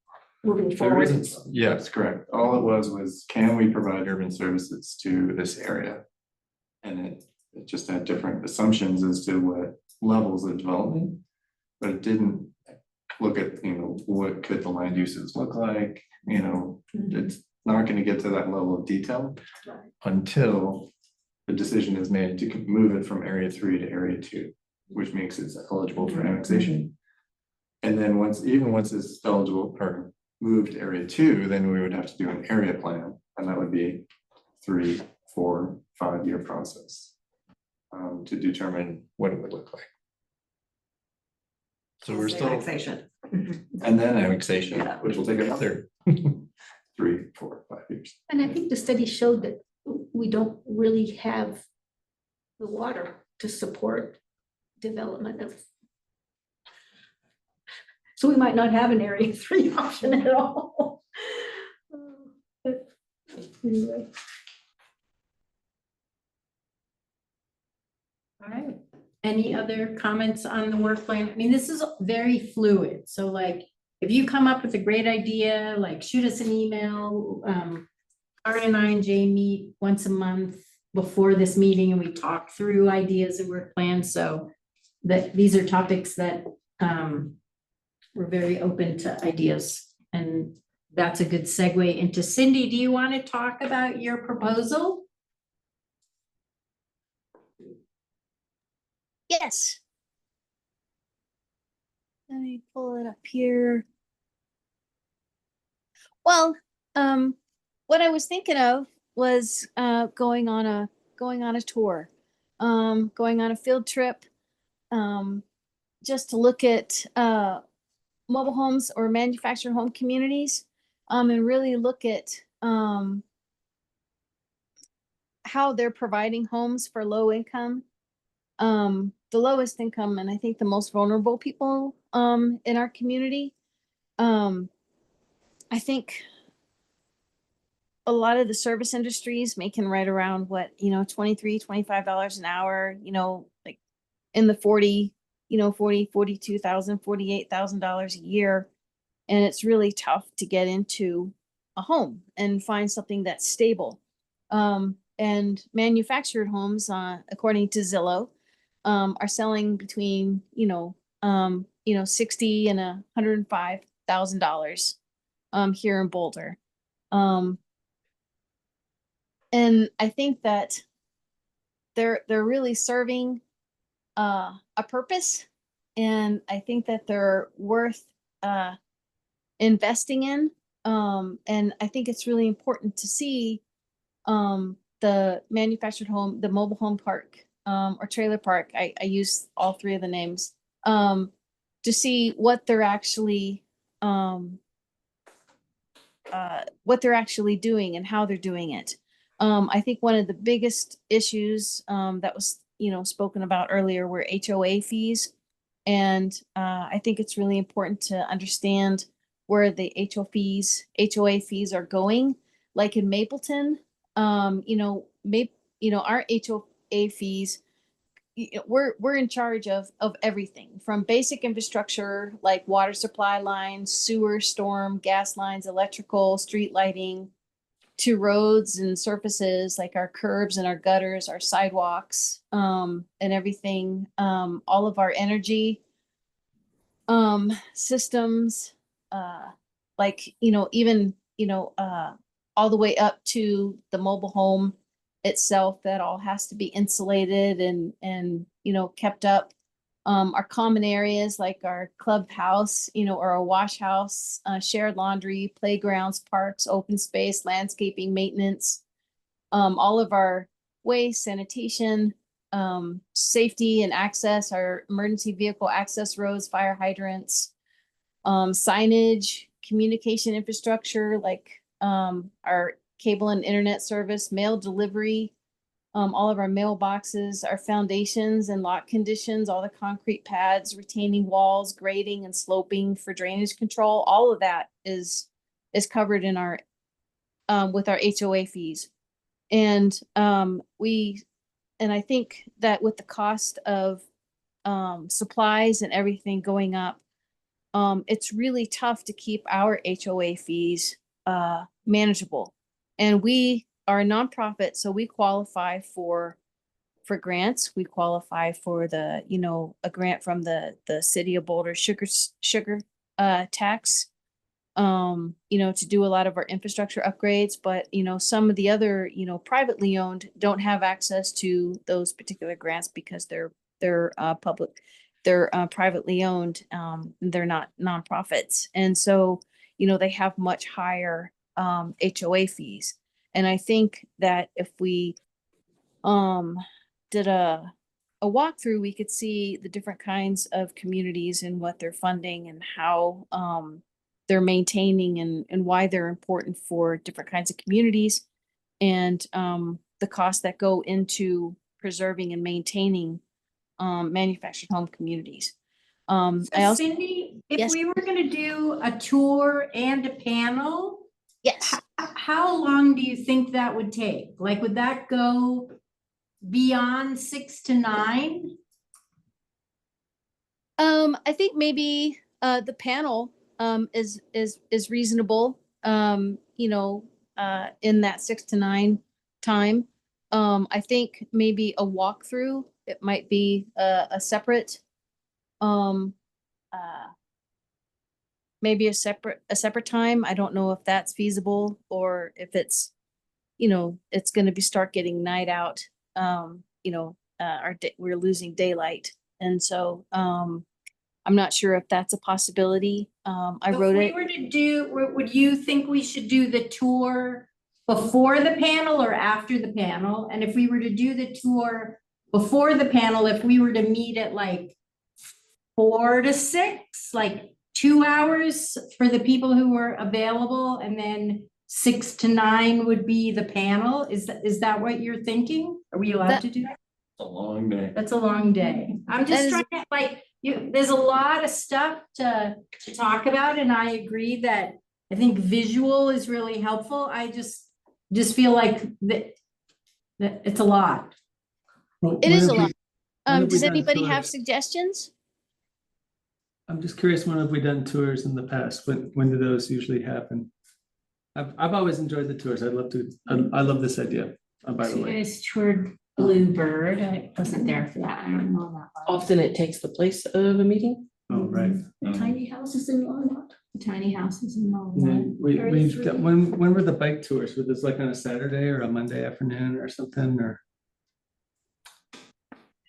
moving There forward. isn't, yes, correct. All it was, can we provide urban services to this area? And it just had different assumptions as to what levels of development. But it didn't look at, what could the land uses look like, it's not gonna get to that level of detail. Right. Until the decision is made to move it from area 3 to area 2, which makes it eligible for annexation. And then once it's eligible or moved to area 2, then we would have to do an area plan, and that would be 3, 4, 5-year process. To determine what it would look like. So we're still, Annexation. and then annexation, Yeah. which will take another 3, 4, 5 years. And I think the study showed that we don't really have the water to support development of. So we might not have an area 3 option at all. But anyway. All right. Any other comments on the work plan? I mean, this is very fluid, so like, if you come up with a great idea, like shoot us an email. Ari and I and Jay meet once a month before this meeting and we talk through ideas and work plans, so that these are topics that we're very open to ideas. And that's a good segue into Cindy. Do you want to talk about your proposal? Yes. Let me pull it up here. Well, what I was thinking of was going on a tour, going on a field trip, just to look at mobile homes or manufactured home communities, and really look at how they're providing homes for low income, the lowest income, and I think the most vulnerable people in our community. I think a lot of the service industries making right around what, $23, $25 an hour, like in the 40, $42,000, $48,000 a year. And it's really tough to get into a home and find something that's stable. And manufactured homes, according to Zillow, are selling between, $60 and $105,000 here in Boulder. And I think that they're really serving a purpose, and I think that they're worth investing in. And I think it's really important to see the manufactured home, the mobile home park, or trailer park. I use all 3 of the names to see what they're actually doing and how they're doing it. I think one of the biggest issues that was, spoken about earlier were HOA fees. And I think it's really important to understand where the HOA fees are going. Like in Mapleton, our HOA fees, we're in charge of everything from basic infrastructure like water supply lines, sewer, storm, gas lines, electrical, street lighting, to roads and surfaces like our curbs and our gutters, our sidewalks, and everything. All of our energy systems, like, even all the way up to the mobile home itself, that all has to be insulated and kept up. Our common areas like our clubhouse, or a wash house, shared laundry, playgrounds, parks, open space, landscaping, maintenance, all of our waste, sanitation, safety and access, our emergency vehicle access roads, fire hydrants, signage, communication infrastructure, like our cable and internet service, mail delivery, all of our mailboxes, our foundations and lot conditions, all the concrete pads, retaining walls, grading and sloping for drainage control, all of that is covered in our with our HOA fees. And I think that with the cost of supplies and everything going up, it's really tough to keep our HOA fees manageable. And we are a nonprofit, so we qualify for grants. We qualify for the, a grant from the city of Boulder sugar tax, to do a lot of our infrastructure upgrades. But, some of the other, privately owned don't have access to those particular grants because they're public, they're privately owned. They're not nonprofits. And so, they have much higher HOA fees. And I think that if we did a walkthrough, we could see the different kinds of communities and what they're funding and how they're maintaining and why they're important for different kinds of communities, and the costs that go into preserving and maintaining manufactured home communities. I also, Cindy, if Yes. we were gonna do a tour and a panel, yes. how long do you think that would take? Like, would that go beyond 6 to 9? I think maybe the panel is reasonable. In that 6 to 9 time. I think maybe a walkthrough, it might be a separate maybe a separate time. I don't know if that's feasible or if it's, it's going to start getting night out. We're losing daylight. And so, I'm not sure if that's a possibility. I wrote it. If we were to do, would you think we should do the tour before the panel or after the panel? And if we were to do the tour before the panel, if we were to meet at like 4 to 6, like 2 hours for the people who were available, and then 6 to 9 would be the panel? Is that what you're thinking? Are we allowed to do that? It's a long day. That's a long day. I'm That just is- trying to, there's a lot of stuff to talk about, and I agree that I think visual is really helpful. I just feel like that it's a lot. Well, It when is have a we- lot. when have we Does done anybody have tours? suggestions? I'm just curious, when have we done tours in the past? When do those usually happen? I've always enjoyed the tours. I'd love to, I love this idea, by the You way. guys toured Bluebird. I wasn't there for that. I don't know that one. Often it takes the place of a meeting. Oh, right. The tiny houses in Longmont. Tiny houses and all And then that. we've got, when were the bike tours? Was this like on a Saturday or a Monday afternoon or something, or? I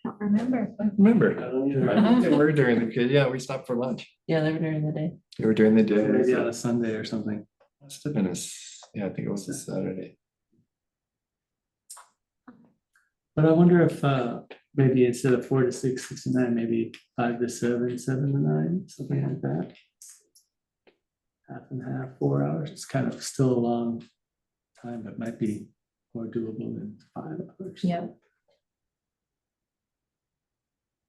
don't remember. Remember, I think they were during the, yeah, we stopped for lunch. Yeah, they were during the day. They were during the day. Maybe so on a Sunday or something. Must have been yeah, I think it was a Saturday. But I wonder if maybe instead of 4 to 6, 6 to 9, maybe 5 to 7, 7 to 9, something like that. Half and half, 4 hours. It's kind of still a long time, but might be more doable than 5 hours. Yeah.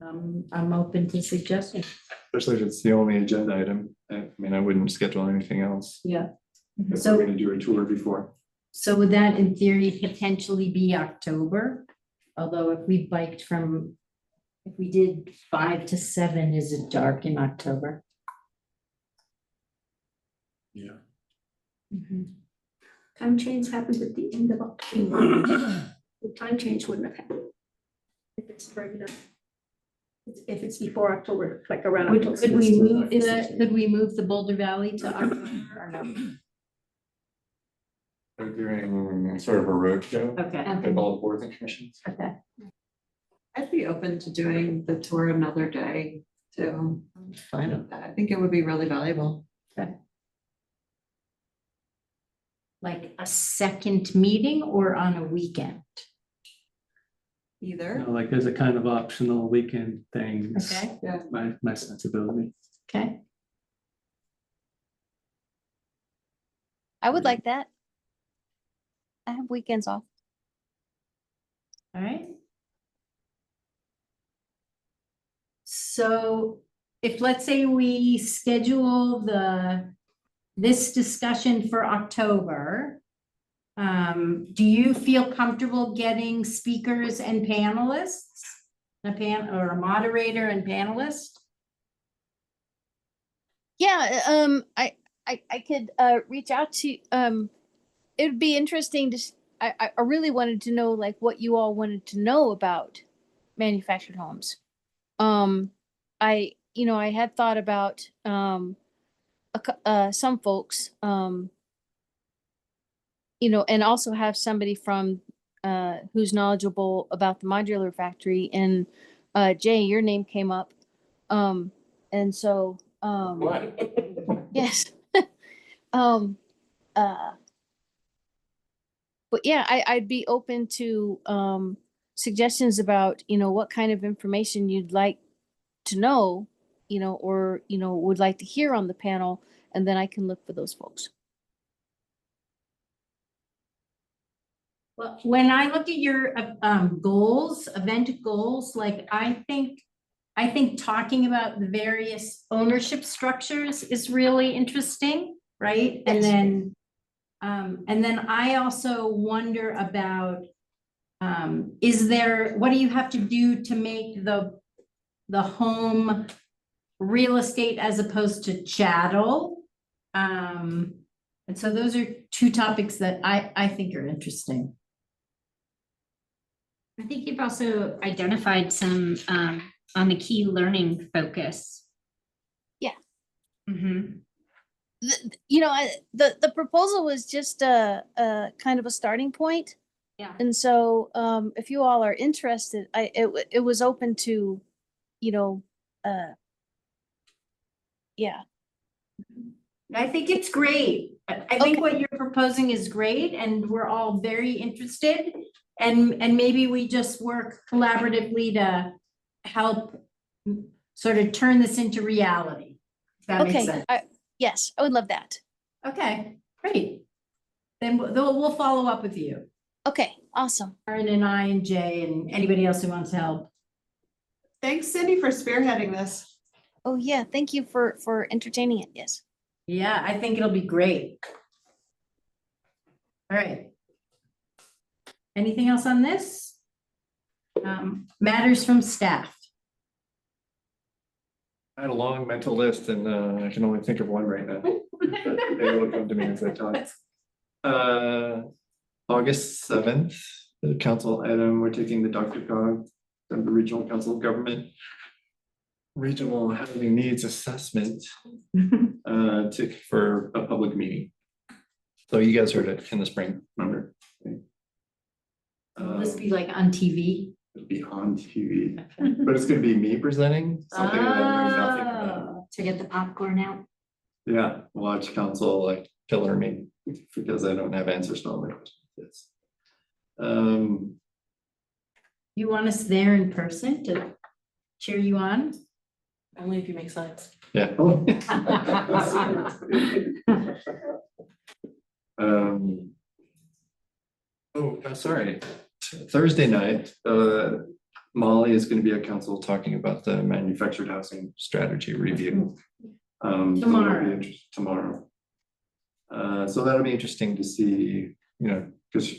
I'm open to suggestions. Especially if it's the only agenda item. I mean, I wouldn't schedule anything else. Yeah. If So- we're gonna do a tour before. So would that in theory potentially be October? Although if we biked if we did 5 to 7, is it dark in October? Yeah. Time change happens at the end of October. The time change wouldn't have happened. If it's regular. If it's before October, like around. October. Could we move the Boulder Valley to October or no? We're doing sort of a roadshow Okay, with all the boards and commissions. okay. I'd be open to doing the tour another day too. I'm fine with that. I think it would be really valuable. Like a second meeting or on a weekend? You Either. know, like there's a kind of optional weekend thing. is Okay, My sensibility. okay. I would like that. I have weekends off. All right. So if, let's say we schedule this discussion for October, do you feel comfortable getting speakers and panelists? Or a moderator and panelist? Yeah, I could reach out to it would be interesting to I really wanted to know like what you all wanted to know about manufactured homes. I had thought about some folks and also have somebody from who's knowledgeable about the modular factory, and Jay, your name came up. And so yes. But yeah, I'd be open to suggestions about, what kind of information you'd like to know, or, would like to hear on the panel, and then I can look for those folks. Well, when I look at your goals, event goals, like I think talking about the various ownership structures is really interesting, right? And then I also wonder about what do you have to do to make the home real estate as opposed to chattel? And so those are two topics that I think are interesting. I think you've also identified some on the key learning focus. Yeah. Mm-hmm. The proposal was just a kind of a starting point. Yeah. And so if you all are interested, it was open to, yeah. I think it's great. I think what you're proposing is great, and we're all very interested. And maybe we just work collaboratively to help sort of turn this into reality. If that makes sense. Yes, I would love that. Okay, great. Then we'll follow up with you. Okay, awesome. Aaron and I and Jay and anybody else who wants to help. Thanks, Cindy, for spearheading this. Oh yeah, thank you for entertaining it. Yes. Yeah, I think it'll be great. All right. Anything else on this? Matters from staff. I had a long mental list and I can only think of one right now. They will come to me as I talk. August 7th, the council item, we're taking the DRCOG, the Regional Council of Government Regional Housing Needs Assessment for a public meeting. So you guys heard it in the spring, remember? Will this be like on TV? It'll be on TV, but it's gonna be me presenting something that I know nothing about. To get the popcorn out. Yeah, watch council like pillar me because I don't have answers to all my questions. Yes. You want us there in person to cheer you on? Only if you make slides. Yeah. Sorry. Thursday night, Molly is going to be at council talking about the manufactured housing strategy review. Tomorrow. Tomorrow. So that'll be interesting to see, because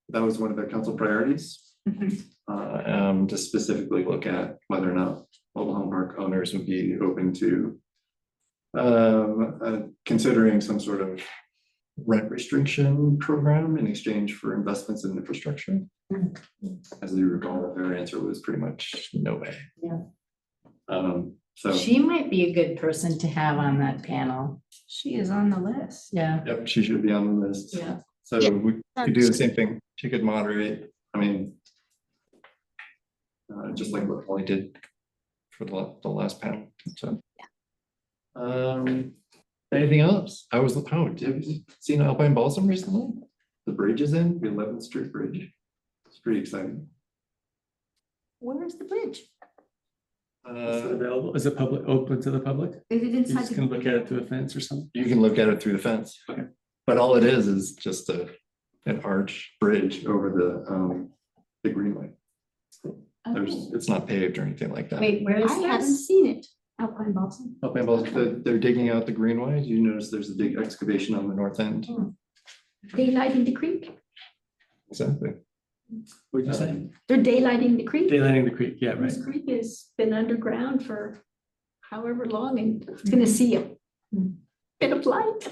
that was one of the council priorities. To specifically look at whether or not mobile home park owners would be open to considering some sort of rent restriction program in exchange for investments in infrastructure. As you recall, their answer was pretty much no way. Yeah. So She might be a good person to have on that panel. She is on the list. Yeah. yep, she should be on the list. Yeah. So Yeah, we could do the same thing. She could moderate, I mean. Just like what Holly did for the last panel, so. Anything else? I was, oh, have you seen Alpine Balsam recently? The bridge is in, the 11th Street Bridge. It's pretty exciting. Where is the bridge? Is it available? Is it public, open to the public? Is it You inside? just can look at it through a fence or something? You can look at it through the fence. Okay. But all it is just an arch bridge over the greenway. It's not paved or anything like that. Wait, where is I I haven't haven't seen it. Alpine Balsam. Alpine Balsam, they're digging out the greenway. You notice there's a big excavation on the north end. Daylighting the creek. Exactly. What'd you say? They're daylighting the creek. Daylighting the creek, yeah, right. This creek has been underground for however long and it's gonna see a bit of light.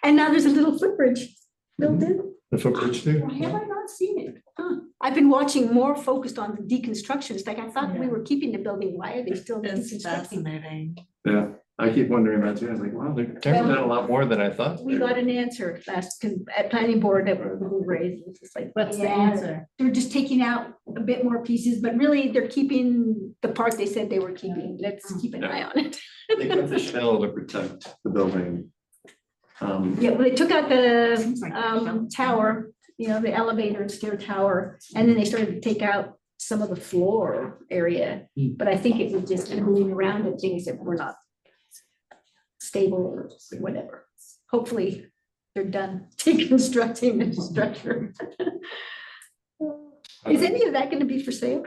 And now there's a little footbridge built in. The footbridge too? Why have I not seen it? Huh. I've been watching more focused on the deconstruction. It's like I thought we were keeping the building. Why are they still It's deconstructing? fascinating. Yeah, I keep wondering that too. I was like, wow, they're tearing down a lot more than I thought. We got an answer at planning board that we raised. It's just like, What's the yeah, answer? they're just taking out a bit more pieces, but really they're keeping the part they said they were keeping. Let's keep an eye on it. They cut the shell to protect the building. Yeah, well, they took out the tower, the elevator and stair tower, and then they started to take out some of the floor area. But I think it was just moving around and things that were not stable or whatever. Hopefully, they're done deconstructing the structure. Is any of that gonna be for sale?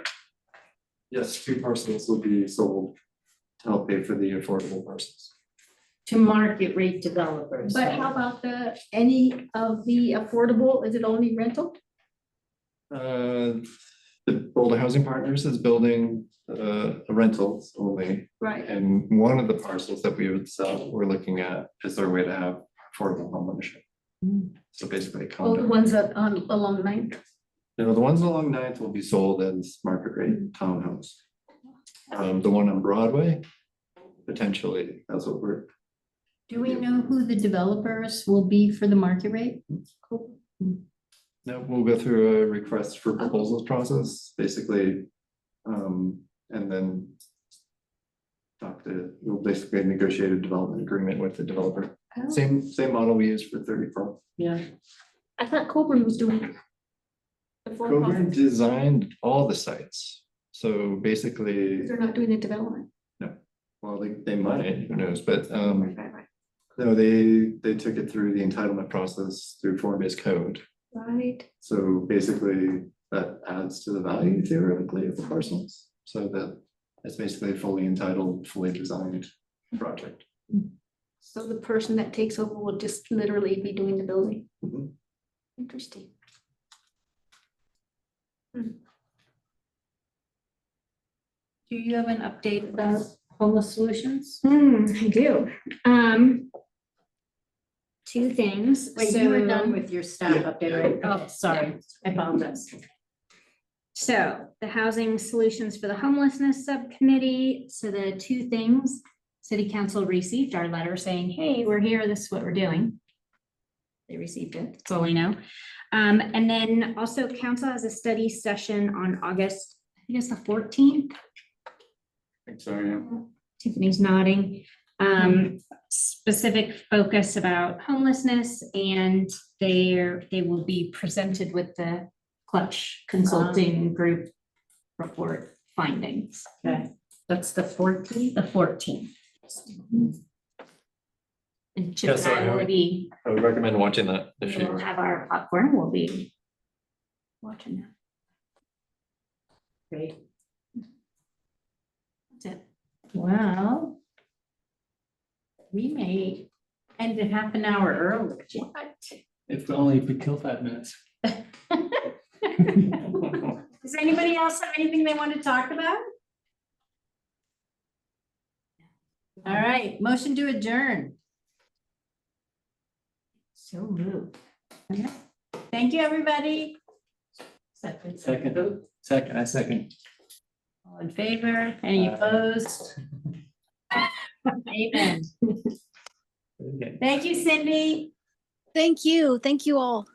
Yes, 2 parcels will be sold to help pay for the affordable parcels. To market rate developers. But how about any of the affordable, is it only rental? The Boulder Housing Partners is building rentals only. Right. And one of the parcels that we would sell, we're looking at is their way to have affordable home ownership. So basically a Oh, the condo. ones that along 9th. The ones along 9th will be sold as market rate townhomes. The one on Broadway, potentially, that's what we're. Do we know who the developers will be for the market rate? No, we'll go through a request for proposals process, basically. And then we'll basically negotiate a development agreement with the developer. Same model we use for 34. Yeah. I thought Coburn was doing it. The Coburn for-profit. designed all the sites. So basically, They're not doing the development. well, they might, who knows, but Right. no, they took it through the entitlement process through form-based code. Right. So basically, that adds to the value theoretically of the parcels, so that it's basically a fully entitled, fully designed project. So the person that takes over will just literally be doing the building. Mhm. Interesting. Do you have an update about homeless solutions? I do. Two things. Wait, you were So- done with your staff update, right? Oh, sorry, I apologize. So the Housing Solutions for the Homelessness Subcommittee, so the two things, City Council received our letter saying, hey, we're here, this is what we're doing. They received it, that's all I know. And then also council has a study session on August, I think it's the 14th. I think so, yeah. Tiffany's nodding. Specific focus about homelessness, and they will be presented with the Clutch Consulting Group report findings. Okay, that's the 14th. The 14th. And Chip Yeah, and so I will be, I would recommend watching that if we'll you. have our popcorn, we'll be watching that. Great. That's it. Well, we may end it half an hour early. If only we kill 5 minutes. Does anybody else have anything they want to talk about? All right, motion to adjourn. So moved. Okay. Thank you, everybody. Second, I second. All in favor? Any opposed? Amen. Okay. Thank you, Cindy. Thank you. Thank you all.